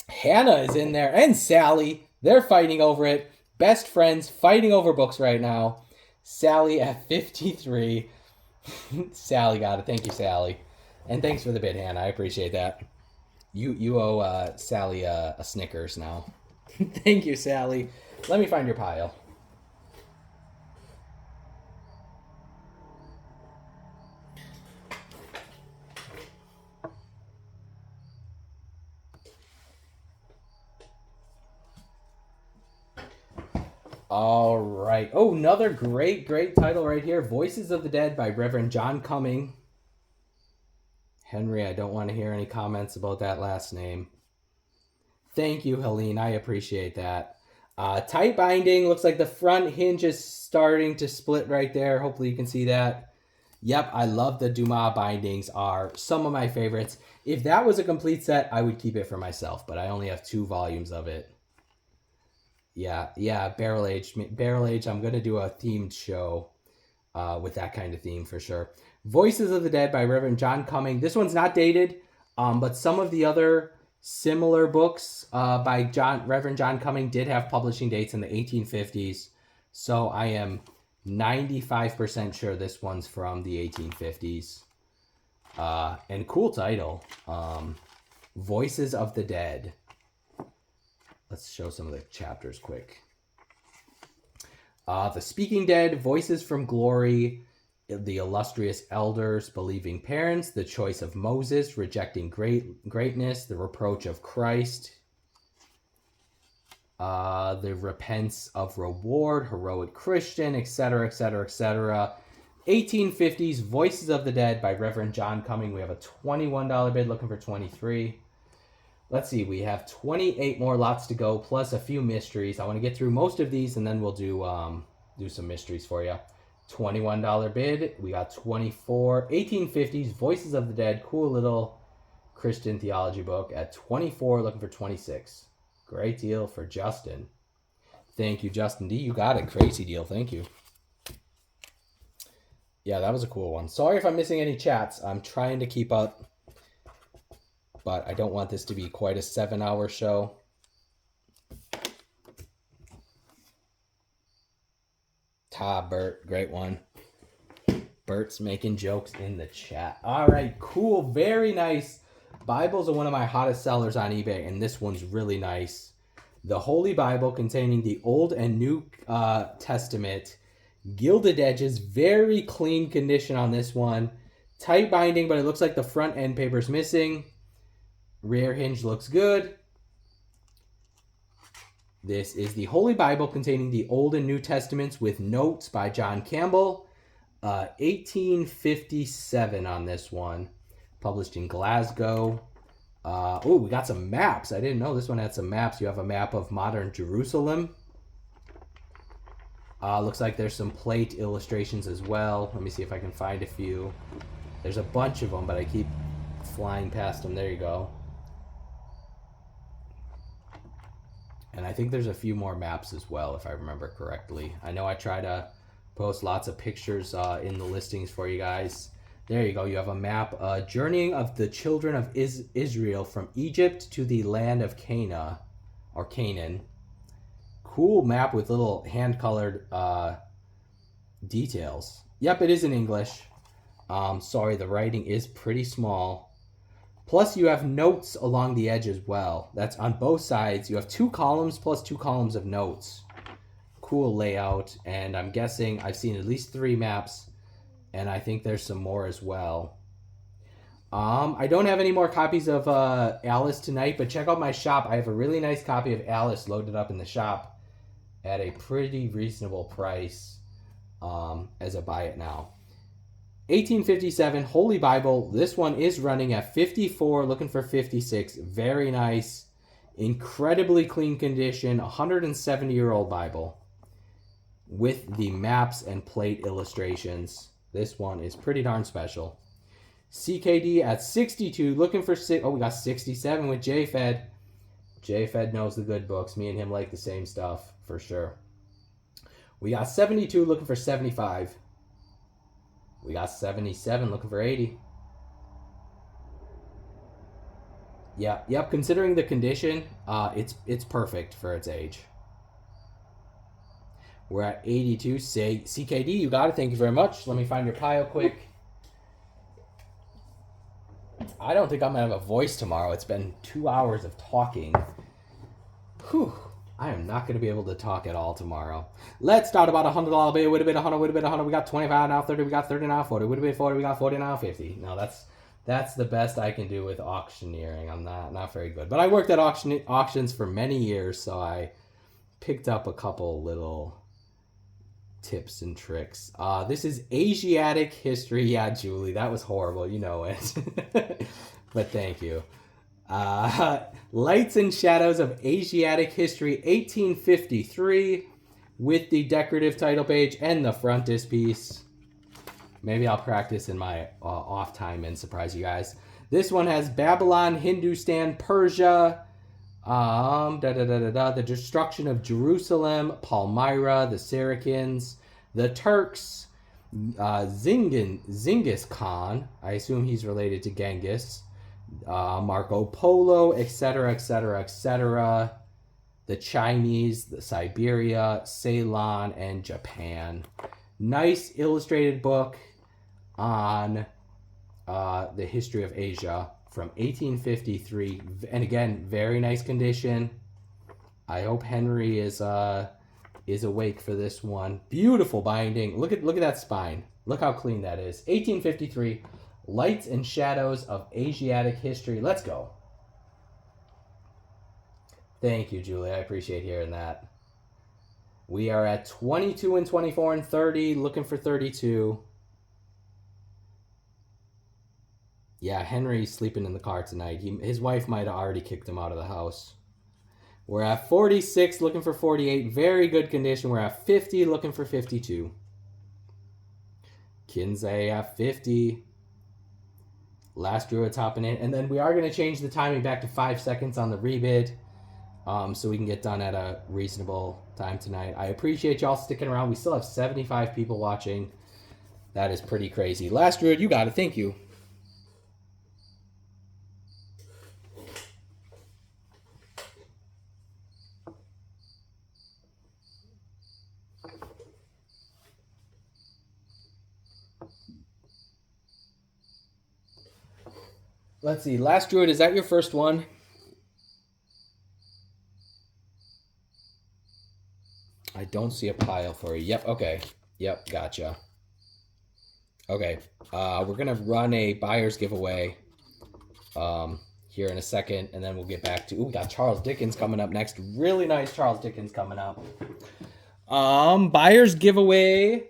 Hannah is in there, and Sally. They're fighting over it. Best friends fighting over books right now. Sally at 53. Sally got it. Thank you, Sally. And thanks for the bid, Hannah. I appreciate that. You owe Sally a Snickers now. Thank you, Sally. Let me find your pile. All right. Oh, another great title right here. Voices of the Dead by Reverend John Cumming. Henry, I don't want to hear any comments about that last name. Thank you, Helene. I appreciate that. Tight binding. Looks like the front hinge is starting to split right there. Hopefully you can see that. Yep, I love the Dumas bindings. Are some of my favorites. If that was a complete set, I would keep it for myself, but I only have 2 volumes of it. Yeah, Barrel Age. I'm going to do a themed show with that kind of theme for sure. Voices of the Dead by Reverend John Cumming. This one's not dated, but some of the other similar books by Reverend John Cumming did have publishing dates in the 1850s. So I am 95% sure this one's from the 1850s. And cool title. Voices of the Dead. Let's show some of the chapters quick. The Speaking Dead, Voices from Glory, the Illustrious Elders, Believing Parents, The Choice of Moses, Rejecting Greatness, The Reproach of Christ, The Repentance of Reward, Heroic Christian, etc., etc., etc. 1850s, Voices of the Dead by Reverend John Cumming. We have a $21 bid, looking for 23. Let's see, we have 28 more lots to go, plus a few mysteries. I want to get through most of these, and then we'll do some mysteries for you. $21 bid. We got 24. 1850s, Voices of the Dead. Cool little Christian theology book at 24, looking for 26. Great deal for Justin. Thank you, Justin D. You got it. Crazy deal. Thank you. Yeah, that was a cool one. Sorry if I'm missing any chats. I'm trying to keep up, but I don't want this to be quite a 7-hour show. Bert, great one. Bert's making jokes in the chat. All right, cool, very nice. Bibles are one of my hottest sellers on eBay, and this one's really nice. The Holy Bible containing the Old and New Testament. Gilded edges, very clean condition on this one. Tight binding, but it looks like the front end paper's missing. Rear hinge looks good. This is the Holy Bible containing the Old and New Testaments with notes by John Campbell. 1857 on this one. Published in Glasgow. Oh, we got some maps. I didn't know this one had some maps. You have a map of modern Jerusalem. Looks like there's some plate illustrations as well. Let me see if I can find a few. There's a bunch of them, but I keep flying past them. There you go. And I think there's a few more maps as well, if I remember correctly. I know I try to post lots of pictures in the listings for you guys. There you go. You have a map. Journeying of the children of Israel from Egypt to the land of Canaan. Cool map with little hand-colored details. Yep, it is in English. Sorry, the writing is pretty small. Plus, you have notes along the edge as well. That's on both sides. You have 2 columns plus 2 columns of notes. Cool layout. And I'm guessing I've seen at least 3 maps. And I think there's some more as well. I don't have any more copies of Alice tonight, but check out my shop. I have a really nice copy of Alice loaded up in the shop at a pretty reasonable price as I buy it now. 1857 Holy Bible. This one is running at 54, looking for 56. Very nice. Incredibly clean condition. 170-year-old Bible with the maps and plate illustrations. This one is pretty darn special. CKD at 62, looking for we got 67 with JFed. JFed knows the good books. Me and him like the same stuff for sure. We got 72, looking for 75. We got 77, looking for 80. Yep. Considering the condition, it's perfect for its age. We're at 82. Say CKD, you got it. Thank you very much. Let me find your pile quick. I don't think I'm gonna have a voice tomorrow. It's been 2 hours of talking. Whew. I am not going to be able to talk at all tomorrow. Let's start about $100 bid. Would have been 100. Would have been 100. We got 25 now. 30. We got 30 now. 40. Would have been 40. We got 40 now. 50. No, that's the best I can do with auctioneering. I'm not very good, but I worked at auctions for many years, so I picked up a couple little tips and tricks. This is Asiatic history. Yeah, Julie, that was horrible. You know it, but thank you. Lights and Shadows of Asiatic History, 1853, with the decorative title page and the frontispiece. Maybe I'll practice in my off time and surprise you guys. This one has Babylon, Hindustan, Persia, the destruction of Jerusalem, Palmyra, the Saracens, the Turks, Genghis Khan. I assume he's related to Genghis. Marco Polo, etc., etc., etc. The Chinese, the Siberia, Ceylon, and Japan. Nice illustrated book on the history of Asia from 1853, and again, very nice condition. I hope Henry is awake for this one. Beautiful binding. Look at that spine. Look how clean that is. 1853. Lights and Shadows of Asiatic History. Let's go. Thank you, Julie. I appreciate hearing that. We are at 22 and 24 and 30, looking for 32. Yeah, Henry's sleeping in the car tonight. His wife might have already kicked him out of the house. We're at 46, looking for 48. Very good condition. We're at 50, looking for 52. Kinsey at 50. Last Druid's hopping in. And then we are going to change the timing back to 5 seconds on the rebid. So we can get done at a reasonable time tonight. I appreciate y'all sticking around. We still have 75 people watching. That is pretty crazy. Last Druid, you got it. Thank you. Let's see. Last Druid, is that your first one? I don't see a pile for you. Yep, okay. Yep, gotcha. Okay, we're going to run a buyer's giveaway here in a second, and then we'll get back to... Ooh, we got Charles Dickens coming up next. Really nice Charles Dickens coming up. Buyer's giveaway.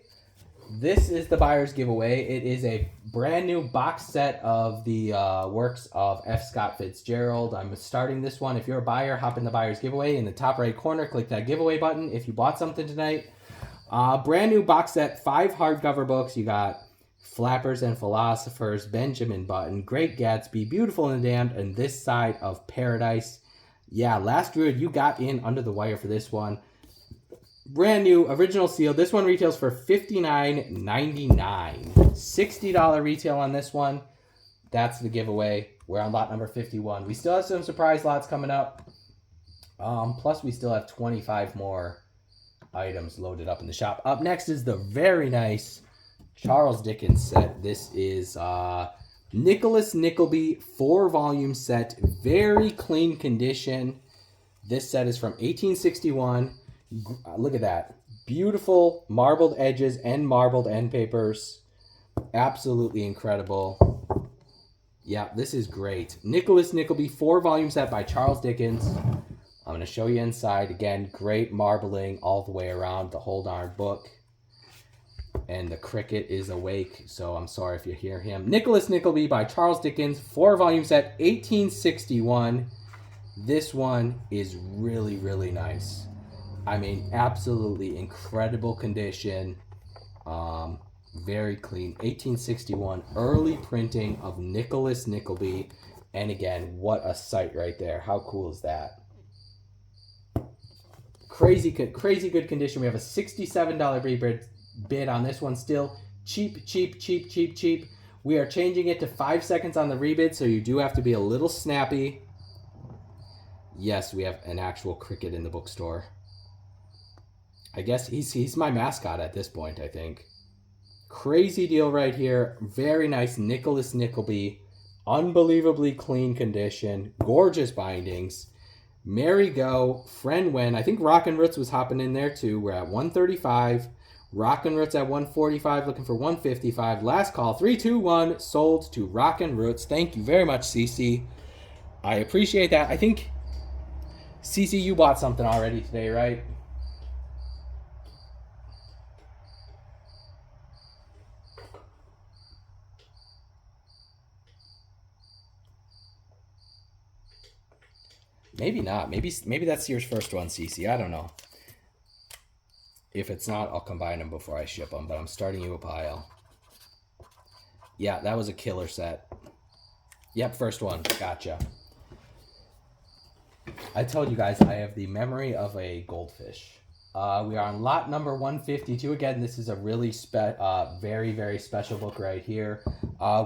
This is the buyer's giveaway. It is a brand new box set of the works of F. Scott Fitzgerald. I'm starting this one. If you're a buyer, hop in the buyer's giveaway. In the top right corner, click that giveaway button if you bought something tonight. Brand new box set, 5 hardcover books. You got Flappers and Philosophers, Benjamin Button, Great Gatsby, Beautiful and the Damned, and This Side of Paradise. Yeah, Last Druid, you got in under the wire for this one. Brand new, original seal. This one retails for $59.99. $60 retail on this one. That's the giveaway. We're on lot number 51. We still have some surprise lots coming up. Plus, we still have 25 more items loaded up in the shop. Up next is the very nice Charles Dickens set. This is Nicholas Nickleby 4-volume set. Very clean condition. This set is from 1861. Look at that. Beautiful marbled edges and marbled end papers. Absolutely incredible. Yeah, this is great. Nicholas Nickleby 4-volume set by Charles Dickens. I'm going to show you inside. Again, great marbling all the way around the whole darn book. And the cricket is awake, so I'm sorry if you hear him. Nicholas Nickleby by Charles Dickens, 4-volume set, 1861. This one is really, really nice. I mean, absolutely incredible condition. Very clean. 1861, early printing of Nicholas Nickleby. And again, what a sight right there. How cool is that? Crazy good condition. We have a $67 bid on this one still. Cheap. We are changing it to 5 seconds on the rebid, so you do have to be a little snappy. Yes, we have an actual cricket in the bookstore. I guess he's my mascot at this point, I think. Crazy deal right here. Very nice Nicholas Nickleby. Unbelievably clean condition. Gorgeous bindings. Mary Go. Friend When. I think Rockin' Roots was hopping in there too. We're at 135. Rockin' Roots at 145. Looking for 155. Last call. 3, 2, 1. Sold to Rockin' Roots. Thank you very much, Cece. I appreciate that. I think, Cece, you bought something already today, right? Maybe not. Maybe that's your first one, Cece. I don't know. If it's not, I'll combine them before I ship them, but I'm starting you a pile. Yeah, that was a killer set. Yep, first one. Gotcha. I told you guys I have the memory of a goldfish. We are on lot number 152. Again, this is a really very, very special book right here.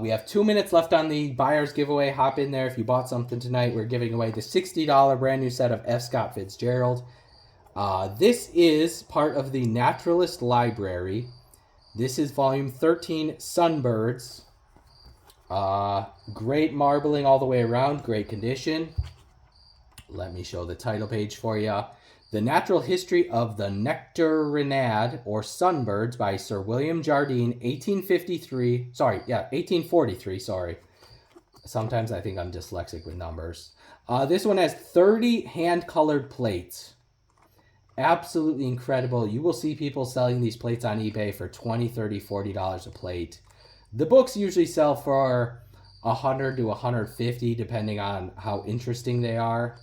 We have 2 minutes left on the buyer's giveaway. Hop in there if you bought something tonight. We're giving away the $60 brand new set of F. Scott Fitzgerald. This is part of the Naturalist Library. This is volume 13, Sunbirds. Great marbling all the way around. Great condition. Let me show the title page for you. The Natural History of the Nectarinid, or Sunbirds, by Sir William Jardine, 1843, sorry. Sometimes I think I'm dyslexic with numbers. This one has 30 hand-colored plates. Absolutely incredible. You will see people selling these plates on eBay for $20, $30, $40 a plate. The books usually sell for $100 to $150, depending on how interesting they are.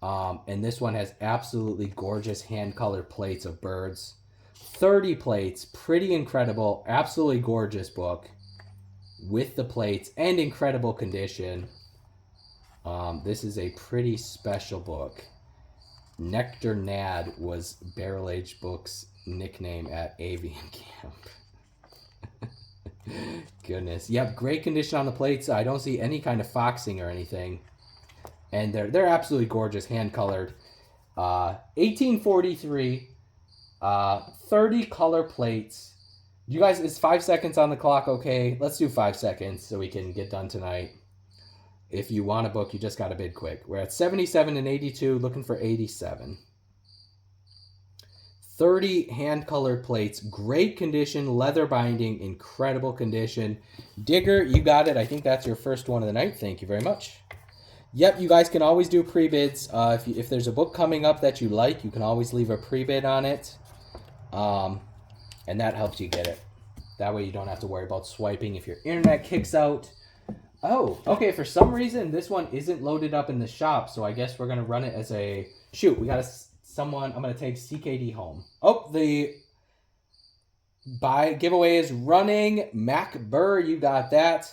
And this one has absolutely gorgeous hand-colored plates of birds. 30 plates, pretty incredible, absolutely gorgeous book with the plates and incredible condition. This is a pretty special book. Nectar Nad was Barrel Age Books' nickname at Avian Camp. Goodness. Yep, great condition on the plates. I don't see any kind of foxing or anything. And they're absolutely gorgeous, hand-colored. 1843, 30 color plates. You guys, is 5 seconds on the clock okay? Let's do 5 seconds so we can get done tonight. If you want a book, you just got to bid quick. We're at 77 and 82, looking for 87. 30 hand-colored plates, great condition, leather binding, incredible condition. Digger, you got it. I think that's your first one of the night. Thank you very much. Yep, you guys can always do pre-bids. If there's a book coming up that you like, you can always leave a pre-bid on it. And that helps you get it. That way you don't have to worry about swiping if your internet kicks out. Oh, okay, for some reason this one isn't loaded up in the shop, so I guess we're going to run it as a... Shoot, we got someone... I'm going to take CKD home. Oh, the giveaway is running. Mac Burr, you got that.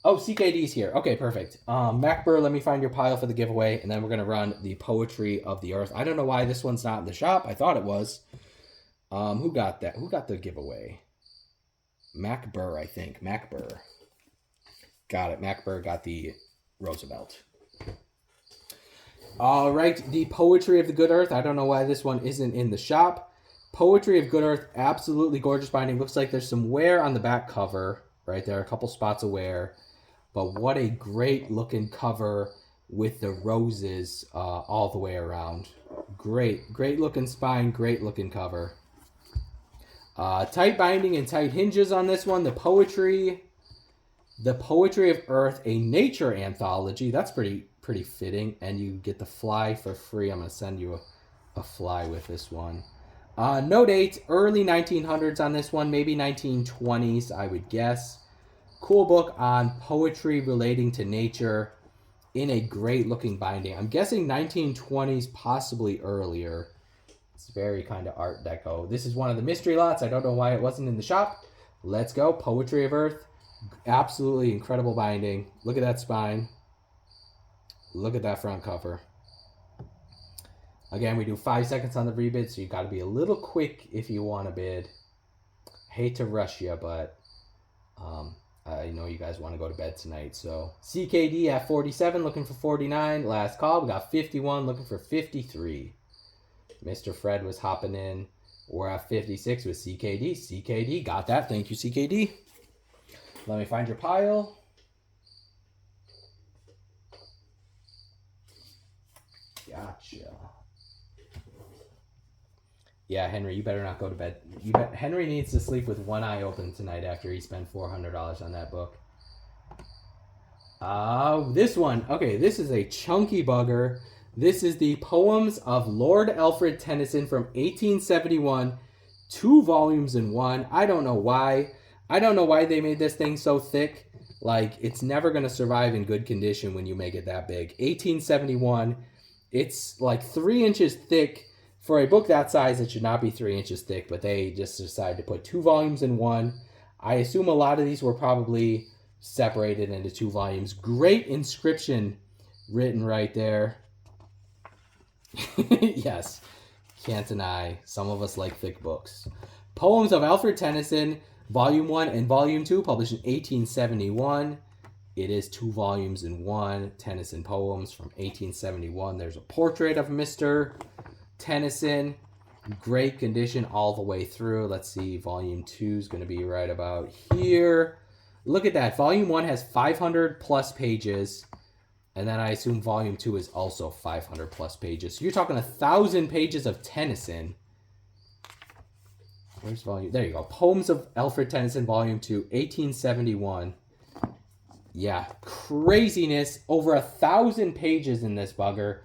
Oh, CKD's here. Okay, perfect. Mac Burr, let me find your pile for the giveaway, and then we're going to run the Poetry of the Earth. I don't know why this one's not in the shop. I thought it was. Who got that? Who got the giveaway? Mac Burr, I think. Mac Burr. Got it. Mac Burr got the Roosevelt. All right, the Poetry of the Good Earth. I don't know why this one isn't in the shop. Poetry of Good Earth, absolutely gorgeous binding. Looks like there's some wear on the back cover. Right there, a couple spots of wear. But what a great looking cover with the roses all the way around. Great looking spine, great looking cover. Tight binding and tight hinges on this one. The Poetry of Earth, a nature anthology. That's pretty fitting. And you get the fly for free. I'm going to send you a fly with this one. No date, early 1900s on this one, maybe 1920s, I would guess. Cool book on poetry relating to nature in a great looking binding. I'm guessing 1920s, possibly earlier. It's very kind of Art Deco. This is one of the mystery lots. I don't know why it wasn't in the shop. Let's go. Poetry of Earth. Absolutely incredible binding. Look at that spine. Look at that front cover. Again, we do 5 seconds on the rebid, so you got to be a little quick if you want to bid. Hate to rush you, but I know you guys want to go to bed tonight. So CKD at 47, looking for 49. Last call, we got 51, looking for 53. Mr. Fred was hopping in. We're at 56 with CKD. CKD, got that. Thank you, CKD. Let me find your pile. Gotcha. Yeah, Henry, you better not go to bed. Henry needs to sleep with one eye open tonight after he spent $400 on that book. This one. Okay, this is a chunky bugger. This is the Poems of Lord Alfred Tennyson from 1871. 2 volumes in one. I don't know why. I don't know why they made this thing so thick. Like, it's never going to survive in good condition when you make it that big. 1871. It's like 3 inches thick. For a book that size, it should not be 3 inches thick, but they just decided to put 2 volumes in one. I assume a lot of these were probably separated into 2 volumes. Great inscription written right there. Yes, can't deny. Some of us like thick books. Poems of Alfred Tennyson, Volume 1 and Volume 2, published in 1871. It is 2 volumes in one. Tennyson Poems from 1871. There's a portrait of Mr. Tennyson. Great condition all the way through. Let's see, Volume 2 is going to be right about here. Look at that. Volume 1 has 500 plus pages. And then I assume Volume 2 is also 500 plus pages. So you're talking 1,000 pages of Tennyson. Where's Volume? There you go. Poems of Alfred Tennyson, Volume 2, 1871. Yeah, craziness. Over 1,000 pages in this bugger.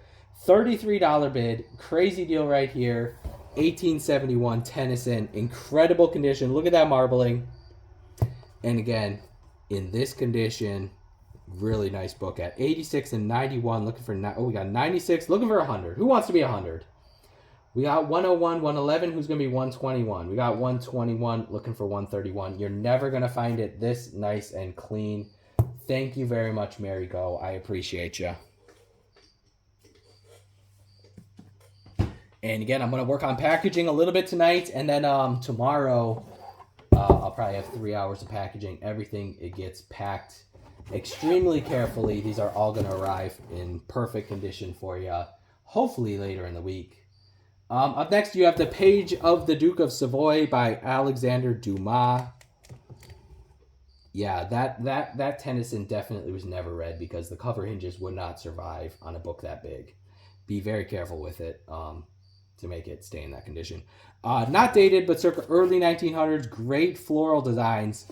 $33 bid. Crazy deal right here. 1871 Tennyson. Incredible condition. Look at that marbling. And again, in this condition, really nice book at 86 and 91. Looking for, we got 96. Looking for 100. Who wants to be 100? We got 101, 111, who's going to be 121. We got 121, looking for 131. You're never going to find it this nice and clean. Thank you very much, Mary Go. I appreciate you. And again, I'm going to work on packaging a little bit tonight, and then tomorrow I'll probably have 3 hours of packaging. Everything, it gets packed extremely carefully. These are all going to arrive in perfect condition for you, hopefully later in the week. Up next, you have The Page of the Duke of Savoy by Alexander Dumas. Yeah, that Tennyson definitely was never read because the cover hinges would not survive on a book that big. Be very careful with it to make it stay in that condition. Not dated, but circa early 1900s. Great floral designs.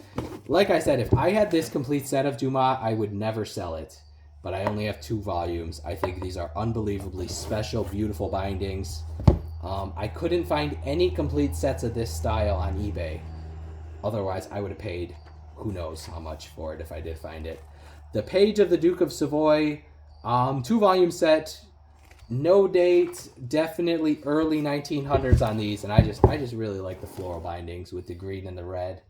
Like I said, if I had this complete set of Dumas, I would never sell it. But I only have 2 volumes. I think these are unbelievably special, beautiful bindings. I couldn't find any complete sets of this style on eBay. Otherwise, I would have paid who knows how much for it if I did find it. The Page of the Duke of Savoy, 2-volume set, no date, definitely early 1900s on these, and I just really like the floral bindings with the green and the red.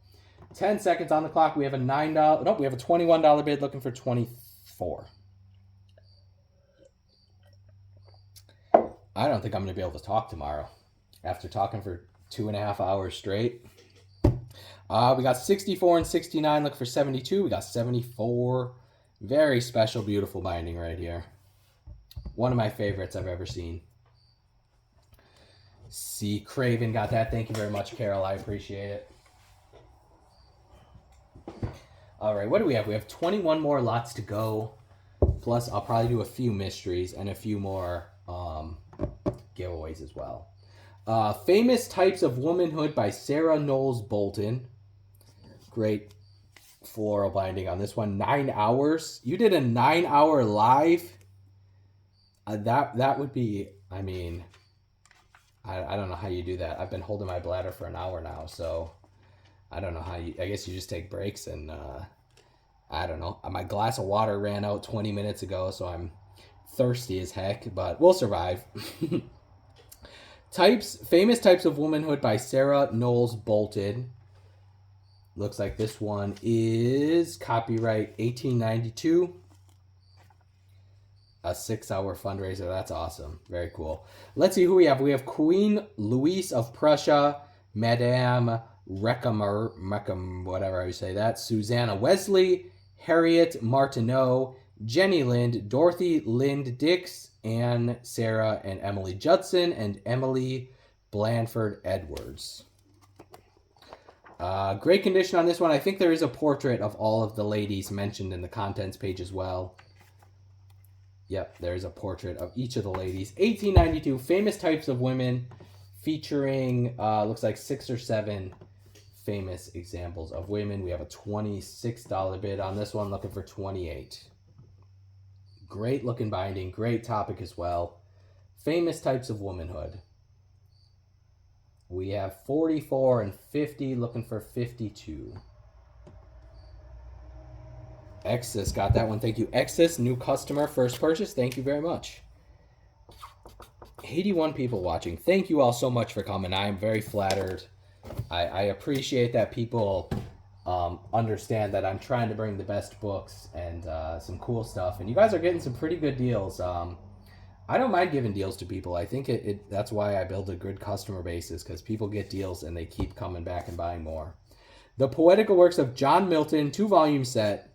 10 seconds on the clock. We have a $9. Nope, we have a $21 bid looking for 24. I don't think I'm going to be able to talk tomorrow after talking for 2.5 hours straight. We got 64 and 69 looking for 72. We got 74. Very special, beautiful binding right here. One of my favorites I've ever seen. C. Craven got that. Thank you very much, Carol. I appreciate it. All right, what do we have? We have 21 more lots to go. Plus, I'll probably do a few mysteries and a few more giveaways as well. Famous Types of Womanhood by Sarah Knowles Bolton. Great floral binding on this one. 9 hours. You did a 9-hour live. That would be, I mean, I don't know how you do that. I've been holding my bladder for an hour now, so I don't know how you, I guess you just take breaks and, I don't know. My glass of water ran out 20 minutes ago, so I'm thirsty as heck, but we'll survive. Famous Types of Womanhood by Sarah Knowles Bolton. Looks like this one is copyright 1892. A 6-hour fundraiser. That's awesome. Very cool. Let's see who we have. We have Queen Louise of Prussia, Madame Reckham, whatever I say that, Susanna Wesley, Harriet Martineau, Jenny Lind, Dorothy Lind Dix, Anne Sarah and Emily Judson, and Emily Blanford Edwards. Great condition on this one. I think there is a portrait of all of the ladies mentioned in the contents page as well. Yep, there's a portrait of each of the ladies. 1892, Famous Types of Women, featuring, looks like 6 or 7 famous examples of women. We have a $26 bid on this one, looking for 28. Great looking binding, great topic as well. Famous Types of Womanhood. We have 44 and 50, looking for 52. Exis got that one. Thank you, Exis. New customer, first purchase. Thank you very much. 81 people watching. Thank you all so much for coming. I am very flattered. I appreciate that people understand that I'm trying to bring the best books and some cool stuff. And you guys are getting some pretty good deals. I don't mind giving deals to people. I think that's why I build a good customer base, is because people get deals and they keep coming back and buying more. The Poetical Works of John Milton, 2-volume set.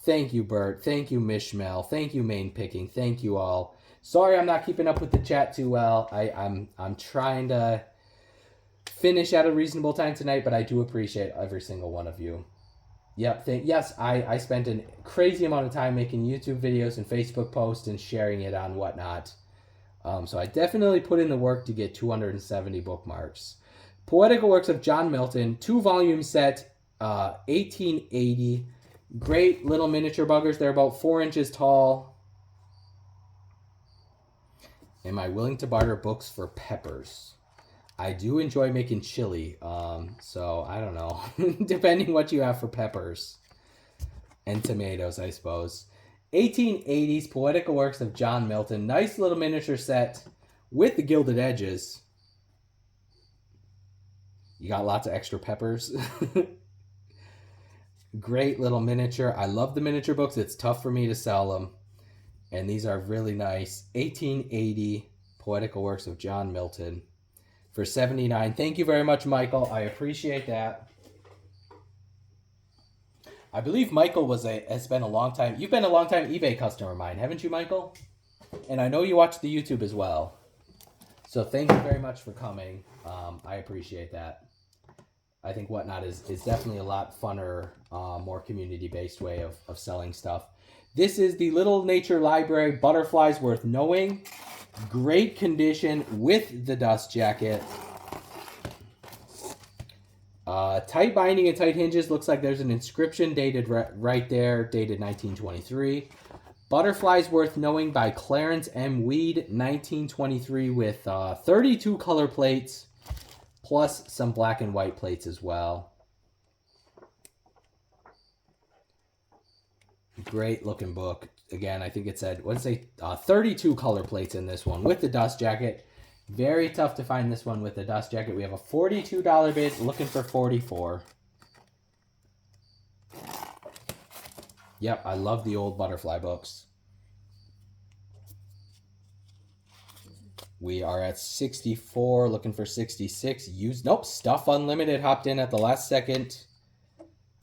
Thank you, Bert. Thank you, Mishmel. Thank you, Main Picking. Thank you all. Sorry I'm not keeping up with the chat too well. I'm trying to finish at a reasonable time tonight, but I do appreciate every single one of you. Yep. Yes, I spent a crazy amount of time making YouTube videos and Facebook posts and sharing it on whatnot. So I definitely put in the work to get 270 bookmarks. Poetical Works of John Milton, 2-volume set, 1880. Great little miniature buggers. They're about 4 inches tall. Am I willing to barter books for peppers? I do enjoy making chili, so I don't know. Depending what you have for peppers. And tomatoes, I suppose. 1880s Poetical Works of John Milton. Nice little miniature set with the gilded edges. You got lots of extra peppers. Great little miniature. I love the miniature books. It's tough for me to sell them. And these are really nice. 1880 Poetical Works of John Milton for $79. Thank you very much, Michael. I appreciate that. I believe Michael has been a long time. You've been a long time eBay customer of mine, haven't you, Michael? And I know you watch the YouTube as well. So thank you very much for coming. I appreciate that. I think Whatnot is definitely a lot funner, more community-based way of selling stuff. This is the Little Nature Library Butterflies Worth Knowing. Great condition with the dust jacket. Tight binding and tight hinges. Looks like there's an inscription dated right there, dated 1923. Butterflies Worth Knowing by Clarence M. Weed, 1923, with 32 color plates, plus some black and white plates as well. Great looking book. Again, I think it said, what did it say? 32 color plates in this one with the dust jacket. Very tough to find this one with the dust jacket. We have a $42 bid, looking for $44. Yep, I love the old butterfly books. We are at 64, looking for 66. Nope, Stuff Unlimited hopped in at the last second.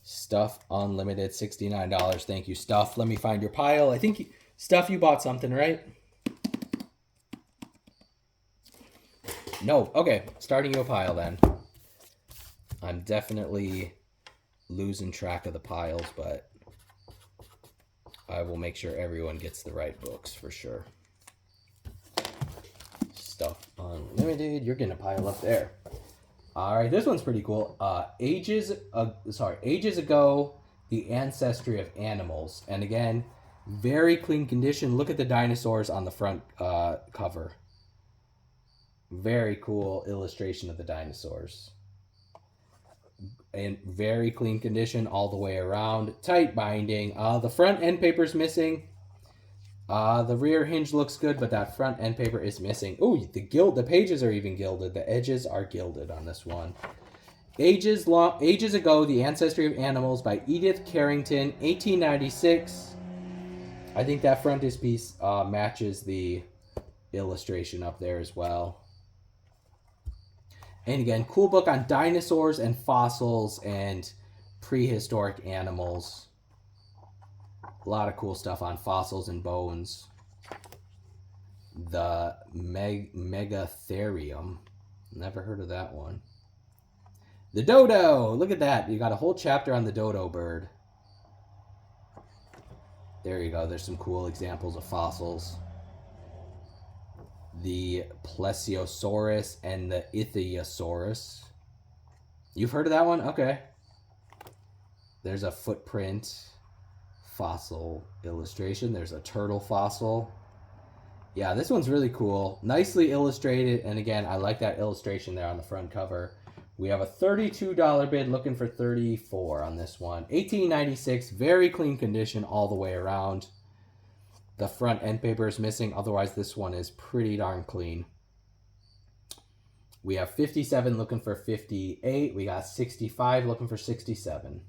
Stuff Unlimited, $69. Thank you, Stuff. Let me find your pile. I think, Stuff, you bought something, right? No. Okay, starting your pile then. I'm definitely losing track of the piles, but I will make sure everyone gets the right books for sure. Stuff Unlimited. You're getting a pile up there. All right, this one's pretty cool. Ages Ago, The Ancestry of Animals. And again, very clean condition. Look at the dinosaurs on the front cover. Very cool illustration of the dinosaurs. And very clean condition all the way around. Tight binding. The front end paper's missing. The rear hinge looks good, but that front end paper is missing. Ooh, the pages are even gilded. The edges are gilded on this one. Ages Ago, The Ancestry of Animals by Edith Carrington, 1896. I think that frontispiece matches the illustration up there as well. And again, cool book on dinosaurs and fossils and prehistoric animals. A lot of cool stuff on fossils and bones. The Megatherium. Never heard of that one. The dodo. Look at that. You got a whole chapter on the dodo bird. There you go. There's some cool examples of fossils. The Plesiosaurus and the Ichthyosaurus. You've heard of that one? Okay. There's a footprint fossil illustration. There's a turtle fossil. Yeah, this one's really cool. Nicely illustrated. And again, I like that illustration there on the front cover. We have a $32 bid, looking for $34 on this one. 1896, very clean condition all the way around. The front end paper is missing. Otherwise, this one is pretty darn clean. We have 57 looking for 58. We got 65 looking for 67.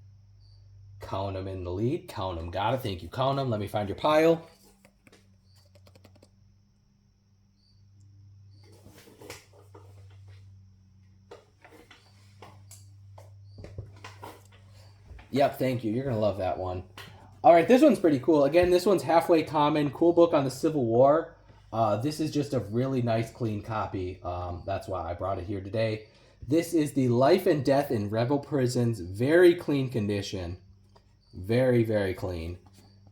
Count them in the lead. Count them. Got it. Thank you. Count them. Let me find your pile. Yep, thank you. You're going to love that one. All right, this one's pretty cool. Again, this one's halfway common. Cool book on the Civil War. This is just a really nice, clean copy. That's why I brought it here today. This is the Life and Death in Rebel Prisons. Very clean condition. Very, very clean.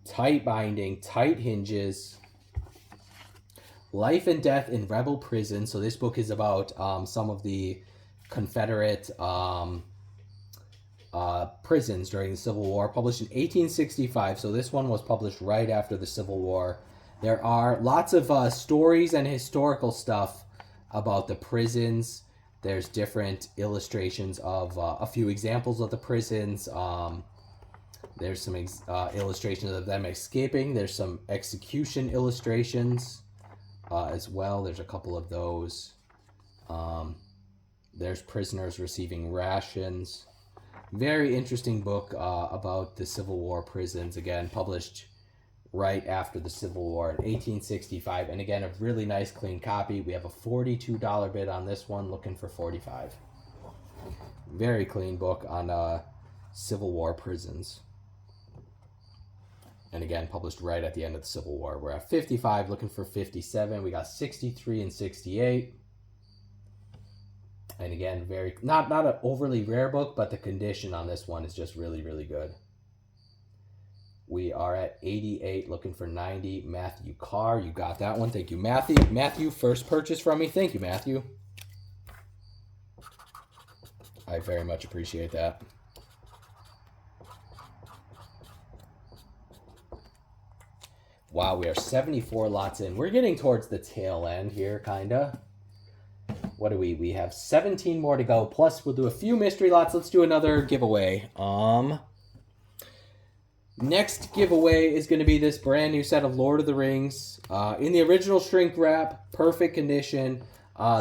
Tight binding, tight hinges. Life and Death in Rebel Prisons. So this book is about some of the Confederate prisons during the Civil War, published in 1865. So this one was published right after the Civil War. There are lots of stories and historical stuff about the prisons. There's different illustrations of a few examples of the prisons. There's some illustrations of them escaping. There's some execution illustrations as well. There's a couple of those. There's prisoners receiving rations. Very interesting book about the Civil War prisons. Again, published right after the Civil War in 1865. And again, a really nice clean copy. We have a $42 bid on this one, looking for $45. Very clean book on Civil War prisons. And again, published right at the end of the Civil War. We're at 55, looking for 57. We got 63 and 68. And again, very not an overly rare book, but the condition on this one is just really, really good. We are at 88, looking for 90. Matthew Carr, you got that one. Thank you, Matthew. Matthew, first purchase from me. Thank you, Matthew. I very much appreciate that. Wow, we are 74 lots in. We're getting towards the tail end here, kind of. What do we have 17 more to go. Plus, we'll do a few mystery lots. Let's do another giveaway. Next giveaway is going to be this brand new set of Lord of the Rings. In the original shrink wrap, perfect condition.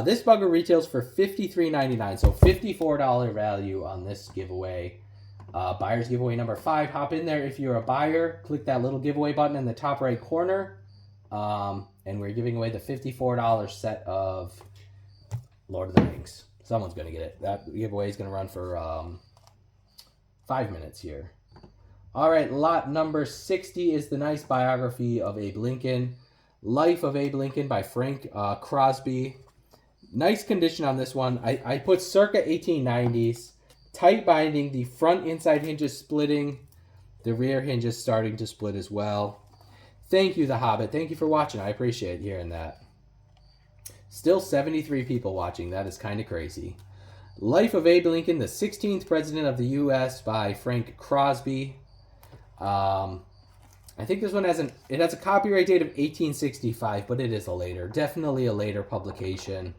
This bugger retails for $53.99, so $54 value on this giveaway. Buyer's giveaway number 5. Hop in there if you're a buyer. Click that little giveaway button in the top right corner. And we're giving away the $54 set of Lord of the Rings. Someone's going to get it. That giveaway is going to run for 5 minutes here. All right, lot number 60 is the nice biography of Abe Lincoln. Life of Abe Lincoln by Frank Crosby. Nice condition on this one. I put circa 1890s. Tight binding. The front inside hinge is splitting. The rear hinge is starting to split as well. Thank you, The Hobbit. Thank you for watching. I appreciate hearing that. Still 73 people watching. That is kind of crazy. Life of Abe Lincoln, the 16th President of the U.S. by Frank Crosby. I think this one has a copyright date of 1865, but it is definitely a later publication,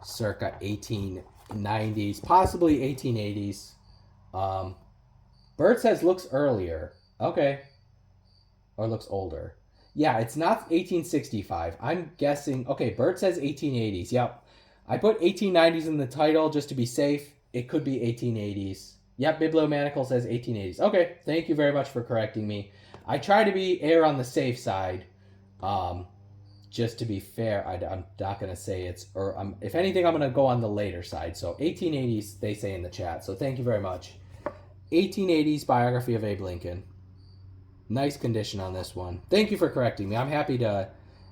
circa 1890s, possibly 1880s. Bert says looks earlier. Okay. Or looks older. Yeah, it's not 1865. I'm guessing. Okay, Bert says 1880s. Yep. I put 1890s in the title just to be safe. It could be 1880s. Yep, Bibliomaniacal says 1880s. Okay, thank you very much for correcting me. I try to err on the safe side. Just to be fair, I'm not going to say it's... if anything, I'm going to go on the later side. So 1880s, they say in the chat. So thank you very much. 1880s biography of Abe Lincoln. Nice condition on this one. Thank you for correcting me. I'm happy to...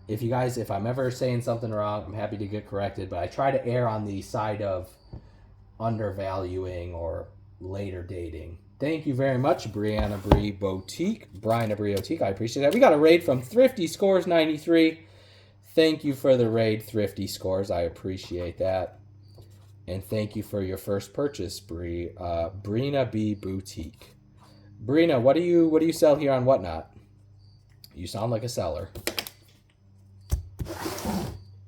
If I'm ever saying something wrong, I'm happy to get corrected. But I try to err on the side of undervaluing or later dating. Thank you very much, Brianna Bree Boutique. Brianna Bree Boutique, I appreciate that. We got a raid from Thrifty Scores 93. Thank you for the raid, Thrifty Scores. I appreciate that. And thank you for your first purchase, Brina B Boutique. Brina, what do you sell here on Whatnot? You sound like a seller.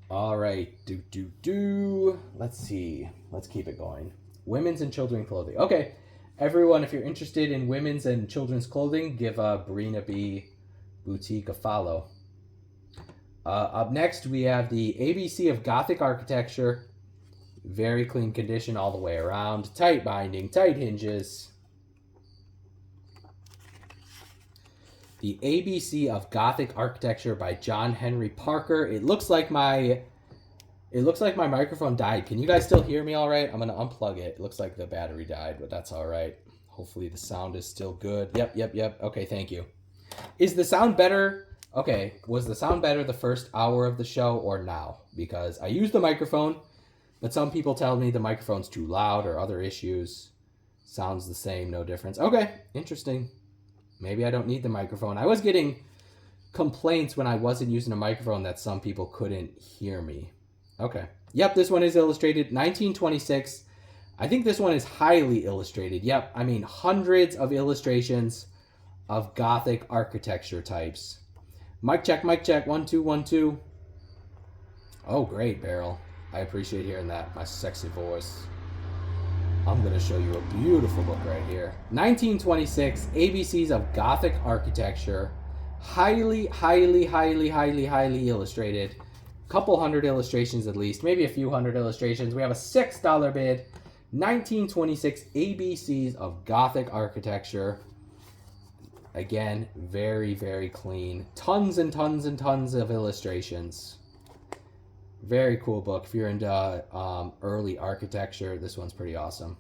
All right, Let's see. Let's keep it going. Women's and children's clothing. Okay, everyone, if you're interested in women's and children's clothing, give Brina B Boutique a follow. Up next, we have the ABC of Gothic Architecture. Very clean condition all the way around. Tight binding, tight hinges. The ABC of Gothic Architecture by John Henry Parker. It looks like my microphone died. Can you guys still hear me all right? I'm going to unplug it. It looks like the battery died, but that's all right. Hopefully the sound is still good. Yep. Okay, thank you. Is the sound better? Okay, was the sound better the first hour of the show or now? Because I use the microphone, but some people tell me the microphone's too loud or other issues. Sounds the same, no difference. Okay, interesting. Maybe I don't need the microphone. I was getting complaints when I wasn't using a microphone that some people couldn't hear me. Okay. Yep, this one is illustrated. 1926. I think this one is highly illustrated. Yep, I mean hundreds of illustrations of Gothic architecture types. Mic check. 1 2 1 2. Oh, great, Beryl. I appreciate hearing that. My sexy voice. I'm going to show you a beautiful book right here. 1926, ABCs of Gothic Architecture. Highly illustrated. couple hundred illustrations at least, maybe a few hundred illustrations. We have a $6 bid. 1926 ABCs of Gothic architecture. Again, very, very clean. Tons and tons and tons of illustrations. Very cool book. If you're into early architecture, this one's pretty awesome.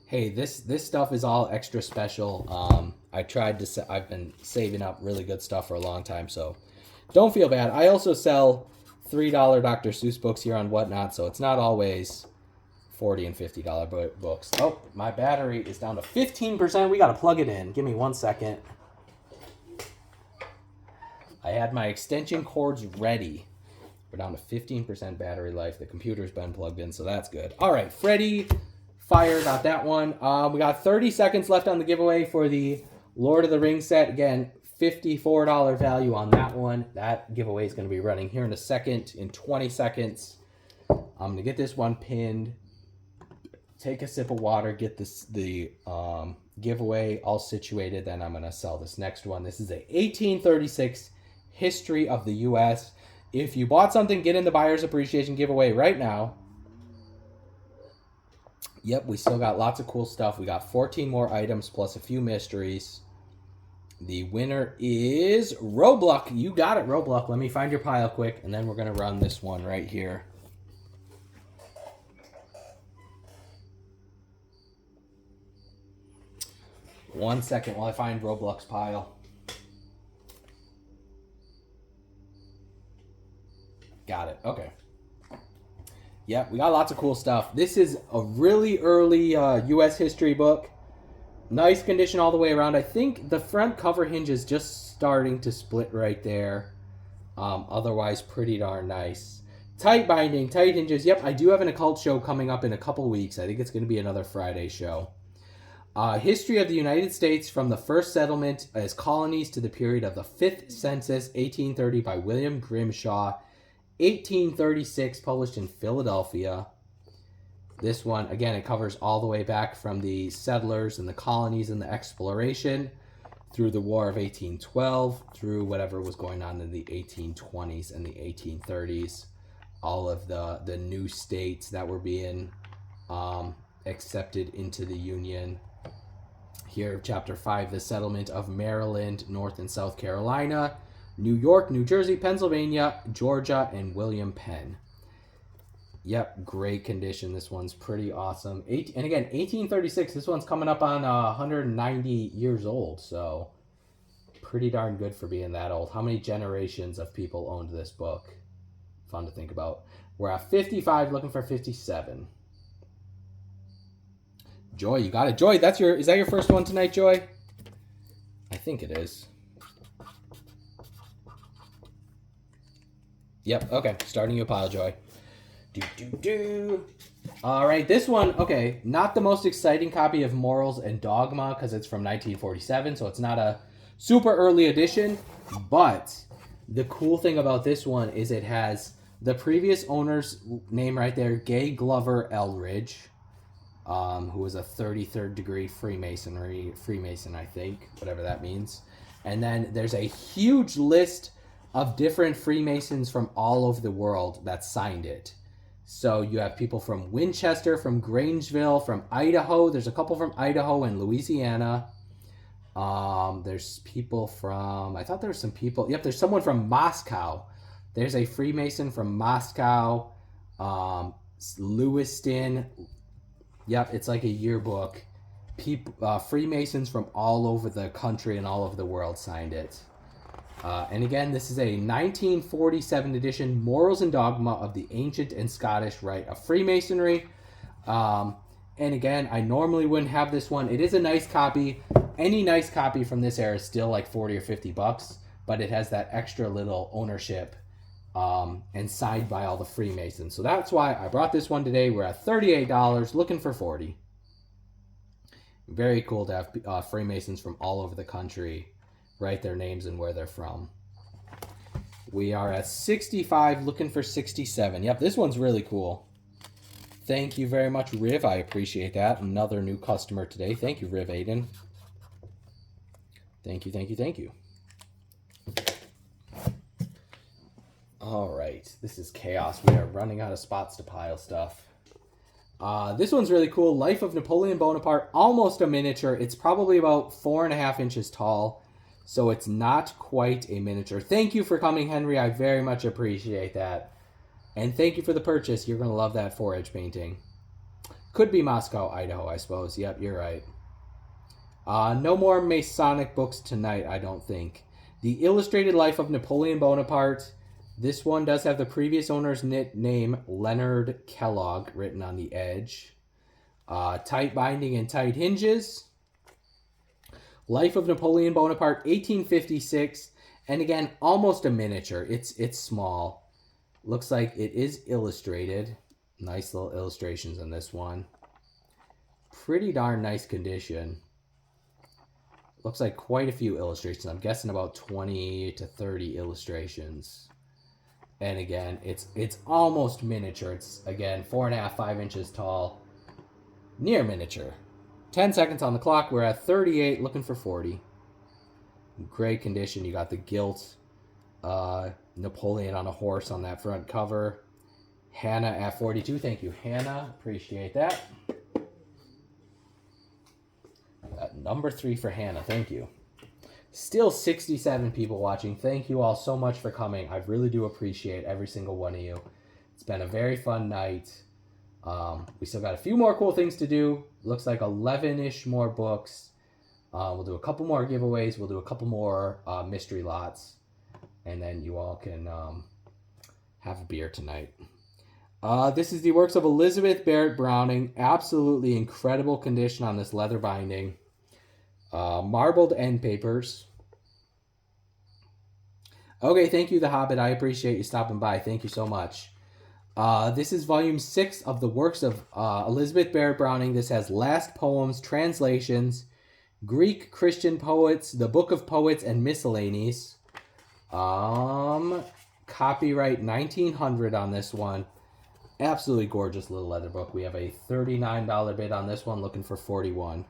Hey, this stuff is all extra special. I've been saving up really good stuff for a long time, so don't feel bad. I also sell $3 Dr. Seuss books here on Whatnot, so it's not always $40 and $50 books. Oh, my battery is down to 15%. We got to plug it in. Give me 1 second. I had my extension cords ready. We're down to 15% battery life. The computer's been plugged in, so that's good. All right, Freddie Fire got that one. We got 30 seconds left on the giveaway for the Lord of the Rings set. Again, $54 value on that one. That giveaway is going to be running here in a second, in 20 seconds. I'm going to get this one pinned, take a sip of water, get the giveaway all situated, then I'm going to sell this next one. This is a 1836 History of the U.S. If you bought something, get in the Buyer's Appreciation giveaway right now. Yep, we still got lots of cool stuff. We got 14 more items plus a few mysteries. The winner is Robluck. You got it, Robluck. Let me find your pile quick, and then we're going to run this one right here. One second while I find Robluck's pile. Got it. Okay. Yep, we got lots of cool stuff. This is a really early U.S. history book. Nice condition all the way around. I think the front cover hinge is just starting to split right there. Otherwise, pretty darn nice. Tight binding, tight hinges. Yep, I do have an occult show coming up in a couple weeks. I think it's going to be another Friday show. History of the United States from the first settlement as colonies to the period of the 5th census, 1830, by William Grimshaw. 1836, published in Philadelphia. This one, again, it covers all the way back from the settlers and the colonies and the exploration through the War of 1812, through whatever was going on in the 1820s and the 1830s. All of the new states that were being accepted into the Union. Here, Chapter 5, the settlement of Maryland, North and South Carolina, New York, New Jersey, Pennsylvania, Georgia, and William Penn. Yep, great condition. This one's pretty awesome. And again, 1836, this one's coming up on 190 years old, so pretty darn good for being that old. How many generations of people owned this book? Fun to think about. We're at 55, looking for 57. Joy, you got it. Joy, is that your first one tonight, Joy? I think it is. Yep, okay. Starting your pile, Joy. All right, this one, okay, not the most exciting copy of Morals and Dogma because it's from 1947, so it's not a super early edition, but the cool thing about this one is it has the previous owner's name right there, Gay Glover Elridge, who was a 33rd degree Freemason, I think, whatever that means. And then there's a huge list of different Freemasons from all over the world that signed it. So you have people from Winchester, from Grangeville, from Idaho. There's a couple from Idaho and Louisiana. There's people from, I thought there were some people. Yep, there's someone from Moscow. There's a Freemason from Moscow, Lewiston. Yep, it's like a yearbook. Freemasons from all over the country and all over the world signed it. And again, this is a 1947 edition, Morals and Dogma of the Ancient and Scottish Rite of Freemasonry. And again, I normally wouldn't have this one. It is a nice copy. Any nice copy from this era is still like 40 or 50 bucks, but it has that extra little ownership and signed by all the Freemasons. So that's why I brought this one today. We're at $38, looking for 40. Very cool to have Freemasons from all over the country write their names and where they're from. We are at 65, looking for 67. Yep, this one's really cool. Thank you very much, Riv. I appreciate that. Another new customer today. Thank you, Riv Aiden. Thank you, thank you, thank you. All right, this is chaos. We are running out of spots to pile stuff. This one's really cool. Life of Napoleon Bonaparte, almost a miniature. It's probably about 4.5 inches tall, so it's not quite a miniature. Thank you for coming, Henry. I very much appreciate that. And thank you for the purchase. You're going to love that Fore-edge painting. Could be Moscow, Idaho, I suppose. Yep, you're right. No more Masonic books tonight, I don't think. The Illustrated Life of Napoleon Bonaparte. This one does have the previous owner's name, Leonard Kellogg, written on the edge. Tight binding and tight hinges. Life of Napoleon Bonaparte, 1856. And again, almost a miniature. It's small. Looks like it is illustrated. Nice little illustrations on this one. Pretty darn nice condition. Looks like quite a few illustrations. I'm guessing about 20 to 30 illustrations. And again, it's almost miniature. It's, again, 4.5, 5 inches tall. Near miniature. 10 seconds on the clock. We're at 38, looking for 40. Great condition. You got the gilt Napoleon on a horse on that front cover. Hannah at 42. Thank you, Hannah. Appreciate that. Number 3 for Hannah. Thank you. Still 67 people watching. Thank you all so much for coming. I really do appreciate every single one of you. It's been a very fun night. We still got a few more cool things to do. Looks like 11-ish more books. We'll do a couple more giveaways. We'll do a couple more mystery lots. And then you all can have a beer tonight. This is the works of Elizabeth Barrett Browning. Absolutely incredible condition on this leather binding. Marbled end papers. Okay, thank you, The Hobbit. I appreciate you stopping by. Thank you so much. This is volume 6 of the works of Elizabeth Barrett Browning. This has last poems, translations, Greek Christian poets, the Book of Poets, and miscellanies. Copyright 1900 on this one. Absolutely gorgeous little leather book. We have a $39 bid on this one, looking for 41.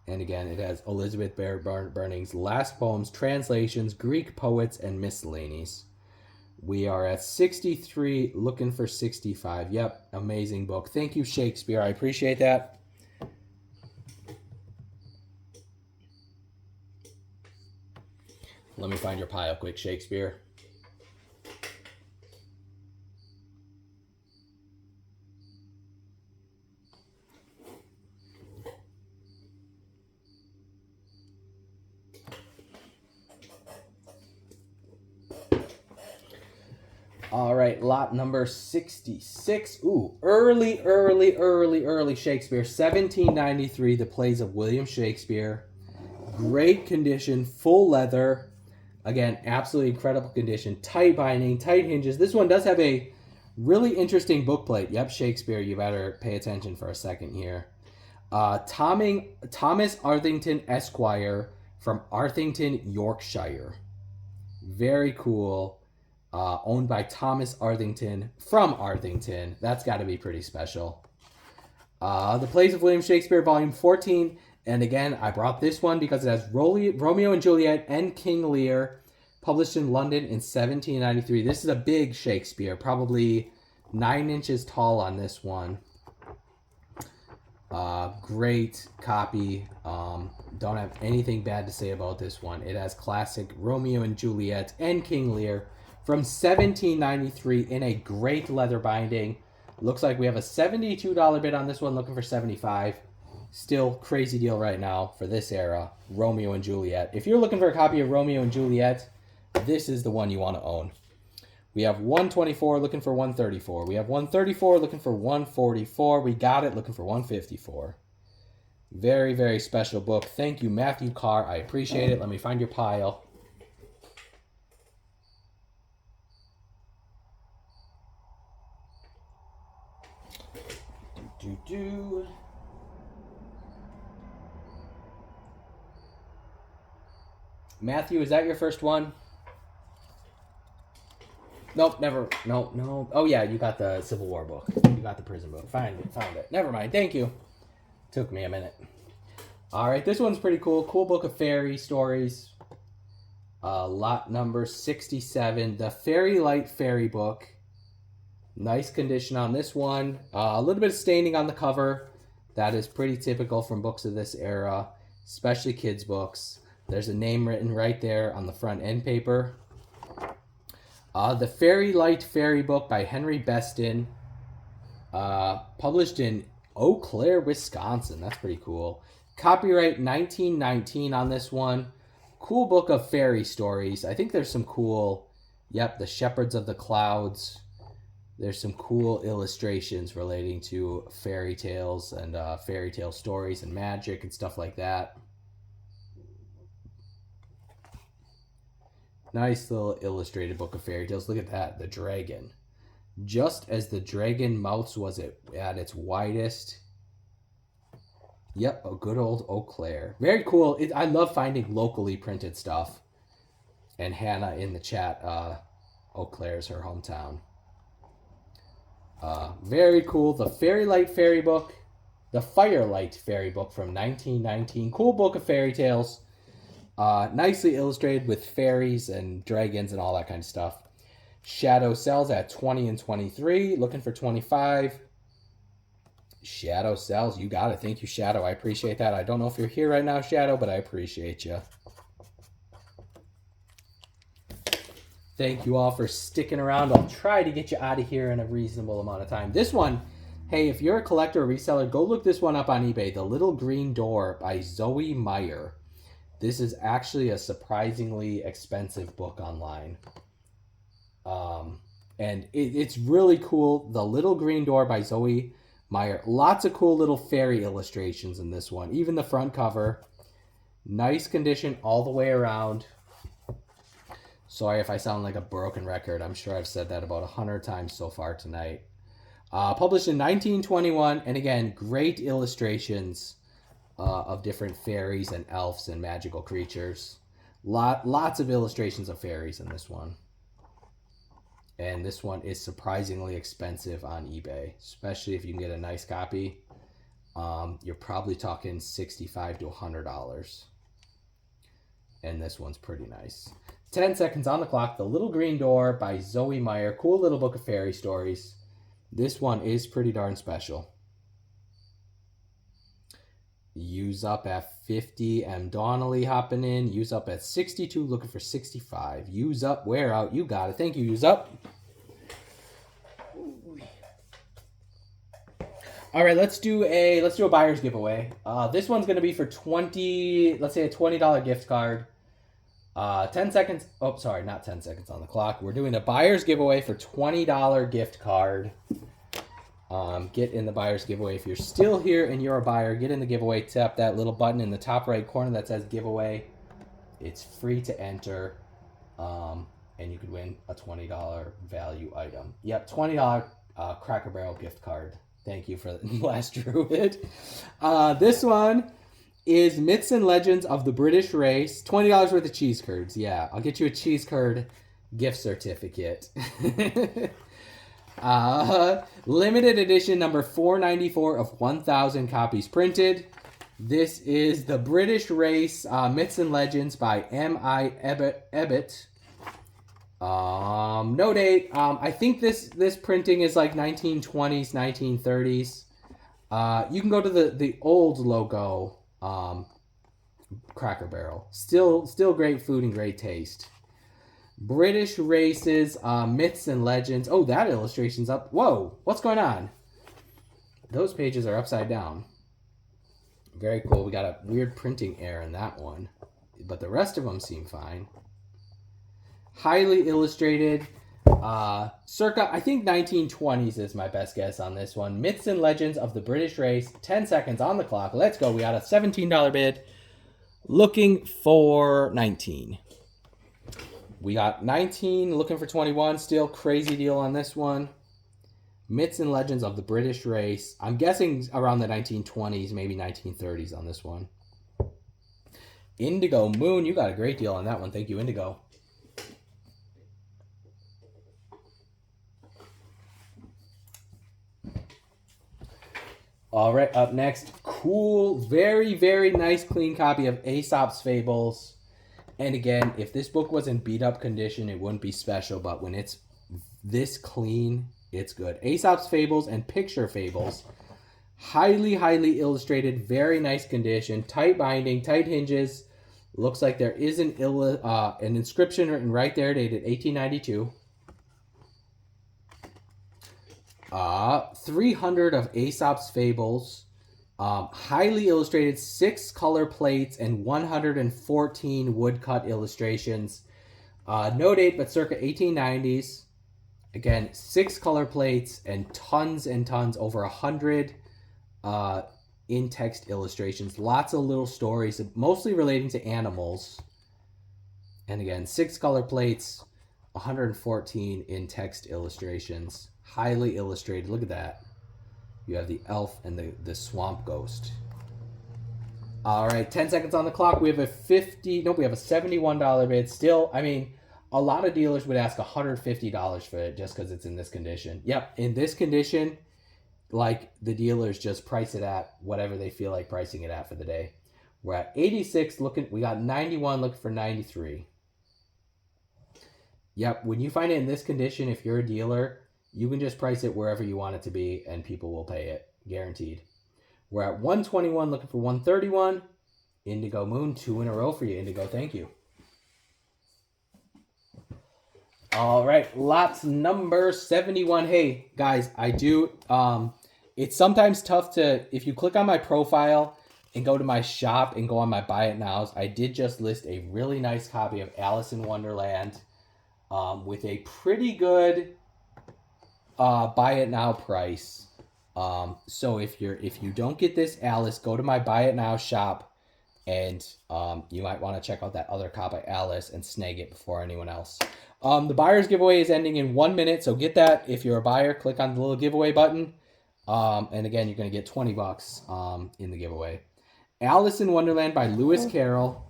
And again, it has Elizabeth Barrett Browning's last poems, translations, Greek poets, and miscellanies. We are at 63, looking for 65. Yep, amazing book. Thank you, Shakespeare. I appreciate that. Let me find your pile quick, Shakespeare. All right, lot number 66. Ooh, early Shakespeare. 1793, The Plays of William Shakespeare. Great condition, full leather. Again, absolutely incredible condition. Tight binding, tight hinges. This one does have a really interesting bookplate. Yep, Shakespeare, you better pay attention for a second here. Thomas Arthington Esquire from Arthington, Yorkshire. Very cool. Owned by Thomas Arthington from Arthington. That's got to be pretty special. The Plays of William Shakespeare, Volume 14. And again, I brought this one because it has Romeo and Juliet and King Lear, published in London in 1793. This is a big Shakespeare, probably 9 inches tall on this one. Great copy. Don't have anything bad to say about this one. It has classic Romeo and Juliet and King Lear from 1793 in a great leather binding. Looks like we have a $72 bid on this one, looking for 75. Still crazy deal right now for this era, Romeo and Juliet. If you're looking for a copy of Romeo and Juliet, this is the one you want to own. We have 124 looking for 134. We have 134 looking for 144. We got it looking for 154. Very, very special book. Thank you, Matthew Carr. I appreciate it. Let me find your pile. Matthew, is that your first one? Nope, never. No. Oh, yeah, you got the Civil War book. You got the prison book. Found it. Never mind. Thank you. Took me a minute. All right, this one's pretty cool. Cool book of fairy stories. Lot number 67, the Fairy Light Fairy Book. Nice condition on this one. A little bit of staining on the cover. That is pretty typical from books of this era, especially kids' books. There's a name written right there on the front end paper. The Fairy Light Fairy Book by Henry Beston. Published in Eau Claire, Wisconsin. That's pretty cool. Copyright 1919 on this one. Cool book of fairy stories. I think there's some cool, the Shepherds of the Clouds. There's some cool illustrations relating to fairy tales and fairy tale stories and magic and stuff like that. Nice little illustrated book of fairy tales. Look at that, the dragon. Just as the dragon mouth was at its widest. Yep, a good old Eau Claire. Very cool. I love finding locally printed stuff. And Hannah in the chat, Eau Claire is her hometown. Very cool. The Fairy Light Fairy Book. The Firelight Fairy Book from 1919. Cool book of fairy tales. Nicely illustrated with fairies and dragons and all that kind of stuff. Shadow sells at 20 and 23. Looking for 25. Shadow sells. You got it. Thank you, Shadow. I appreciate that. I don't know if you're here right now, Shadow, but I appreciate you. Thank you all for sticking around. I'll try to get you out of here in a reasonable amount of time. This one, hey, if you're a collector or reseller, go look this one up on eBay. The Little Green Door by Zoe Meyer. This is actually a surprisingly expensive book online. And it's really cool. The Little Green Door by Zoe Meyer. Lots of cool little fairy illustrations in this one. Even the front cover. Nice condition all the way around. Sorry if I sound like a broken record. I'm sure I've said that about 100 times so far tonight. Published in 1921. And again, great illustrations of different fairies and elves and magical creatures. Lots of illustrations of fairies in this one. And this one is surprisingly expensive on eBay, especially if you can get a nice copy. You're probably talking $65 to $100. And this one's pretty nice. 10 seconds on the clock. The Little Green Door by Zoe Meyer. Cool little book of fairy stories. This one is pretty darn special. Use up at 50. M. Donnelly hopping in. Use up at 62. Looking for 65. Use up. Wear out. You got it. Thank you. Use up. All right, let's do a buyer's giveaway. This one's going to be for 20, let's say a $20 gift card. 10 seconds. Oh, sorry, not 10 seconds on the clock. We're doing a buyer's giveaway for $20 gift card. Get in the buyer's giveaway. If you're still here and you're a buyer, get in the giveaway. Tap that little button in the top right corner that says giveaway. It's free to enter. And you could win a $20 value item. Yep, $20 Cracker Barrel gift card. Thank you for the last druid. This one is Myths and Legends of the British Race. $20 worth of cheese curds. Yeah, I'll get you a cheese curd gift certificate. Limited edition number 494 of 1,000 copies printed. This is the British Race Myths and Legends by M.I. Ebbett. No date. I think this printing is like 1920s, 1930s. You can go to the old logo, Cracker Barrel. Still great food and great taste. British Races, Myths and Legends. Oh, that illustration's up. Whoa, what's going on? Those pages are upside down. Very cool. We got a weird printing error in that one, but the rest of them seem fine. Highly illustrated, circa, I think 1920s is my best guess on this one. Myths and Legends of the British Race. 10 seconds on the clock. Let's go. We got a $17 bid. Looking for 19. We got 19, looking for 21. Still crazy deal on this one. Myths and Legends of the British Race. I'm guessing around the 1920s, maybe 1930s on this one. Indigo Moon, you got a great deal on that one. Thank you, Indigo. All right, up next, cool, very, very nice, clean copy of Aesop's Fables. And again, if this book was in beat up condition, it wouldn't be special. But when it's this clean, it's good. Aesop's Fables and Picture Fables. Highly, highly illustrated, very nice condition. Tight binding, tight hinges. Looks like there is an inscription written right there, dated 1892. 300 of Aesop's Fables. Highly illustrated, 6 color plates and 114 woodcut illustrations. No date, but circa 1890s. Again, 6 color plates and tons, over 100 in-text illustrations. Lots of little stories, mostly relating to animals. And again, 6 color plates, 114 in-text illustrations. Highly illustrated. Look at that. You have the elf and the swamp ghost. All right, 10 seconds on the clock. We have a $71 bid. Still, I mean, a lot of dealers would ask $150 for it just because it's in this condition. Yep, in this condition, like, the dealers just price it at whatever they feel like pricing it at for the day. We're at 86 looking. We got 91 looking for 93. Yep, when you find it in this condition, if you're a dealer, you can just price it wherever you want it to be, and people will pay it, guaranteed. We're at 121, looking for 131. Indigo Moon, 2 in a row for you, Indigo. Thank you. All right, lots number 71. Hey, guys, I do, it's sometimes tough to, if you click on my profile and go to my shop and go on my Buy It Nows, I did just list a really nice copy of Alice in Wonderland with a pretty good Buy It Now price. So if you don't get this Alice, go to my Buy It Now shop, and you might want to check out that other copy of Alice and snag it before anyone else. The buyer's giveaway is ending in 1 minute, so get that. If you're a buyer, click on the little giveaway button. And again, you're going to get $20 in the giveaway. Alice in Wonderland by Lewis Carroll.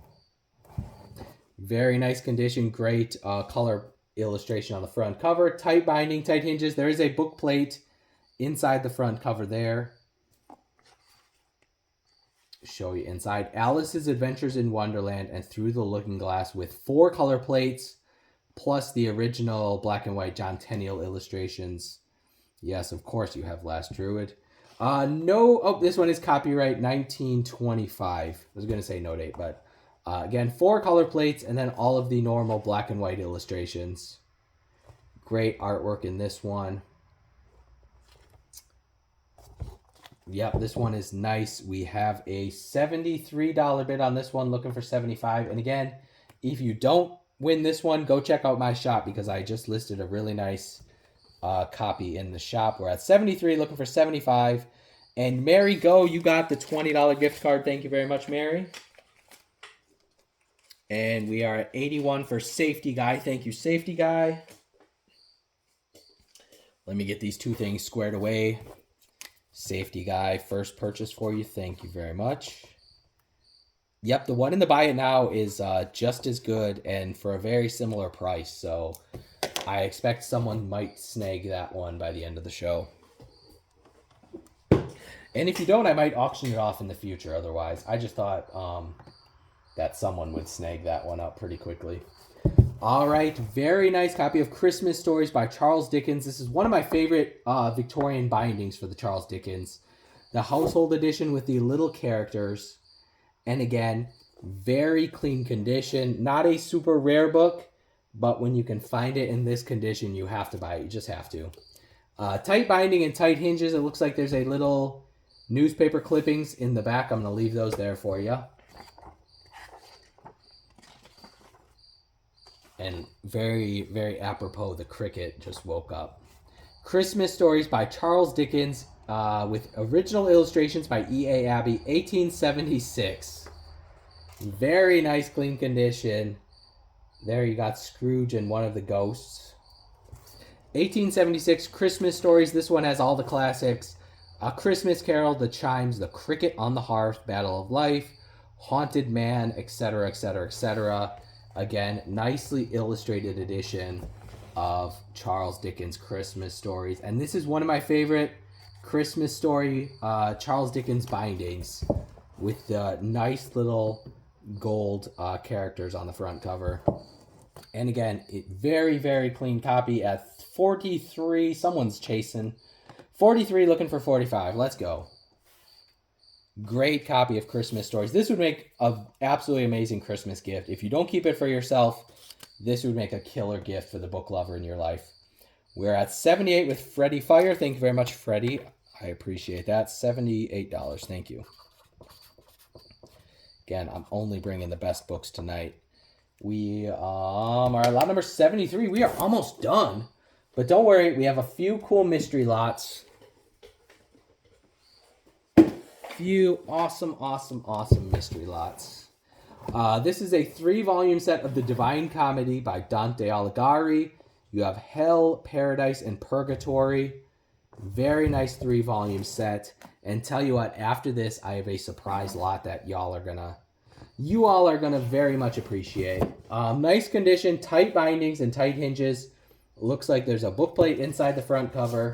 Very nice condition, great color illustration on the front cover. Tight binding, tight hinges. There is a book plate inside the front cover there. Show you inside. Alice's Adventures in Wonderland and Through the Looking Glass with 4 color plates, plus the original black and white John Tenniel illustrations. Yes, of course you have Last Druid. This one is copyright 1925. I was going to say no date, but again, 4 color plates and then all of the normal black and white illustrations. Great artwork in this one. Yep, this one is nice. We have a $73 bid on this one, looking for $75. And again, if you don't win this one, go check out my shop because I just listed a really nice copy in the shop. We're at $73, looking for $75. And Mary, go, you got the $20 gift card. Thank you very much, Mary. And we are at 81 for Safety Guy. Thank you, Safety Guy. Let me get these 2 things squared away. Safety Guy, first purchase for you. Thank you very much. Yep, the one in the Buy It Now is just as good and for a very similar price. So I expect someone might snag that one by the end of the show. And if you don't, I might auction it off in the future otherwise. I just thought that someone would snag that one up pretty quickly. All right, very nice copy of Christmas Stories by Charles Dickens. This is one of my favorite Victorian bindings for the Charles Dickens. The household edition with the little characters. And again, very clean condition. Not a super rare book, but when you can find it in this condition, you have to buy it. You just have to. Tight binding and tight hinges. It looks like there's a little newspaper clippings in the back. I'm going to leave those there for you. And very, very apropos, the cricket just woke up. Christmas Stories by Charles Dickens with original illustrations by E.A. Abbey, 1876. Very nice, clean condition. There you got Scrooge and one of the ghosts. 1876 Christmas Stories. This one has all the classics. A Christmas Carol, The Chimes, The Cricket on the Hearth, Battle of Life, Haunted Man, etc., etc., etc. Again, nicely illustrated edition of Charles Dickens' Christmas Stories. And this is one of my favorite Christmas Story, Charles Dickens bindings with the nice little gold characters on the front cover. And again, very, very clean copy at 43. Someone's chasing. 43 looking for 45. Let's go. Great copy of Christmas Stories. This would make an absolutely amazing Christmas gift. If you don't keep it for yourself, this would make a killer gift for the book lover in your life. We're at 78 with Freddie Fire. Thank you very much, Freddie. I appreciate that. $78. Thank you. Again, I'm only bringing the best books tonight. We are lot number 73. We are almost done. But don't worry, we have a few cool mystery lots. Few awesome mystery lots. This is a 3-volume set of the Divine Comedy by Dante Alighieri. You have Hell, Paradise, and Purgatory. Very nice 3-volume set. And tell you what, after this, I have a surprise lot that you all are gonna very much appreciate. Nice condition, tight bindings and tight hinges. Looks like there's a book plate inside the front cover.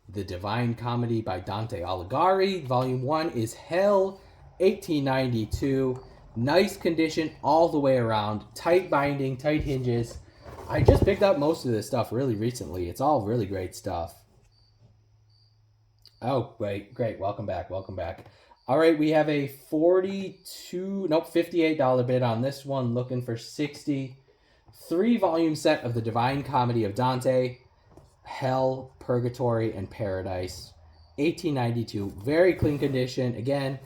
The Divine Comedy by Dante Alighieri. Volume 1 is Hell, 1892. Nice condition all the way around. Tight binding, tight hinges. I just picked up most of this stuff really recently. It's all really great stuff. Oh, great. Welcome back. All right, we have a $58 bid on this one. Looking for 60. 3-volume set of the Divine Comedy of Dante. Hell, Purgatory, and Paradise. 1892. Very clean condition. Again,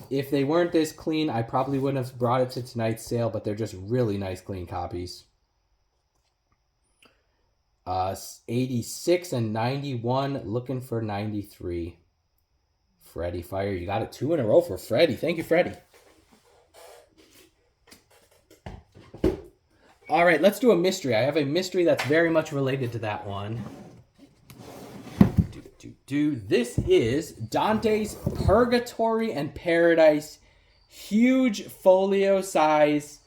if they weren't this clean, I probably wouldn't have brought it to tonight's sale, but they're just really nice, clean copies. 86 and 91, looking for 93. Freddie Fire, you got it 2 in a row for Freddie. Thank you, Freddie. All right, let's do a mystery. I have a mystery that's very much related to that one. This is Dante's Purgatory and Paradise. Huge folio size.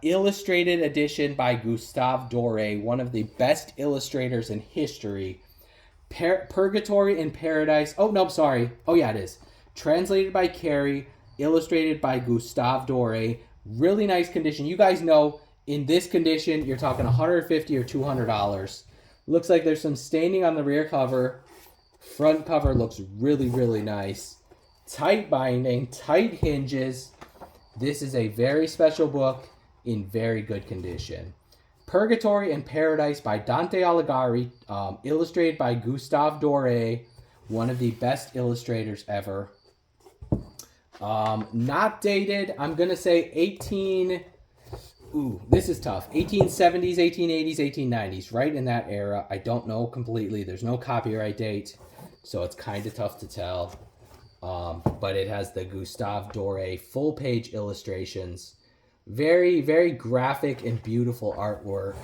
Illustrated edition by Gustave Doré, one of the best illustrators in history. Purgatory and Paradise. Oh, no, sorry. Oh, yeah, it is. Translated by Carey, illustrated by Gustave Doré. Really nice condition. You guys know, in this condition, you're talking $150 or $200. Looks like there's some staining on the rear cover. Front cover looks really, really nice. Tight binding, tight hinges. This is a very special book in very good condition. Purgatory and Paradise by Dante Alighieri, illustrated by Gustave Doré, one of the best illustrators ever. Not dated. I'm going to say 1870s, 1880s, 1890s, right in that era. I don't know completely. There's no copyright date, so it's kind of tough to tell. But it has the Gustave Doré full-page illustrations. Very, very graphic and beautiful artwork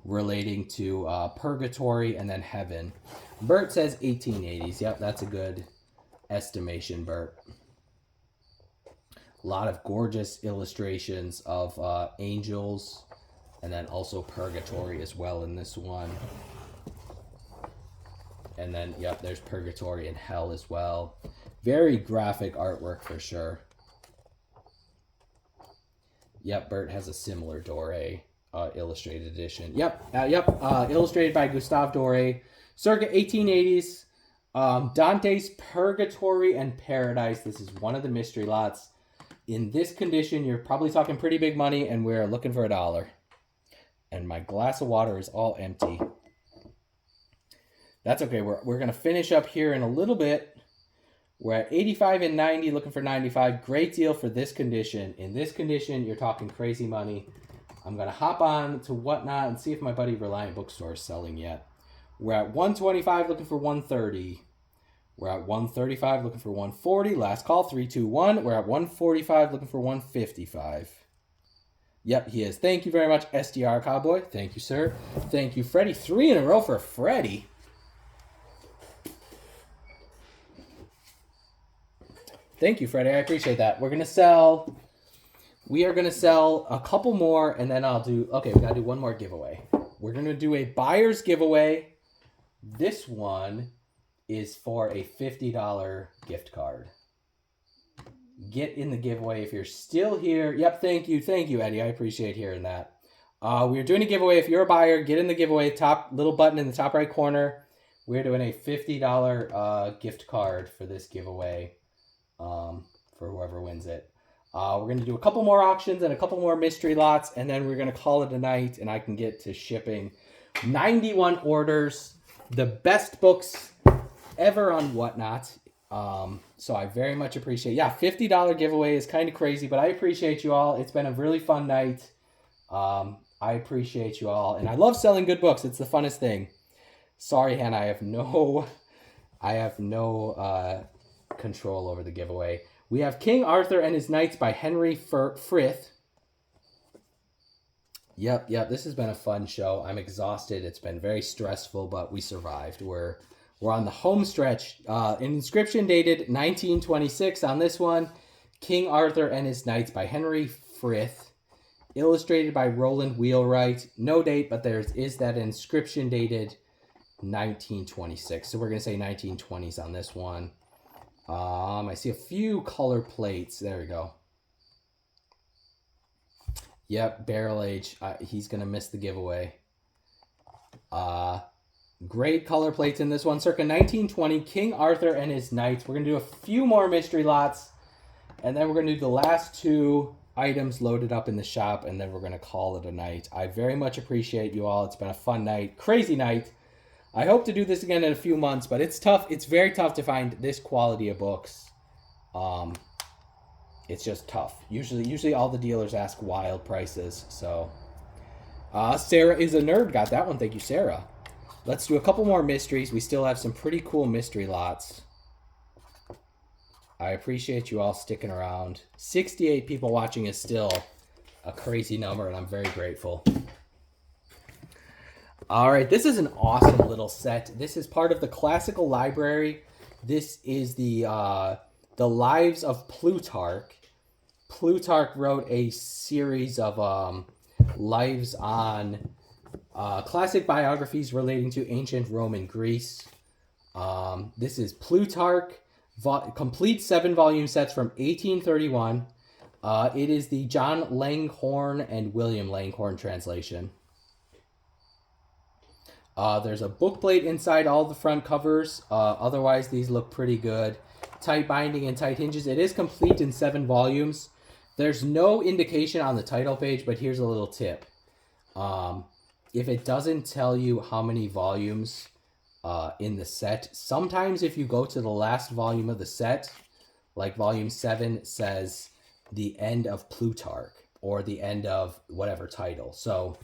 relating to Purgatory and then Heaven. Bert says 1880s. Yep, that's a good estimation, Bert. A lot of gorgeous illustrations of angels and then also Purgatory as well in this one. And then, yep, there's Purgatory and Hell as well. Very graphic artwork for sure. Yep, Bert has a similar Doré illustrated edition. Illustrated by Gustave Doré. Circa 1880s. Dante's Purgatory and Paradise. This is one of the mystery lots. In this condition, you're probably talking pretty big money, and we're looking for $1. And my glass of water is all empty. That's okay. We're going to finish up here in a little bit. We're at 85 and 90, looking for 95. Great deal for this condition. In this condition, you're talking crazy money. I'm going to hop on to Whatnot and see if my buddy Reliant Bookstore is selling yet. We're at 125, looking for 130. We're at 135, looking for 140. Last call, 321. We're at 145, looking for 155. Yep, he is. Thank you very much, SDR Cowboy. Thank you, sir. Thank you, Freddie. 3 in a row for Freddie. Thank you, Freddie. I appreciate that. We are going to sell a couple more, and then we got to do one more giveaway. We're going to do a buyer's giveaway. This one is for a $50 gift card. Get in the giveaway if you're still here. Yep, thank you, Eddie. I appreciate hearing that. We're doing a giveaway. If you're a buyer, get in the giveaway. Top little button in the top right corner. We're doing a $50 gift card for this giveaway for whoever wins it. We're going to do a couple more auctions and a couple more mystery lots, and then we're going to call it a night, and I can get to shipping 91 orders, the best books ever on Whatnot. So I very much appreciate, $50 giveaway is kind of crazy, but I appreciate you all. It's been a really fun night. I appreciate you all, and I love selling good books. It's the funnest thing. Sorry, Hannah, I have no control over the giveaway. We have King Arthur and His Knights by Henry Frith. Yep, this has been a fun show. I'm exhausted. It's been very stressful, but we survived. We're on the home stretch. An inscription dated 1926 on this one. King Arthur and His Knights by Henry Frith. Illustrated by Roland Wheelwright. No date, but there is that inscription dated 1926. So we're going to say 1920s on this one. I see a few color plates. There we go. Yep, barrel age. He's going to miss the giveaway. Great color plates in this one. Circa 1920, King Arthur and His Knights. We're going to do a few more mystery lots. And then we're going to do the last two items loaded up in the shop. And then we're going to call it a night. I very much appreciate you all. It's been a fun night. Crazy night. I hope to do this again in a few months, but it's tough. It's very tough to find this quality of books. It's just tough. Usually all the dealers ask wild prices. So, Sarah is a nerd. Got that one. Thank you, Sarah. Let's do a couple more mysteries. We still have some pretty cool mystery lots. I appreciate you all sticking around. 68 people watching is still a crazy number, and I'm very grateful. All right, this is an awesome little set. This is part of the Classical Library. This is the Lives of Plutarch. Plutarch wrote a series of lives on classic biographies relating to ancient Rome and Greece. This is Plutarch, complete 7-volume sets from 1831. It is the John Langhorne and William Langhorne translation. There's a bookplate inside all the front covers. Otherwise, these look pretty good. Tight binding and tight hinges. It is complete in 7 volumes. There's no indication on the title page, but here's a little tip. If it doesn't tell you how many volumes in the set, sometimes if you go to the last volume of the set, like volume 7 says the end of Plutarch or the end of whatever title. So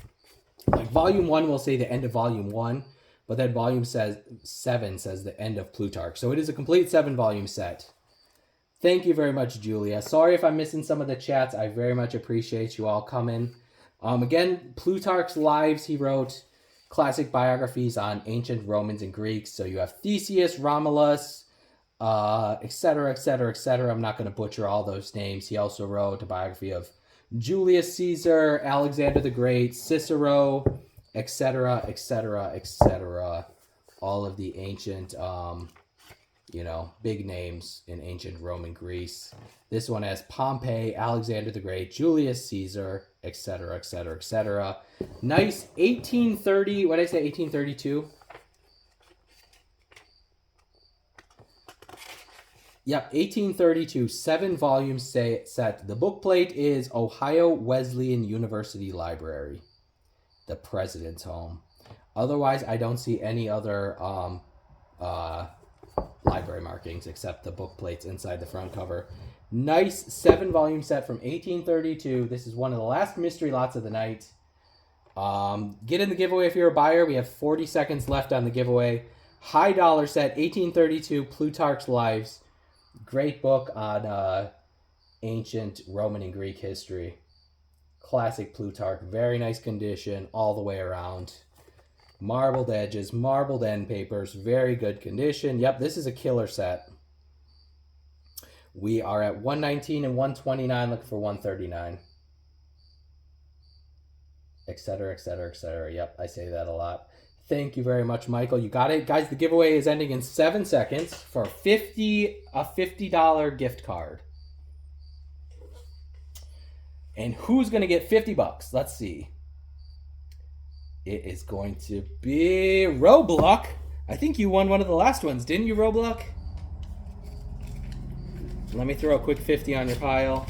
like volume 1 will say the end of volume 1, but then volume 7 says the end of Plutarch. So it is a complete 7-volume set. Thank you very much, Julia. Sorry if I'm missing some of the chats. I very much appreciate you all coming. Again, Plutarch's Lives, he wrote classic biographies on ancient Romans and Greeks. So you have Theseus, Romulus, etc., etc., etc. I'm not going to butcher all those names. He also wrote a biography of Julius Caesar, Alexander the Great, Cicero, etc., etc., etc. All of the ancient, big names in ancient Rome and Greece. This one has Pompey, Alexander the Great, Julius Caesar, etc., etc., etc. Nice 1830, what did I say, 1832? Yep, 1832, 7-volume set. The bookplate is Ohio Wesleyan University Library, the president's home. Otherwise, I don't see any other library markings except the bookplates inside the front cover. Nice 7-volume set from 1832. This is one of the last mystery lots of the night. Get in the giveaway if you're a buyer. We have 40 seconds left on the giveaway. High dollar set, 1832, Plutarch's Lives. Great book on ancient Roman and Greek history. Classic Plutarch, very nice condition all the way around. Marbled edges, marbled end papers, very good condition. Yep, this is a killer set. We are at 119 and 129, looking for 139. Etc., etc., etc. Yep, I say that a lot. Thank you very much, Michael. You got it. Guys, the giveaway is ending in 7 seconds for a $50 gift card. And who's going to get 50 bucks? Let's see. It is going to be Roblox. I think you won one of the last ones, didn't you, Roblox? Let me throw a quick 50 on your pile.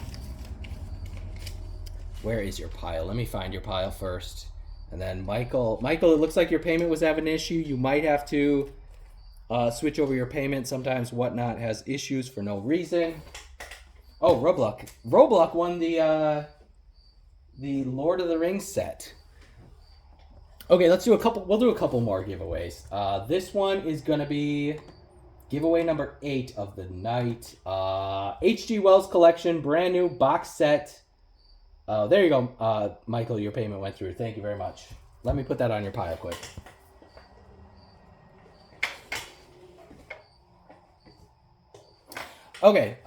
Where is your pile? Let me find your pile first. And then Michael, it looks like your payment was having an issue. You might have to switch over your payment. Sometimes Whatnot has issues for no reason. Oh, Roblox. Roblox won the Lord of the Rings set. Okay, let's do a couple. We'll do a couple more giveaways. This one is gonna be giveaway number 8 of the night. H.G. Wells collection, brand new box set. There you go, Michael. Your payment went through. Thank you very much. Let me put that on your pile quick. Okay,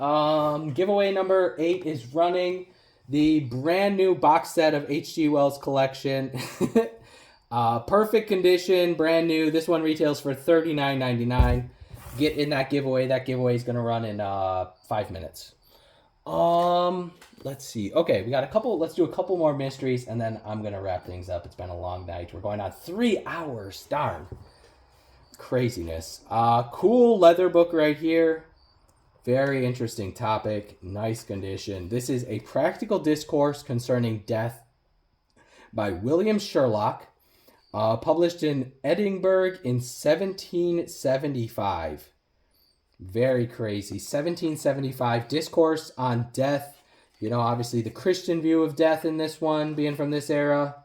giveaway number 8 is running. The brand new box set of H.G. Wells collection. Perfect condition, brand new. This one retails for $39.99. Get in that giveaway. That giveaway is going to run in 5 minutes. Let's see. Okay, we got a couple. Let's do a couple more mysteries, and then I'm going to wrap things up. It's been a long night. We're going on 3 hours. Darn. Craziness. Cool leather book right here. Very interesting topic. Nice condition. This is A Practical Discourse Concerning Death by William Sherlock. Published in Edinburgh in 1775. Very crazy. 1775. Discourse on death. You know, obviously the Christian view of death in this one, being from this era.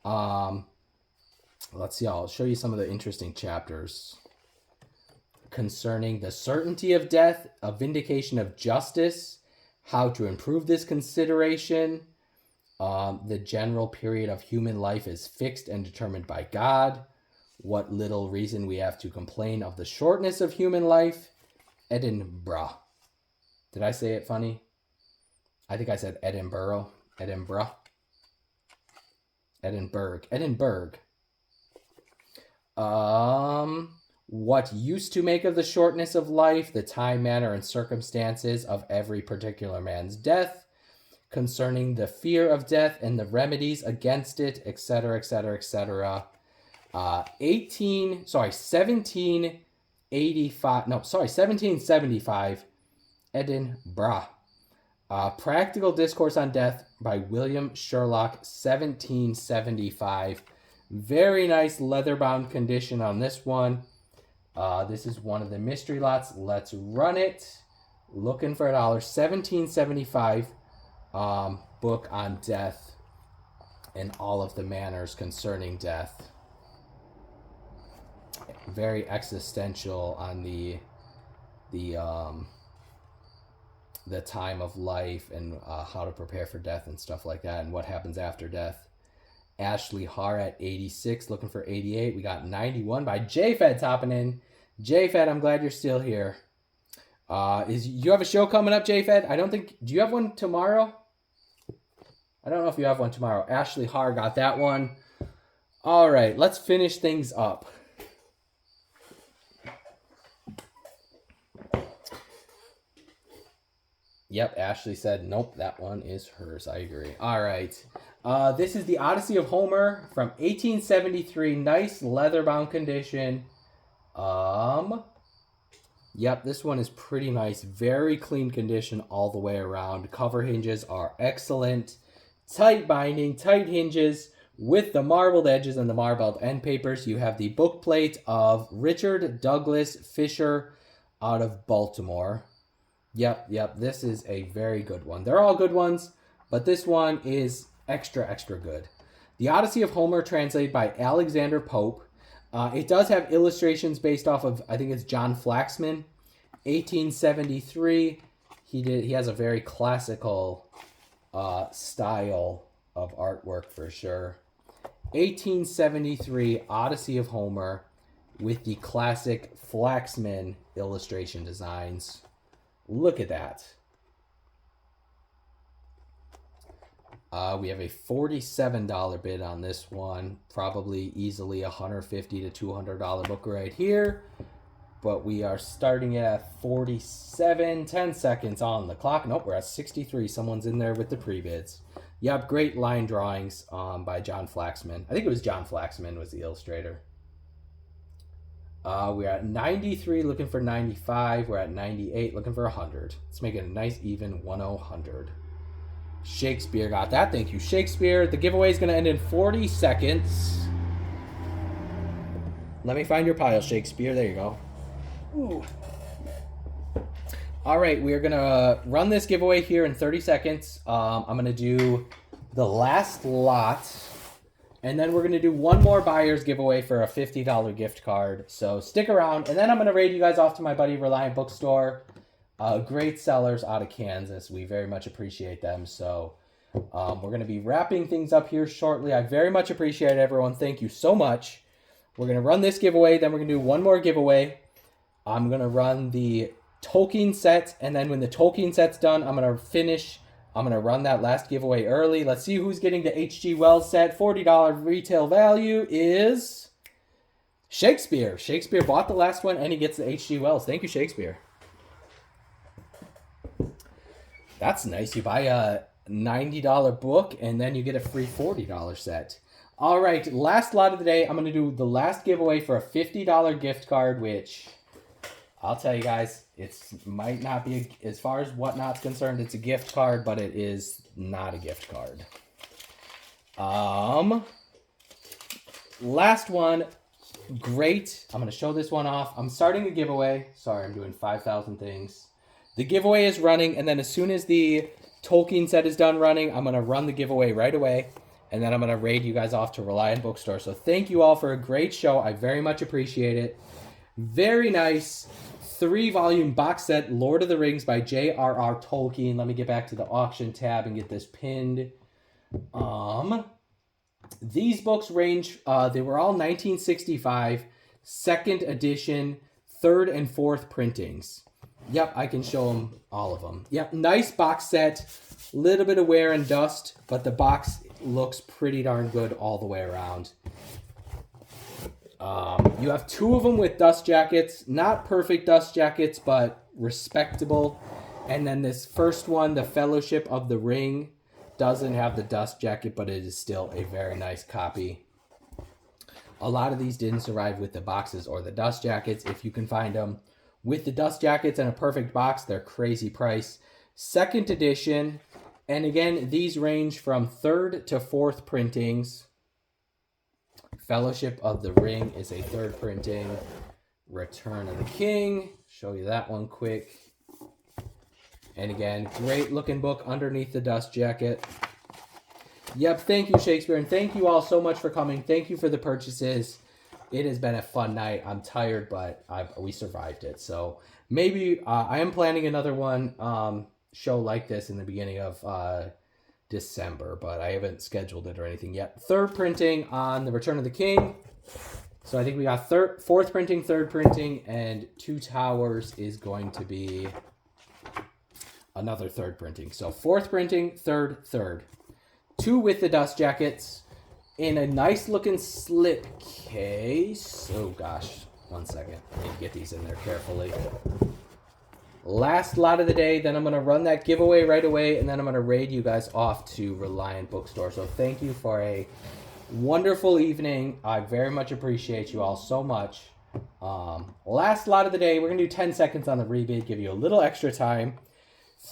Let's see. I'll show you some of the interesting chapters. Concerning the certainty of death, a vindication of justice, how to improve this consideration. The general period of human life is fixed and determined by God. What little reason we have to complain of the shortness of human life. Edinburgh. Did I say it funny? I think I said Edinburgh. Edinburgh. Edinburgh. Edinburgh. What used to make of the shortness of life, the time, manner, and circumstances of every particular man's death. Concerning the fear of death and the remedies against it, etc., etc., etc. 1775, Edinburgh. Practical Discourse on Death by William Sherlock, 1775. Very nice leather-bound condition on this one. This is one of the mystery lots. Let's run it. Looking for $1. 1775. Book on death and all of the manners concerning death. Very existential on the time of life and how to prepare for death and stuff like that, and what happens after death. Ashley Har at 86, looking for 88. We got 91 by JFed topping in. JFed, I'm glad you're still here. You have a show coming up, JFed? I don't think. Do you have one tomorrow? I don't know if you have one tomorrow. Ashley Har got that one. All right, let's finish things up. Yep, Ashley said, nope, that one is hers. I agree. All right. This is the Odyssey of Homer from 1873. Nice leather-bound condition. Yep, this one is pretty nice. Very clean condition all the way around. Cover hinges are excellent. Tight binding, tight hinges with the marbled edges and the marbled end papers. You have the book plate of Richard Douglas Fisher out of Baltimore. Yep, this is a very good one. They're all good ones, but this one is extra good. The Odyssey of Homer, translated by Alexander Pope. It does have illustrations based off of, I think it's John Flaxman, 1873. He has a very classical style of artwork for sure. 1873 Odyssey of Homer with the classic Flaxman illustration designs. Look at that. We have a $47 bid on this one. Probably easily $150 to $200 book right here. But we are starting at 47, 10 seconds on the clock. Nope, we're at 63. Someone's in there with the pre-bids. Yep, great line drawings by John Flaxman. I think it was John Flaxman was the illustrator. We're at 93, looking for 95. We're at 98, looking for 100. Let's make it a nice even 100. Shakespeare got that. Thank you, Shakespeare. The giveaway is going to end in 40 seconds. Let me find your pile, Shakespeare. There you go. Ooh. All right, we are going to run this giveaway here in 30 seconds. I'm going to do the last lot, and then we're going to do one more buyer's giveaway for a $50 gift card. So stick around, and then I'm going to raid you guys off to my buddy Reliant Bookstore. Great sellers out of Kansas. We very much appreciate them. So we're going to be wrapping things up here shortly. I very much appreciate everyone. Thank you so much. We're going to run this giveaway, then we're going to do one more giveaway. I'm going to run the Tolkien set, and then when the Tolkien set's done, I'm going to run that last giveaway early. Let's see who's getting the H.G. Wells set. $40 retail value is Shakespeare. Shakespeare bought the last one, and he gets the H.G. Wells. Thank you, Shakespeare. That's nice. You buy a $90 book, and then you get a free $40 set. All right, last lot of the day. I'm going to do the last giveaway for a $50 gift card, which I'll tell you guys, it might not be, as far as Whatnot's concerned, it's a gift card, but it is not a gift card. Last one, great. I'm going to show this one off. I'm starting a giveaway. Sorry, I'm doing 5,000 things. The giveaway is running, and then as soon as the Tolkien set is done running, I'm going to run the giveaway right away, and then I'm going to raid you guys off to Reliant Bookstore. So thank you all for a great show. I very much appreciate it. Very nice 3-volume box set, Lord of the Rings by J.R.R. Tolkien. Let me get back to the auction tab and get this pinned. These books range, they were all 1965, second edition, third and fourth printings. Yep, I can show them, all of them. Yep, nice box set, little bit of wear and dust, but the box looks pretty darn good all the way around. You have 2 of them with dust jackets. Not perfect dust jackets, but respectable. And then this first one, the Fellowship of the Ring, doesn't have the dust jacket, but it is still a very nice copy. A lot of these didn't survive with the boxes or the dust jackets. If you can find them with the dust jackets and a perfect box, they're crazy price. Second edition, and again, these range from third to fourth printings. Fellowship of the Ring is a third printing. Return of the King. Show you that one quick. And again, great looking book underneath the dust jacket. Yep, thank you, Shakespeare. And thank you all so much for coming. Thank you for the purchases. It has been a fun night. I'm tired, but we survived it. So maybe I am planning another one show like this in the beginning of December, but I haven't scheduled it or anything yet. Third printing on the Return of the King. So I think we got fourth printing, third printing, and Two Towers is going to be another third printing. So fourth printing, third. 2 with the dust jackets in a nice looking slip case. Oh gosh, 1 second. I need to get these in there carefully. Last lot of the day, then I'm going to run that giveaway right away, and then I'm going to raid you guys off to Reliant Bookstore. So thank you for a wonderful evening. I very much appreciate you all so much. Last lot of the day, we're going to do 10 seconds on the rebid, give you a little extra time.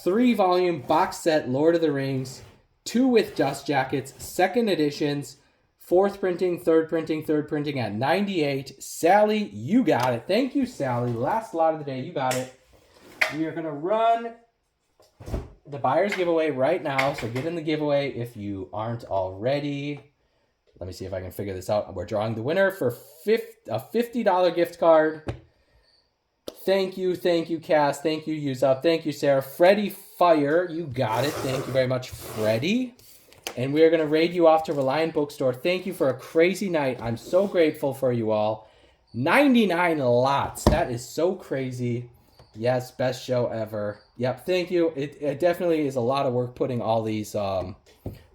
3-volume box set, Lord of the Rings, 2 with dust jackets, second editions, fourth printing, third printing at 98. Sally, you got it. Thank you, Sally. Last lot of the day, you got it. We are going to run the buyer's giveaway right now, so get in the giveaway if you aren't already. Let me see if I can figure this out. We're drawing the winner for a $50 gift card. Thank you, Cass. Thank you, Use Up. Thank you, Sarah. Freddie Fire, you got it. Thank you very much, Freddie. And we are going to raid you off to Reliant Bookstore. Thank you for a crazy night. I'm so grateful for you all. 99 lots. That is so crazy. Yes, best show ever. Yep, thank you. It definitely is a lot of work putting all these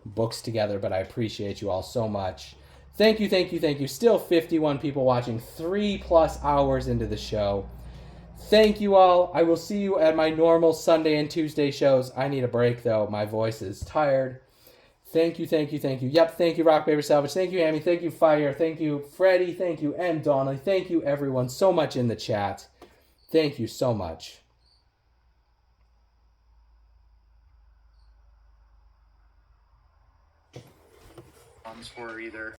books together, but I appreciate you all so much. Thank you, thank you, thank you. Still 51 people watching, 3+ hours into the show. Thank you all. I will see you at my normal Sunday and Tuesday shows. I need a break, though. My voice is tired. Thank you, thank you, thank you. Yep, thank you, Rock Paper Salvage. Thank you, Amy. Thank you, Fire. Thank you, Freddie. Thank you, M. Donnelly. Thank you, everyone, so much in the chat. Thank you so much. For either